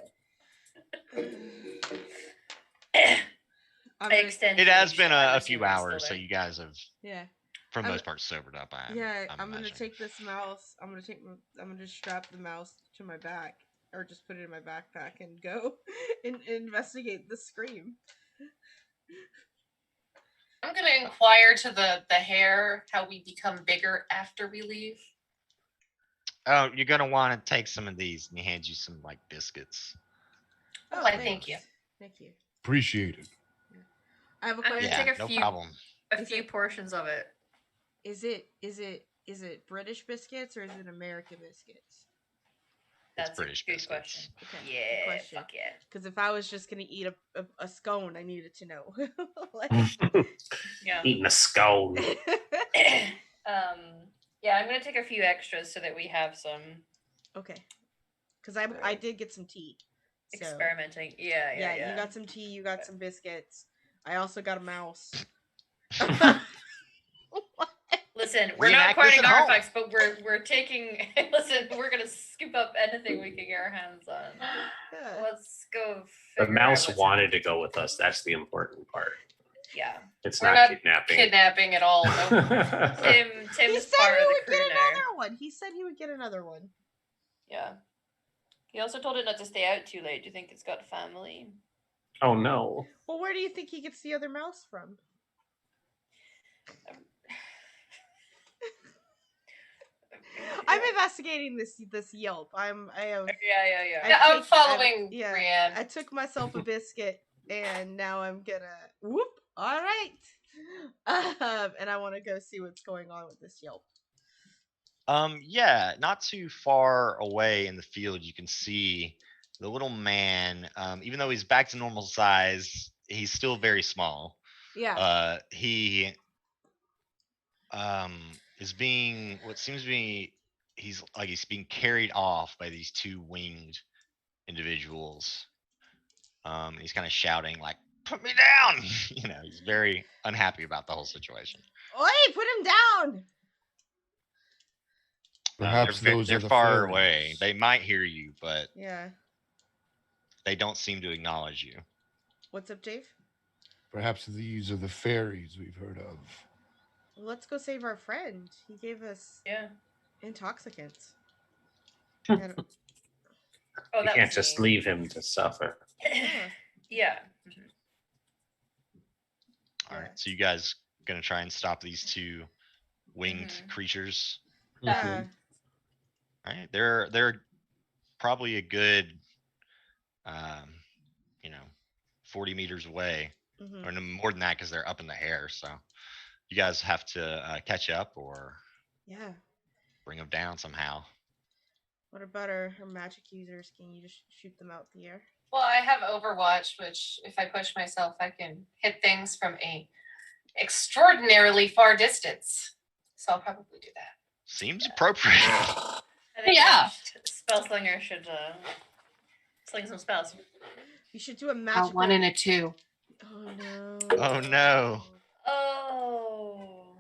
I'm I gonna- extend. It has reach, been I'm a few assuming I'm still hours, so there. you guys have, Yeah. for the I'm- most part, sobered up. I'm I'm gonna imagining. take this mouse. I'm gonna just strap the mouse to my back, or just put it in my backpack and go and investigate the scream. I'm gonna inquire to the hare how we become bigger after we leave. Oh, you're gonna want to take some of these, and he hands you some like biscuits. Oh, why, thank you. Thank you. Appreciate it. I have a I'm gonna question. Yeah, take a no few- problem. A few portions of it. Is it British biscuits or is it American biscuits? That's British a good biscuits. question. Okay, good Yeah, question. fuck yeah. Because if I was just gonna eat a scone, I needed to know. Like, Yeah. Eating a scone. Yeah, I'm gonna take a few extras so that we have some okay. Because I did get some tea. So, experimenting. Yeah. you got some tea. You got some biscuits. I also got a mouse. Listen, we're Reenact not this quoting at home. artifacts, but we're taking. Listen, we're gonna scoop up anything we can get our hands on. Yeah. Let's go. The figure out mouse what's wanted to happening. go with us. That's the important part. Yeah, It's We're not not kidnapping. Kidnapping at all. Nope. Tim's He said part he of the would crew get now. another one. He said he would get another one. Yeah. He also told it not to stay out too late. Do you think it's got family? Oh no. Well, where do you think he gets the other mouse from? I'm investigating this Yelp. I have. Yeah. I'm following Brienne. I took myself a biscuit, and now I'm gonna whoop. All right. And I want to go see what's going on with this Yelp. Yeah, not too far away in the field, you can see the little man. Even though he's back to normal size, he's still very small. Yeah. He is being what seems to be he's being carried off by these two winged individuals. He's kind of shouting like, "Put me down!" He's very unhappy about the whole situation. Oi, put him down. Perhaps those they're are the far fairies. away. They might hear you, but Yeah. they don't seem to acknowledge you. What's up, Dave? Perhaps these are the fairies we've heard of. Well, let's go save our friend. He gave us intoxicants. And- Oh, You that can't was just me. leave him to suffer. Yeah. All right, so you guys gonna try and stop these two winged creatures? Yeah. All right, they're probably a good, 40 meters away, or no, more than that because they're up in the air. So you guys have to catch up or bring them down somehow. What about our magic users? Can you just shoot them out the air? Well, I have Overwatch, which if I push myself, I can hit things from a extraordinarily far distance. So I'll probably do that. Seems appropriate. I think Yeah. Spellslinger should sling some spells. You should do a magic. 1 and a 2. Oh no. Oh no. Oh.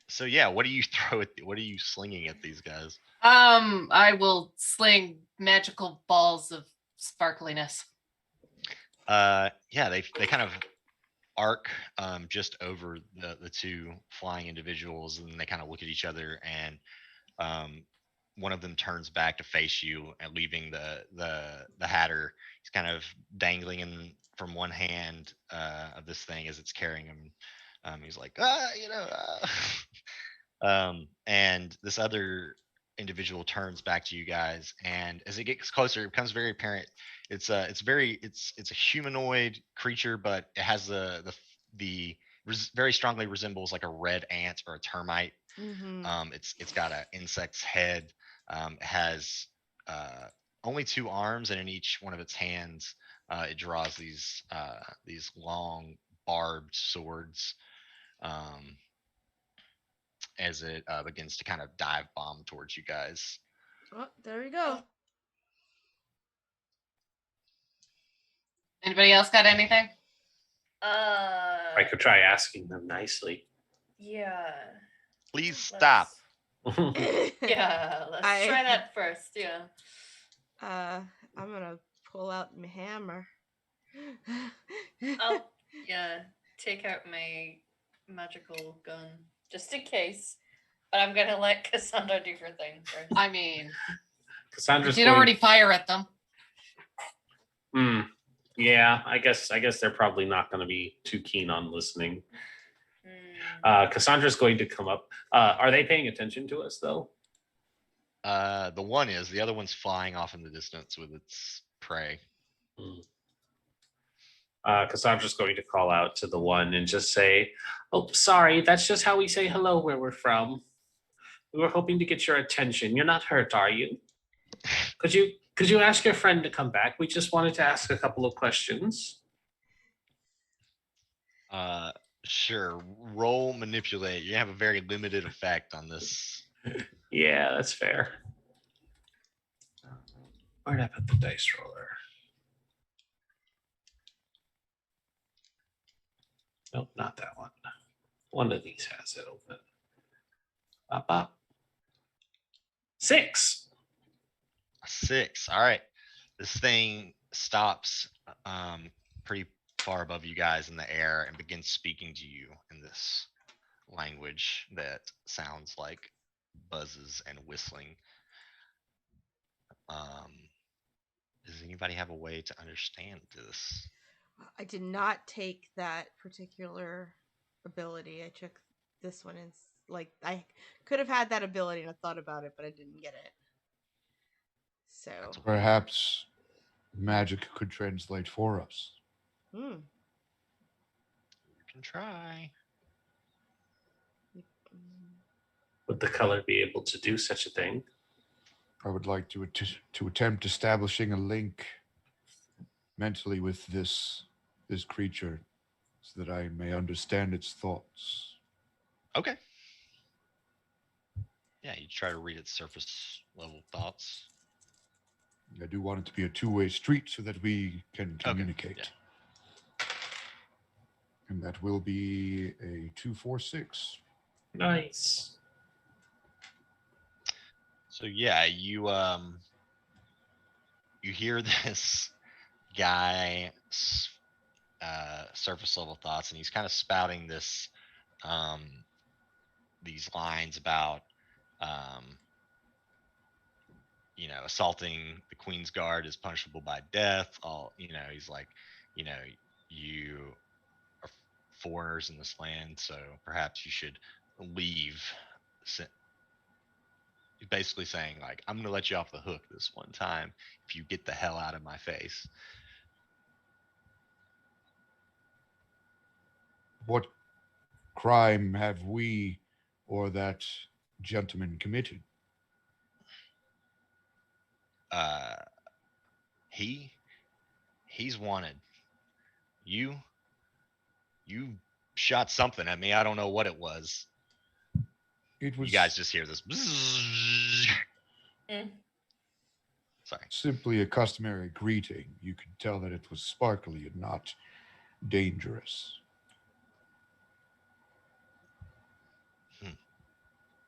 So yeah, what do you throw at? What are you slinging at these guys? I will sling magical balls of sparkliness. Yeah, they kind of arc just over the two flying individuals, and they kind of look at each other, and one of them turns back to face you, and leaving the hatter. He's kind of dangling from one hand of this thing as it's carrying him. He's like, and this other individual turns back to you guys, and as it gets closer, it becomes very apparent. It's a humanoid creature, but it has very strongly resembles like a red ant or a termite. It's got an insect's head. It has only 2 arms, and in each one of its hands, it draws these long barbed swords. As it begins to kind of dive bomb towards you guys. Oh, there we go. Anybody else got anything? I could try asking them nicely. Yeah. Please stop. Yeah, let's try that first. Yeah. I'm gonna pull out my hammer. I'll take out my magical gun just in case, but I'm gonna let Cassandra do her thing first. I mean, Cassandra's you did already fire at them. Yeah, I guess they're probably not going to be too keen on listening. Cassandra's going to come up. Are they paying attention to us though? The one is. The other one's flying off in the distance with its prey. Cassandra's going to call out to the one and just say, "Oh, sorry, that's just how we say hello where we're from. We were hoping to get your attention. You're not hurt, are you? Could you ask your friend to come back? We just wanted to ask a couple of questions." Sure. Roll manipulate. You have a very limited effect on this. Yeah, that's fair. Where'd I put the dice roller? Nope, not that one. One of these has it open. Bop, bop. 6. 6. All right. This thing stops pretty far above you guys in the air and begins speaking to you in this language that sounds like buzzes and whistling. Does anybody have a way to understand this? I did not take that particular ability. I took this one like I could have had that ability and I thought about it, but I didn't get it. So That's okay. Perhaps magic could translate for us. hmm. You can try. Would the color be able to do such a thing? I would like to attempt establishing a link mentally with this creature so that I may understand its thoughts. Okay. Yeah, you try to read its surface level thoughts. I do want it to be a two-way street so that we can communicate. yeah. And that will be a 246. Nice. So yeah, you hear this guy surface level thoughts, and he's kind of spouting this these lines about assaulting the Queen's Guard is punishable by death. He's like, you know, you are foreigners in this land, so perhaps you should leave. He's basically saying, like, I'm going to let you off the hook this one time if you get the hell out of my face. What crime have we or that gentleman committed? He's wanted. You shot something at me. I don't know what it was. It was You guys just hear this. Sorry. simply a customary greeting. You could tell that it was sparkly and not dangerous.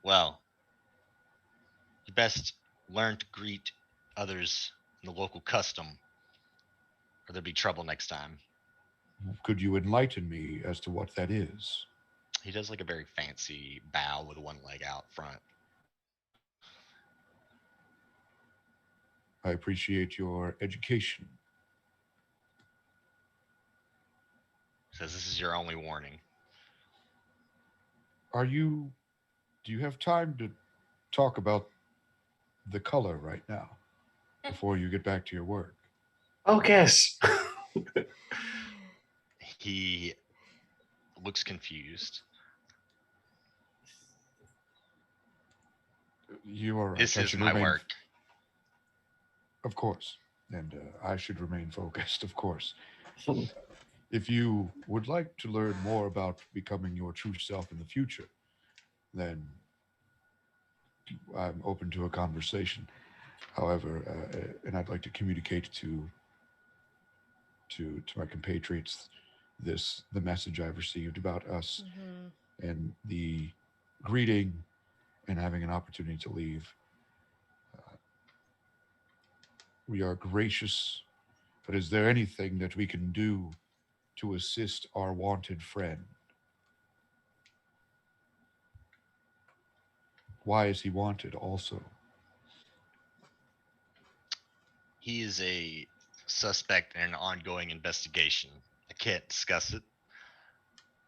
Well, you best learn to greet others in the local custom, or there'll be trouble next time. Could you enlighten me as to what that is? He does like a very fancy bow with one leg out front. I appreciate your education. Says this is your only warning. Do you have time to talk about the color right now before you get back to your work? Focus. He looks confused. You are right. This I is should my remain- work. Of course. And I should remain focused, of course. If you would like to learn more about becoming your true self in the future, then I'm open to a conversation. However, and I'd like to communicate to my compatriots the message I've received about us and the greeting and having an opportunity to leave. We are gracious, but is there anything that we can do to assist our wanted friend? Why is he wanted also? He is a suspect in an ongoing investigation. I can't discuss it.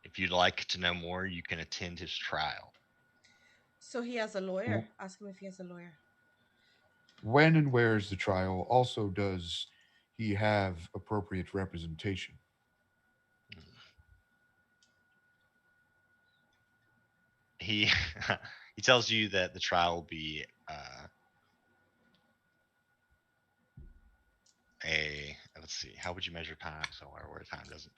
If you'd like to know more, you can attend his trial. So he has a lawyer. Ask him if he has a lawyer. When and where is the trial? Also, does he have appropriate representation? He he tells you that the trial will be let's see, how would you measure time? So where time doesn't.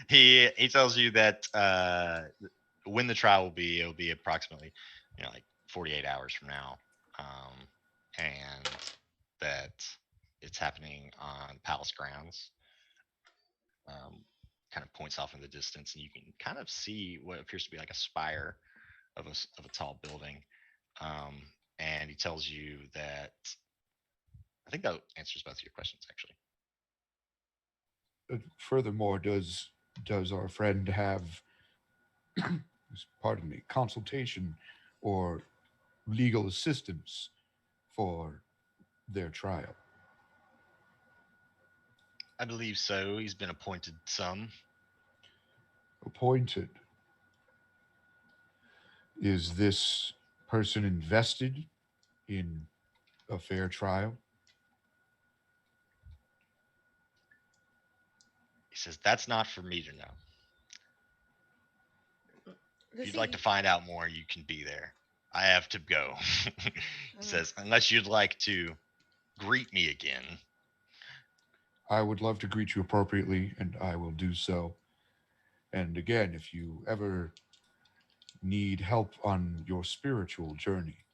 He tells you that when the trial will be, it'll be approximately like 48 hours from now, and that it's happening on palace grounds. Kind of points off in the distance, and you can kind of see what appears to be like a spire of a tall building. And he tells you that I think that answers both of your questions, actually. Furthermore, does our friend have, pardon me, consultation or legal assistance for their trial? I believe so. He's been appointed some. Appointed. Is this person invested in a fair trial? He says, "That's not for me to know. If Does you'd like he- to find out more, you can be there. I have to go." He says, "Unless you'd like to greet me again." I would love to greet you appropriately, and I will do so. And again, if you ever need help on your spiritual journey,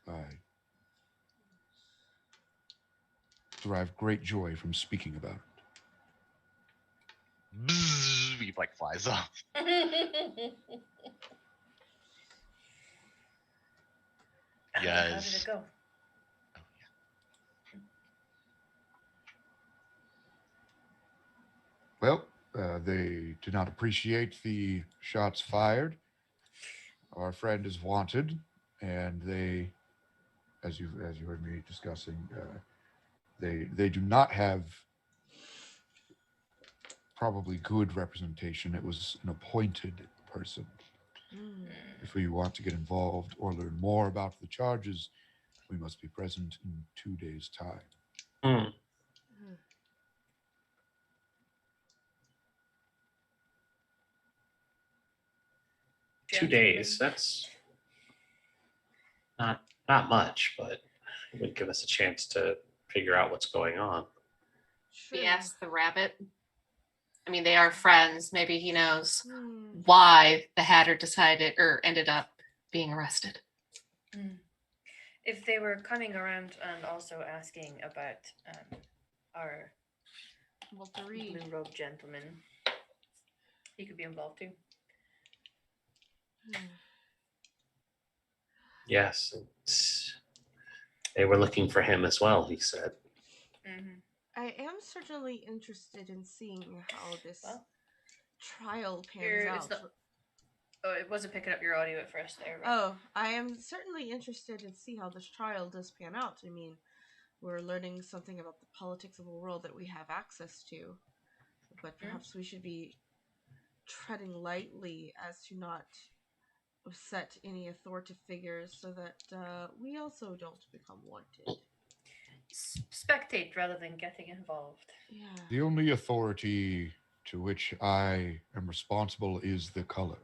I derive great joy from speaking about it. Bzzz, he like flies off. How did Guys, it go? Well, they did not appreciate the shots fired. Our friend is wanted, and they, as you heard me discussing, they do not have probably good representation. It was an appointed person. Mm. If we want to get involved or learn more about the charges, we must be present in 2 days' time. Hmm. 2 days. That's not much, but it would give us a chance to figure out what's going on. True. We asked the rabbit. I mean, they are friends. Maybe he knows Hmm. why the Hatter decided or ended up being arrested. If they were coming around and also asking about our Walter Reed. blue robe gentleman, he could be involved too. Yes, they were looking for him as well, he said. Mm-hmm. I am certainly interested in seeing how this Well, trial pans here out. is the- Oh, it wasn't picking up your audio at first there. Right? Oh, I am certainly interested in see how this trial does pan out. I mean, we're learning something about the politics of a world that we have access to, but perhaps we should be treading lightly as to not upset any authoritative figures so that we also don't become wanted. Spectate rather than getting involved. Yeah. The only authority to which I am responsible is the color.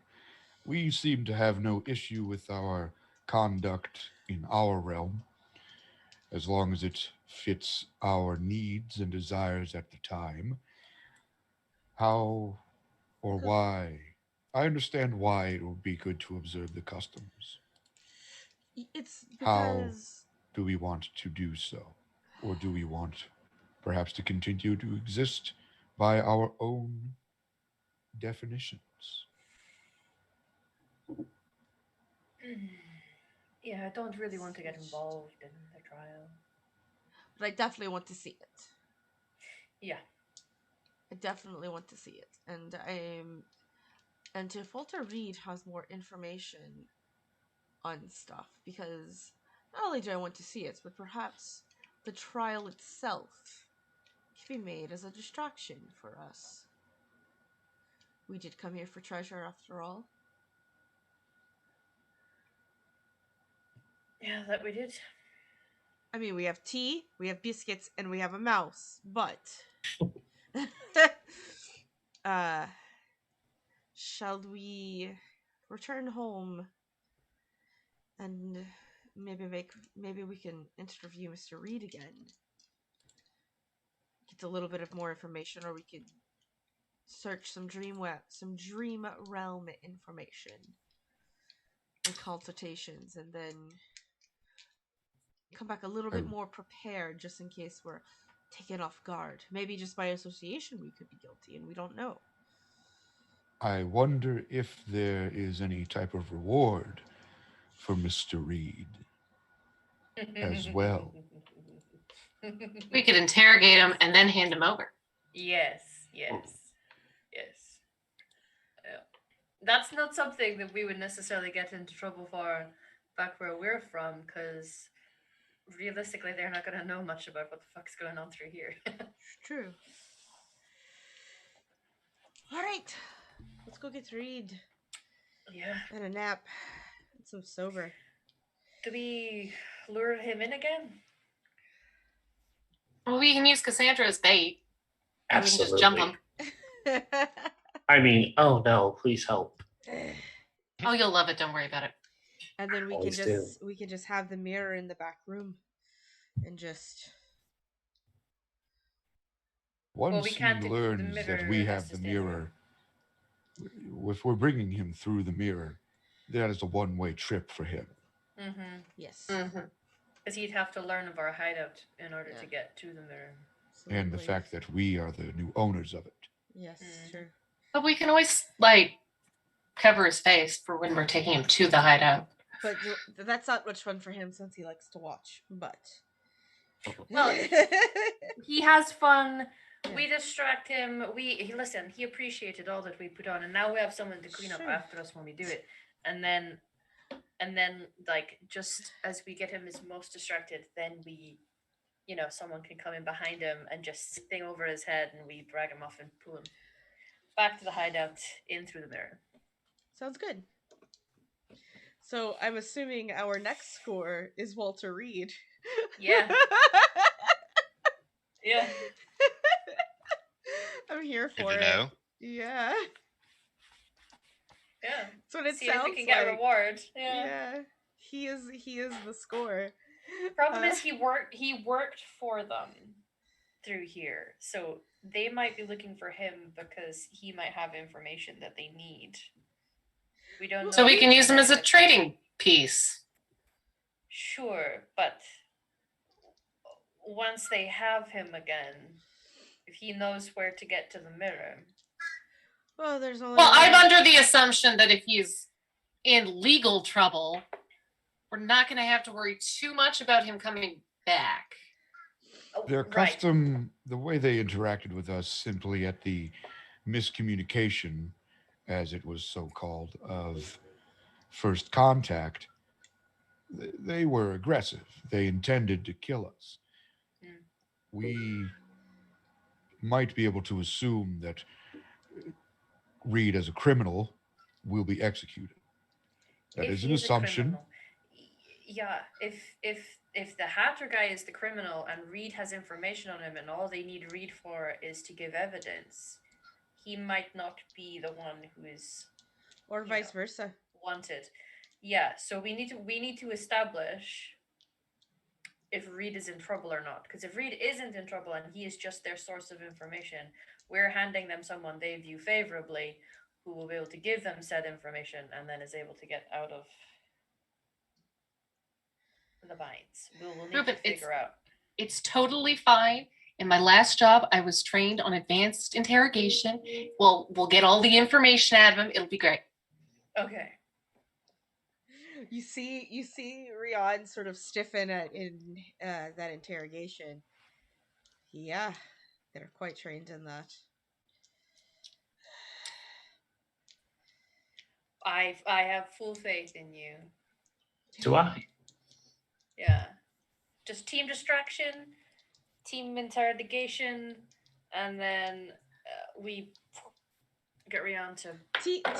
We seem to have no issue with our conduct in our realm, as long as it fits our needs and desires at the time. How or why? I understand why it would be good to observe the customs. It's How because do we want to do so? Or do we want perhaps to continue to exist by our own definitions? Yeah, I don't really want to get involved in the trial. but I definitely want to see it. Yeah. I definitely want to see it. And if Walter Reed has more information on stuff, because not only do I want to see it, but perhaps the trial itself can be made as a distraction for us. We did come here for treasure after all. Yeah, that we did. I mean, we have tea, we have biscuits, and we have a mouse, but shall we return home and maybe we can interview Mr. Reed again? Get a little bit of more information, or we could search some dream realm information and consultations, and then come back a little bit more prepared, just in case we're taken off guard. Maybe just by association we could be guilty, and we don't know. I wonder if there is any type of reward for Mr. Reed as well. We could interrogate him and then hand him over. Yes. Yeah. That's not something that we would necessarily get into trouble for back where we're from, because realistically, they're not going to know much about what the fuck's going on through here. True. All right, let's go get Reed. Yeah. And a nap. It's so sober. Do we lure him in again? Well, we can use Cassandra as bait. And we can just jump him. I mean, oh no, please help. Oh, you'll love it. Don't worry about it. And then Always do. we can just have the mirror in the back room and just Once we he can't if the learns that mirror we has have to the stay there. mirror, if we're bringing him through the mirror, that is a one-way trip for him. Mm-hmm. yes. Because he'd have to learn of our hideout in order Yeah. to get to the mirror. And the Absolutely. fact that we are the new owners of it. Yes, true. But we can always cover his face for when we're taking him to the hideout. But that's not much fun for him since he likes to watch. But Well, he has fun. Yeah. We distract him. He appreciated all that we put on, and now we have someone to clean up Sure. after us when we do it. And then like just as we get him as most distracted, then we someone can come in behind him and just sing over his head, and we drag him off and pull him back to the hideout in through the mirror. Sounds good. So I'm assuming our next score is Walter Reed. Yeah. Yeah. I'm here Good for to it. know. Yeah. Yeah. That's what it See sounds if we can get a like. reward. Yeah. He is the score. Problem is he worked for them through here. So they might be looking for him because he might have information that they need. We don't know. So we can use him as a if- trading piece. Sure, but once they have him again, if he knows where to get to the mirror. Well, there's only Well, I'm one- under the assumption that if he's in legal trouble, we're not going to have to worry too much about him coming back. Oh, Their right. custom, the way they interacted with us simply at the miscommunication, as it was so called, of first contact, they were aggressive. They intended to kill us. Mm. We might be able to assume that Reed, as a criminal, will be executed. That If is an he's a assumption. criminal. Yeah, if the Hatter guy is the criminal and Reed has information on him and all they need Reed for is to give evidence, he might not be the one who is or vice versa. wanted. Yeah, so we need to establish if Reed is in trouble or not. Because if Reed isn't in trouble and he is just their source of information, we're handing them someone they view favorably who will be able to give them said information and then is able to get out of the binds. We'll need Ruben, to figure out. It's totally fine. In my last job, I was trained on advanced interrogation. We'll get all the information out of him. It'll be great. Okay. You see Rion sort of stiffen in that interrogation. Yeah, they're quite trained in that. I have full faith in you. Do I? Yeah. Just team distraction, team interrogation, and then we get Rion to.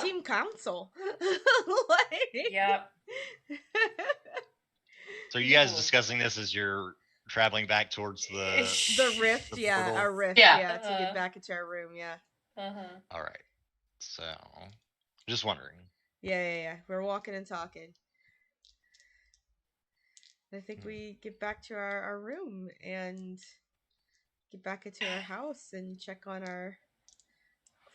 Team council. Yeah. So you guys discussing this as you're traveling back towards The rift, the yeah, portal? our rift, Yeah. yeah, to get back into our room, yeah. All right. So, just wondering. Yeah. We're walking and talking. I think we get back to our room and get back into our house and check on our.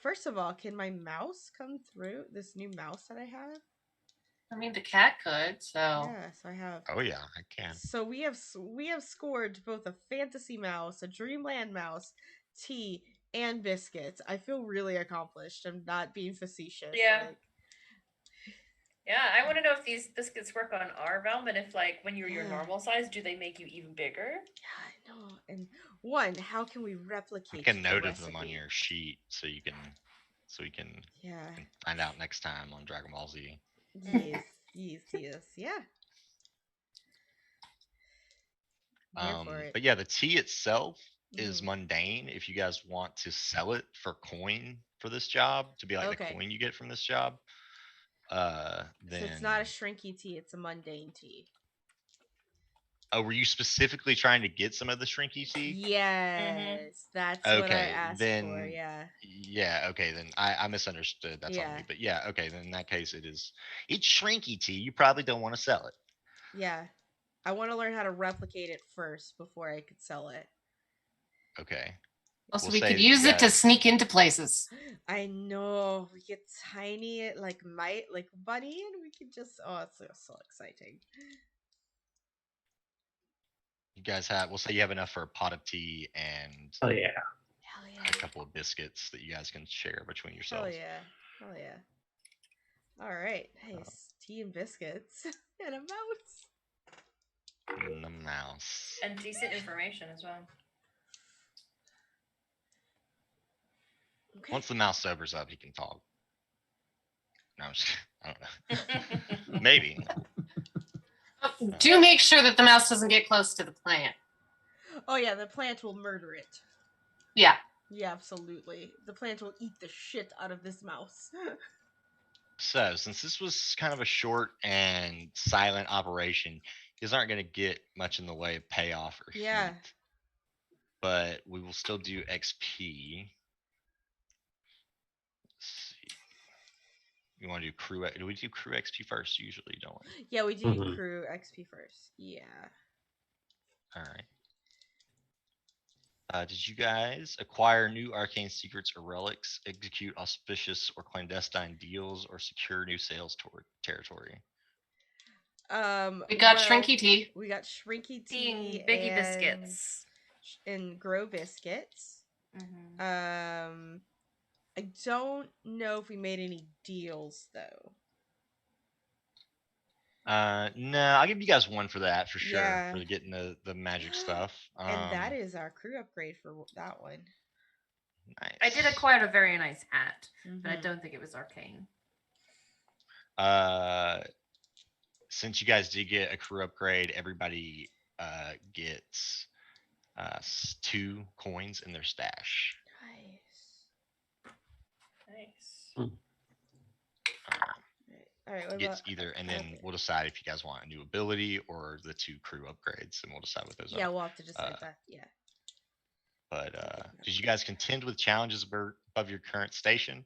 First of all, can my mouse come through? This new mouse that I have? I mean, the cat could, so. Yeah, so I have. Oh yeah, I can. So we have scored both a fantasy mouse, a dreamland mouse, tea, and biscuits. I feel really accomplished. I'm not being facetious. Yeah. Yeah, I want to know if these biscuits work on our realm, and if when you're your normal size, do they make you even bigger? Yeah, I know. And one, how can we replicate? Make a the note of them on recipe? your sheet so we can Yeah. find out next time on Dragon Ball Z. Yes. Yeah. Here for it. But yeah, the tea itself is Mhm. mundane. If you guys want to sell it for coin for this job, to be like the Okay. coin you get from this job, then So it's not a shrinky tea, it's a mundane tea. Oh, were you specifically trying to get some of the shrinky tea? Yes, that's what I Okay, asked then for. Yeah. yeah, okay, then I misunderstood. That's on Yeah. me. But yeah, okay, then in that case it's shrinky tea. You probably don't want to sell it. Yeah. I want to learn how to replicate it first before I could sell it. Okay. Also, We'll we say could that you use it to guys- sneak into places. I know. We get tiny like bunny and we could just it's so exciting. You guys have we'll say you have enough for a pot of tea and Oh yeah. Hell a yeah. couple of biscuits that you guys can share between Hell yourselves. yeah. Hell yeah. All right. Nice. Tea and biscuits and a mouse. And the mouse. And decent information as well. Okay. Once the mouse sobers up, he can talk. No, I don't know. Maybe. Do make sure that the mouse doesn't get close to the plant. Oh yeah, the plant will murder it. Yeah. Yeah, absolutely. The plant will eat the shit out of this mouse. So, since this was kind of a short and silent operation, you guys aren't going to get much in the way of payoff or Yeah. heat. But we will still do XP. Let's see. You want to do crew? Do we do crew XP first? Usually, don't we? Yeah, we do Mhm. crew XP first. Yeah. All right. Did you guys acquire new arcane secrets or relics, execute auspicious or clandestine deals, or secure new sales territory? We got well, shrinky tea. We got shrinky Being tea biggie and biscuits. and grow biscuits. Mhm. I don't know if we made any deals though. No, I'll give you guys one for that for sure. Yeah. For getting the magic stuff. And that is our crew upgrade for that one. Nice. I did acquire a very nice hat, but I Mhm. don't think it was arcane. Since you guys did get a crew upgrade, everybody gets 2 coins in their stash. Nice. Nice. All right. What Gets about either, and then okay. we'll decide if you guys want a new ability or the 2 crew upgrades, and we'll decide what those Yeah, are. we'll have to decide that. Yeah. But did you guys contend with challenges above your current station?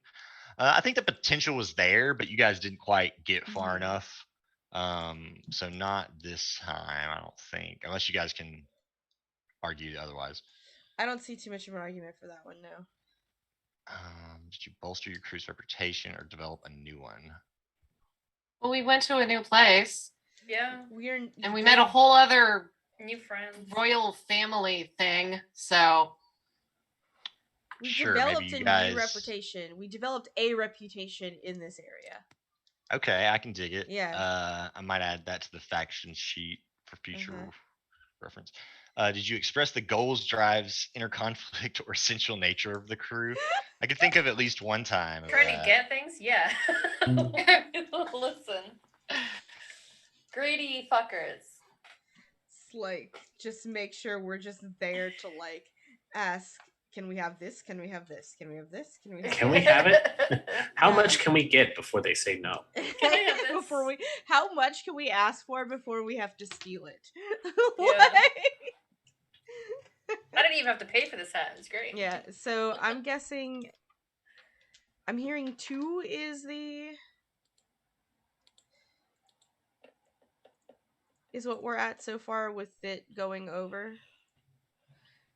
I think the potential was there, but you guys didn't quite get far Mhm. enough. So not this time, I don't think, unless you guys can argue otherwise. I don't see too much of an argument for that one, no. Did you bolster your crew's reputation or develop a new one? Well, we went to a new place Yeah. and we met a whole other New friends. royal family thing. So We Sure, developed maybe a you guys. new reputation. We developed a reputation in this area. Okay, I can dig it. Yeah. I might add that to the faction sheet for future Uh-huh. reference. Did you express the goals, drives, inner conflict, or essential nature of the crew? I could think of at least one time. Of Trying to that. get things? Yeah. Listen. Greedy fuckers. It's like just make sure we're just there to like ask, can we have this? Can we have this? Can we have this? Can we have Can we have it? How much can we get before they say no? Can I have this? How much can we ask for before we have to steal it? Yeah. I didn't even have to pay for this hat. It's great. Yeah, so I'm guessing I'm hearing 2 is what we're at so far with it going over.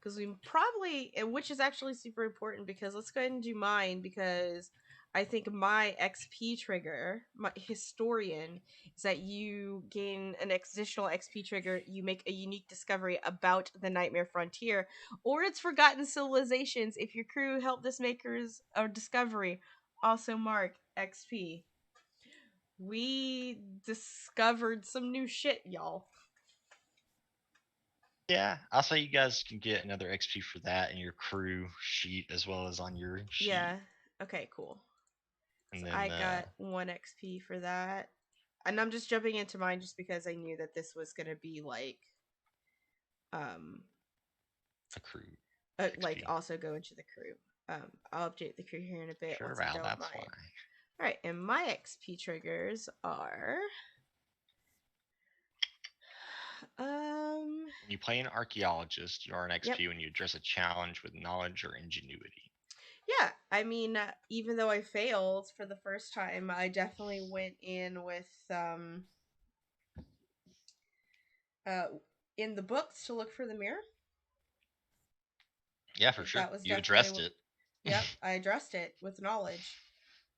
Because we probably, which is actually super important, because let's go ahead and do mine, because I think my XP trigger, my historian, is that you gain an additional XP trigger, you make a unique discovery about the Nightmare Frontier, or its forgotten civilizations. If your crew helped this maker's discovery, also mark XP. We discovered some new shit, y'all. Yeah, I'll say you guys can get another XP for that in your crew sheet as well as on your sheet. Yeah. Okay, cool. And So then I got 1 XP for that. And I'm just jumping into mine just because I knew that this was going to be like a crew. like XP. also go into the crew. I'll update the crew here in a bit Sure, once I Val, don't that's mind. why. All right, and my XP triggers are When you play an archaeologist, you are an XP Yep. when you address a challenge with knowledge or ingenuity. yeah, I mean, even though I failed for the first time, I definitely went in with in the books to look for the mirror. Yeah, for sure. That was You definitely addressed it. Yep, I addressed it with knowledge.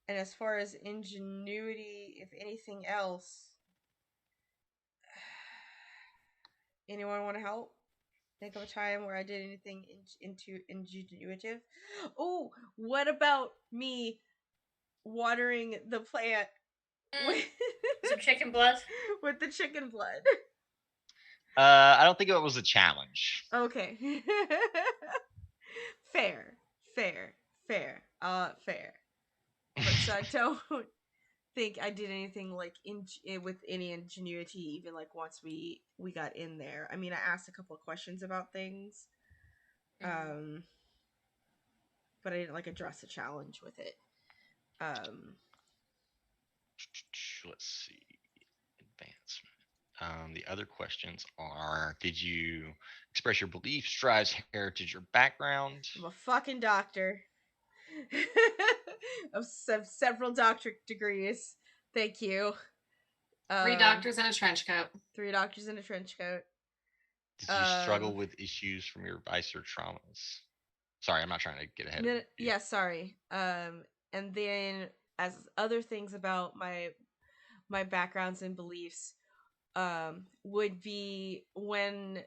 And as far as ingenuity, if anything else, anyone want to help? Think of a time where I did anything into ingenuitive. Oh, what about me watering the plant with Some chicken blood. with the chicken blood? I don't think it was a challenge. Okay. fair, fair, fair, fair. But so I don't think I did anything like with any ingenuity, even like once we got in there. I mean, I asked a couple of questions about things, but I didn't like address a challenge with it. Let's see. Advancement. The other questions are: did you express your beliefs, drives, heritage, or background? I'm a fucking doctor of several doctorate degrees. Thank you. 3 doctors in a trench coat. 3 doctors in a trench coat. Did you struggle with issues from your vice or traumas? Sorry, I'm not trying to get ahead of you. Yeah, sorry. And then as other things about my backgrounds and beliefs, would be when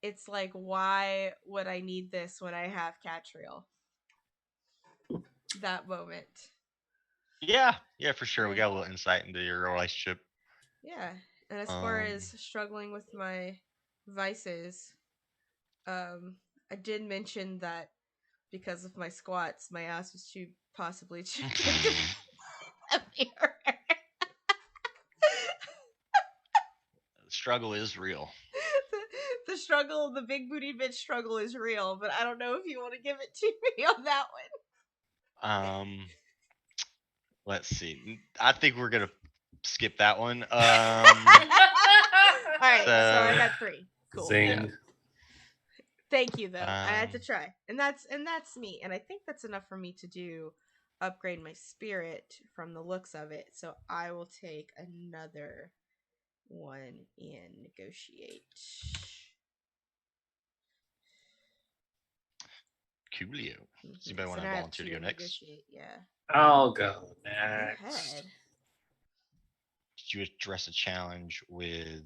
it's like, why would I need this when I have Catriel? That moment. Yeah, for sure. We got a little insight into your relationship. Yeah, and as far as struggling with my vices, I did mention that because of my squats, my ass was too possibly too big to be The struggle is real. the struggle, the big booty bitch struggle is real, but I don't know if you want to give it to me on that one. Let's see. I think we're gonna skip that one. All right, so I got 3. Cool. Zing. Yeah. Thank you, though. I had to try, and that's me, and I think that's enough for me to do upgrade my spirit from the looks of it. So I will take another one and negotiate. Coolio. Does anybody want to volunteer to go next? Yeah. I'll go Go next. ahead. Did you address a challenge with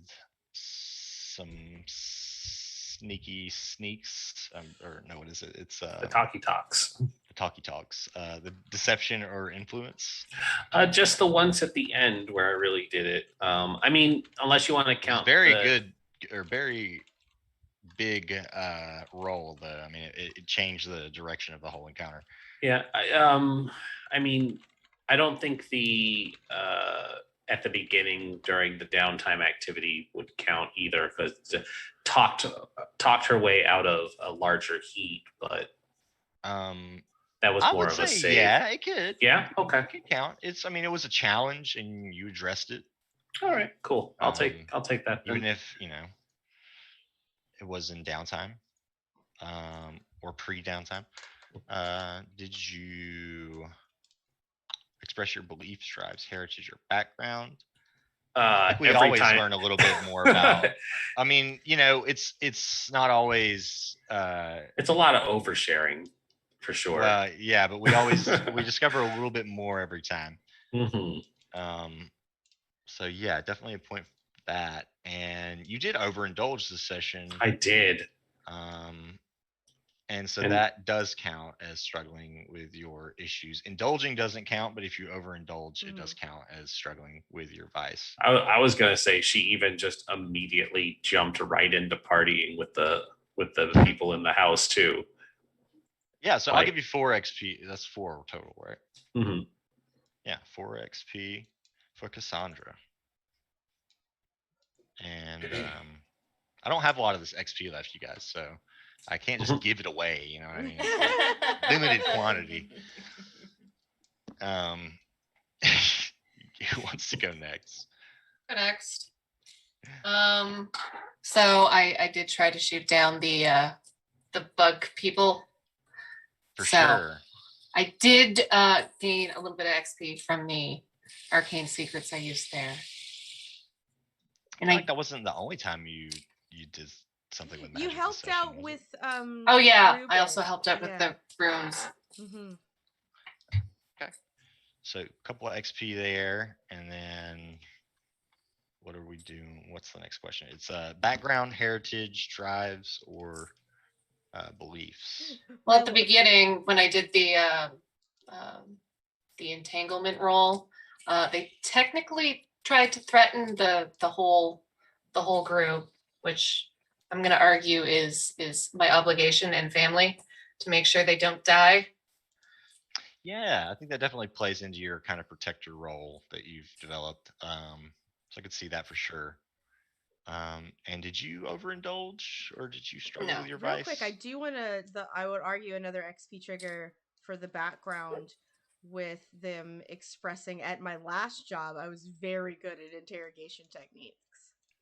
some sneaky sneaks? Or no, what is it? It's The talkie talks. the talkie talks. The deception or influence. Just the ones at the end where I really did it. I mean, unless you want to count. Very good or very big roll, though. I mean, it changed the direction of the whole encounter. Yeah. I mean, I don't think the at the beginning during the downtime activity would count either, because talked her way out of a larger heat, but that was more of a save. Yeah, it could. Yeah, okay. It could count. It was a challenge and you addressed it. All right, cool. I'll take that then. Even if, it was in downtime, or pre-downtime. Did you express your beliefs, drives, heritage, or background? We always learn a little bit more about. I mean, it's not always. It's a lot of oversharing, for sure. Yeah, but we discover a little bit more every time. Mm-hmm. So yeah, definitely a point for that. And you did overindulge this session. I did. And so that does count as struggling with your issues. Indulging doesn't count, but if you overindulge, it does count as struggling with your vice. I was gonna say she even just immediately jumped right into partying with the people in the house too. Yeah, so I'll give you 4 XP. That's 4 total, right? Mm-hmm. Yeah, 4 XP for Cassandra. And I don't have a lot of this XP left, you guys, so I can't just give it away, you know what I mean? Limited quantity. And Who wants to go next? Go next. So I did try to shoot down the bug people. For So sure. I did gain a little bit of XP from the arcane secrets I used there. I feel like that wasn't the only time you did something with magic. You helped out was it? with Oh yeah, Ruben. I also helped out with Yeah. the runes. Mm-hmm. So a couple of XP there, and then what are we doing? What's the next question? It's background, heritage, drives, or beliefs. Well, at the beginning, when I did the entanglement roll, they technically tried to threaten the whole group, which I'm going to argue is my obligation and family to make sure they don't die. Yeah, I think that definitely plays into your kind of protector role that you've developed. So I could see that for sure. And did you overindulge, or did you struggle No. with your Real vice? quick, I would argue another XP trigger for the background with them expressing at my last job, I was very good at interrogation techniques.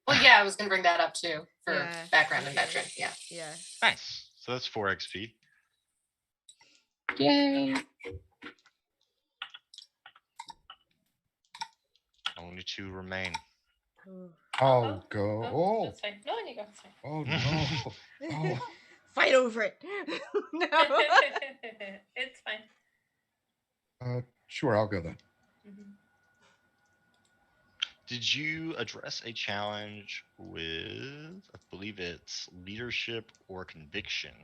Well, yeah, I was going to bring that up too for Yeah, background and okay. veteran. Yeah. Yeah. Nice. So that's 4 XP. Yay. Only 2 remain. I'll go. Oh, That's fine. No, you go. It's fine. oh no. Oh, Fight over it. No. It's fine. sure, I'll go then. Mhm. Did you address a challenge with, I believe it's leadership or conviction?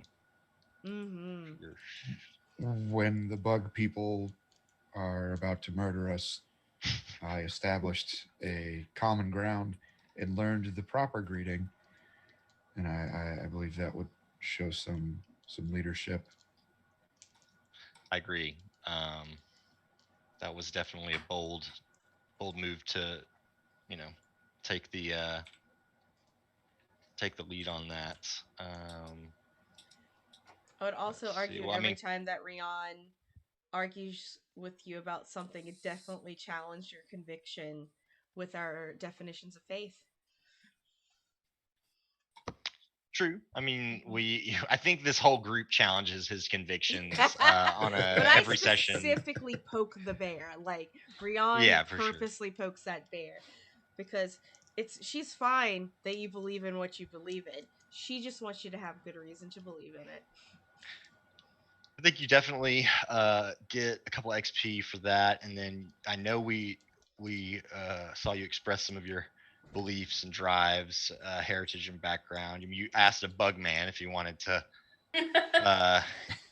Mm-hmm. When the bug people are about to murder us, I established a common ground and learned the proper greeting, and I believe that would show some leadership. I agree. That was definitely a bold move to, take the lead on that. I would also Let's see. argue Well, I every mean- time that Rion argues with you about something, it definitely challenged your conviction with our definitions of faith. True. I mean, I think this whole group challenges his convictions on But every I session. specifically poke the bear. Like Rion Yeah, for sure. purposely pokes that bear because she's fine that you believe in what you believe in. She just wants you to have good reason to believe in it. I think you definitely get a couple XP for that, and then I know we saw you express some of your beliefs and drives, heritage and background. You asked a bug man if he wanted to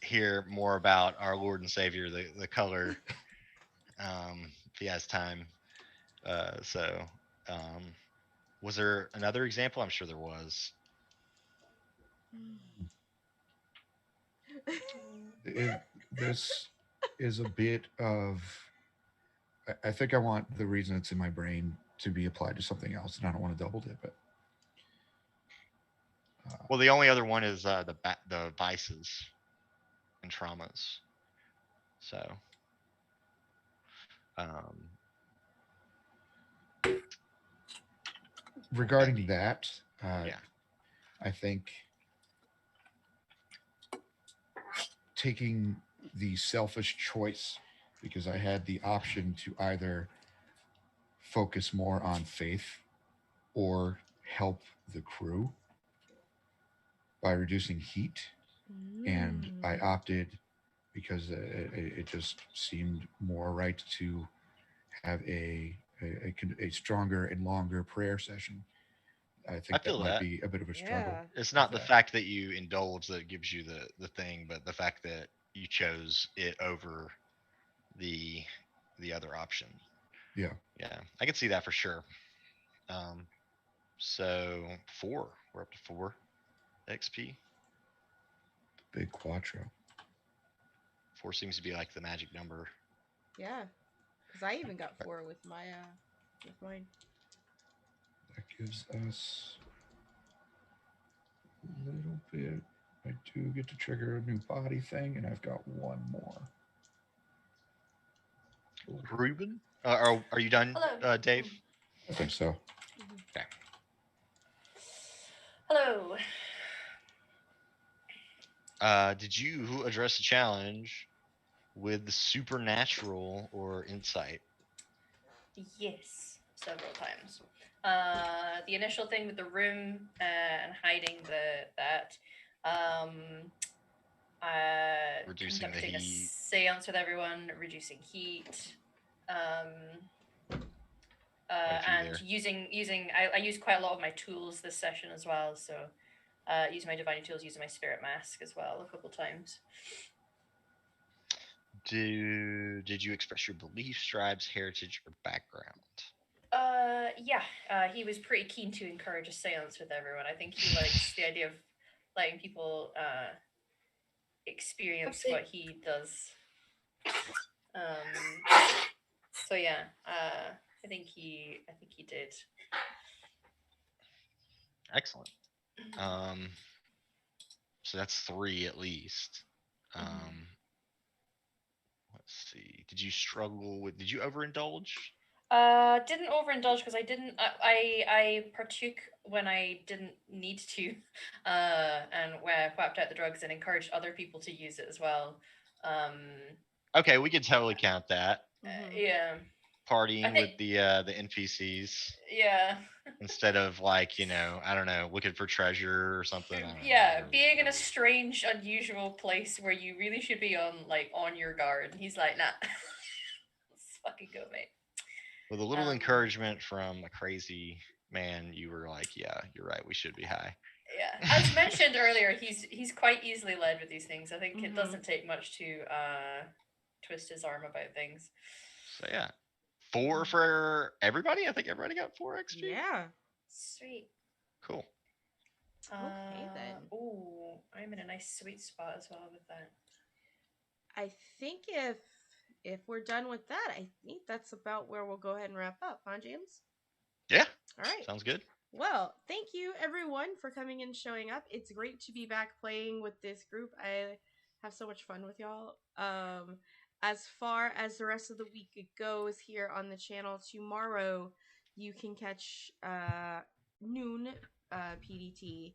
hear more about our Lord and Savior, the color, if he has time. Was there another example? I'm sure there was. This is a bit of. I think I want the reason it's in my brain to be applied to something else, and I don't want to double dip it. Well, the only other one is the vices and traumas. So, regarding that, yeah. I think taking the selfish choice, because I had the option to either focus more on faith or help the crew by reducing heat, and I opted because it just seemed more right to have a stronger and longer prayer session. I think feel that might that. be a bit of a struggle. Yeah. It's not the that. fact that you indulge that gives you the thing, but the fact that you chose it over the other option. Yeah. Yeah, I can see that for sure. So 4, we're up to 4 XP. Big Quattro. 4 seems to be like the magic number. Yeah, because I even got 4 with my with mine. That gives us a little bit. I do get to trigger a new body thing, and I've got one more. Ruben, Are you done, Hello. Dave? I think so. Okay. Hello. Did you address the challenge with the supernatural or insight? Yes, several times. The initial thing with the room and hiding that, Reducing the conducting a heat. séance with everyone, reducing heat, Quite a few and there. using I used quite a lot of my tools this session as well. So using my divine tools, using my spirit mask as well a couple times. Did you express your beliefs, tribes, heritage, or background? Yeah, he was pretty keen to encourage a séance with everyone. I think he likes the idea of letting people experience what he does. So yeah, I think he did. Excellent. So that's 3 at least. Let's see. Did you struggle with? Did you overindulge? Didn't overindulge because I didn't. I partook when I didn't need to, and whacked out the drugs and encouraged other people to use it as well. Okay, we can totally count that. Yeah. Partying think- with the NPCs Yeah. instead of like I don't know, looking for treasure or something. I don't Yeah, know. being in a strange, unusual place where you really should be on your guard. He's like, nah, let's fucking go, mate. With a little encouragement from a crazy man, you were like, yeah, you're right. We should be high. Yeah, as mentioned earlier, he's quite easily led with these things. I think it doesn't take much to twist his arm about things. So yeah, 4 for everybody. I think everybody got 4 XP. Yeah. Sweet. Cool. Okay then. Oh, I'm in a nice sweet spot as well with that. I think if we're done with that, I think that's about where we'll go ahead and wrap up, huh, James? Yeah. All right. Sounds good. Well, thank you everyone for coming and showing up. It's great to be back playing with this group. I have so much fun with y'all. As far as the rest of the week goes here on the channel, tomorrow you can catch noon PDT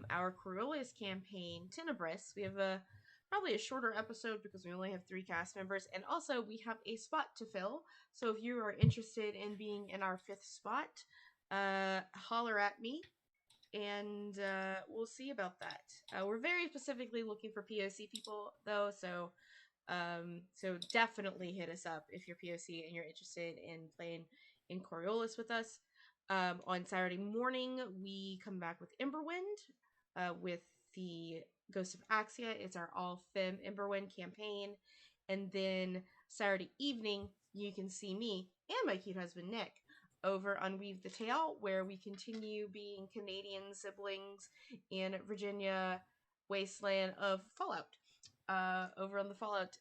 our Coriolis campaign, Tenebris. We have probably a shorter episode because we only have 3 cast members, and also we have a spot to fill. So if you are interested in being in our 5th spot, holler at me, and we'll see about that. We're very specifically looking for POC people, though, so definitely hit us up if you're POC and you're interested in playing in Coriolis with us. On Saturday morning, we come back with Emberwind with the Ghost of Axia. It's our all-fem Emberwind campaign. And then Saturday evening, you can see me and my cute husband, Nick, over on Weave the Tale, where we continue being Canadian siblings in Virginia wasteland of Fallout. Over on the Fallout,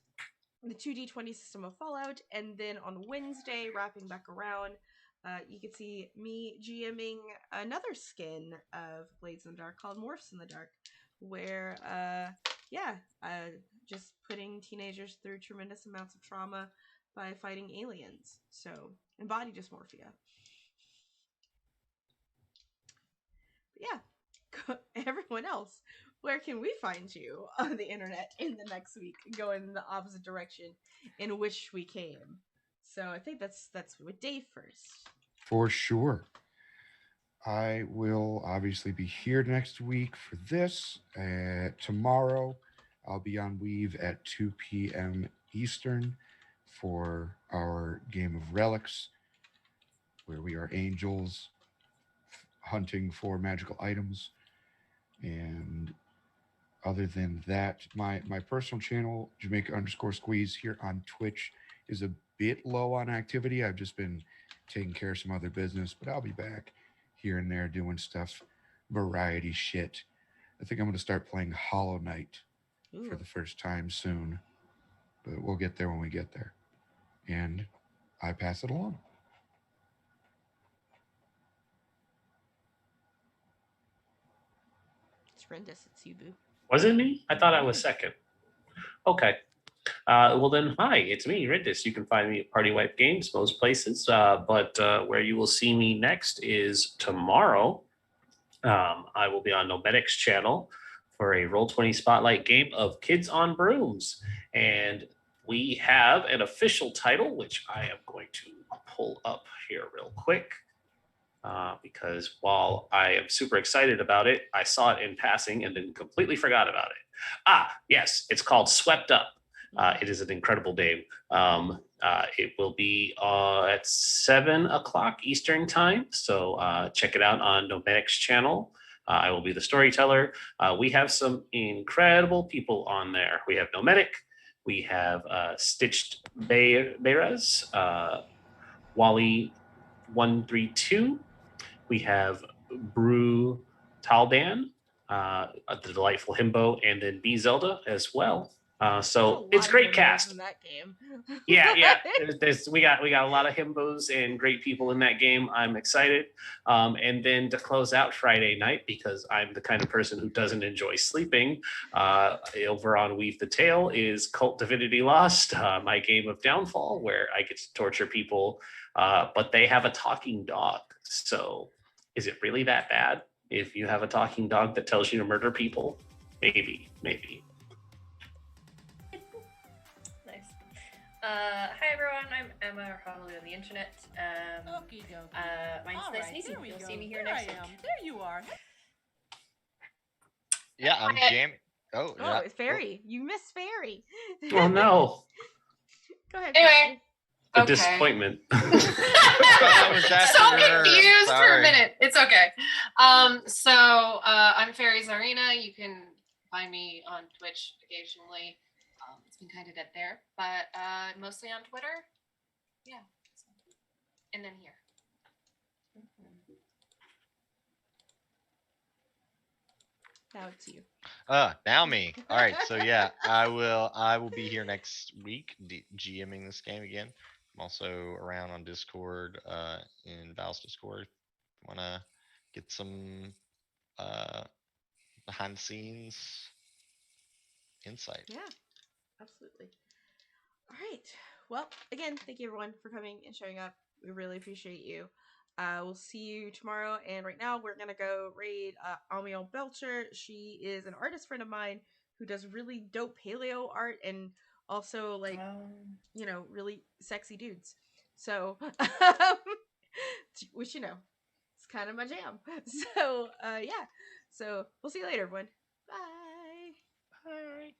the 2D20 system of Fallout, and then on Wednesday, wrapping back around, you can see me GMing another skin of Blades in the Dark called Morphs in the Dark, where, just putting teenagers through tremendous amounts of trauma by fighting aliens. So, and body dysmorphia. But yeah, everyone else, where can we find you on the internet in the next week, going in the opposite direction in which we came? So I think that's with Dave first. For sure. I will obviously be here next week for this. Tomorrow, I'll be on Weave at 2 p.m. Eastern for our game of Relics, where we are angels hunting for magical items. And other than that, my personal channel, Jamaica_Squeeze, here on Twitch, is a bit low on activity. I've just been taking care of some other business, but I'll be back here and there doing stuff, variety shit. I think I'm going to start playing Hollow Knight for the first time soon, but we'll get there when we get there. And I pass it along. It's Rendis, it's you, boo. Was it me? I thought I was second. Okay. Well then, hi, it's me, Rindis. You can find me at Party Wipe Games most places, but where you will see me next is tomorrow. I will be on Nomedic's channel for a Roll20 Spotlight game of Kids on Brooms. And we have an official title, which I am going to pull up here real quick. Because while I am super excited about it, I saw it in passing and then completely forgot about it. Yes, it's called Swept Up. It is an incredible game. It will be at 7 o'clock Eastern time. So check it out on Nomedic's channel. I will be the storyteller. We have some incredible people on there. We have Nomedic. We have Stitched Beras, Wally 132. We have Brew Taldan, the delightful himbo, and then B Zelda as well. So it's great cast in that game. yeah. We got a lot of himbos and great people in that game. I'm excited. And then to close out Friday night, because I'm the kind of person who doesn't enjoy sleeping, over on Weave the Tale is Cult Divinity Lost, my game of Downfall, where I get to torture people, but they have a talking dog. So is it really that bad if you have a talking dog that tells you to murder people? Maybe. Nice. Hi everyone, I'm Emma, probably on the internet. Okie dokie. Mine's All nice right, and easy. there we You'll go. see me here There next I week. am. There you are. Yeah, I'm Jam. Oh, Oh, yeah. it's Fairy. You missed Fairy. Oh no, Go ahead. Anyway. the Okay. disappointment. I was after So her. confused for a Sorry. minute. It's okay. So I'm Fairy Zarina. You can find me on Twitch occasionally. It's been kind of dead there, but mostly on Twitter. Yeah. And then here. Now it's you. Now me. All right, so yeah, I will be here next week GMing this game again. I'm also around on Discord, in Val's Discord. If you wanna get some behind the scenes insight. Yeah, absolutely. All right. Well, again, thank you everyone for coming and showing up. We really appreciate you. We'll see you tomorrow. And right now, we're gonna go raid Amiel Belcher. She is an artist friend of mine who does really dope paleo art and also like really sexy dudes. So, which it's kind of my jam. So yeah. So we'll see you later, everyone. Bye. Bye.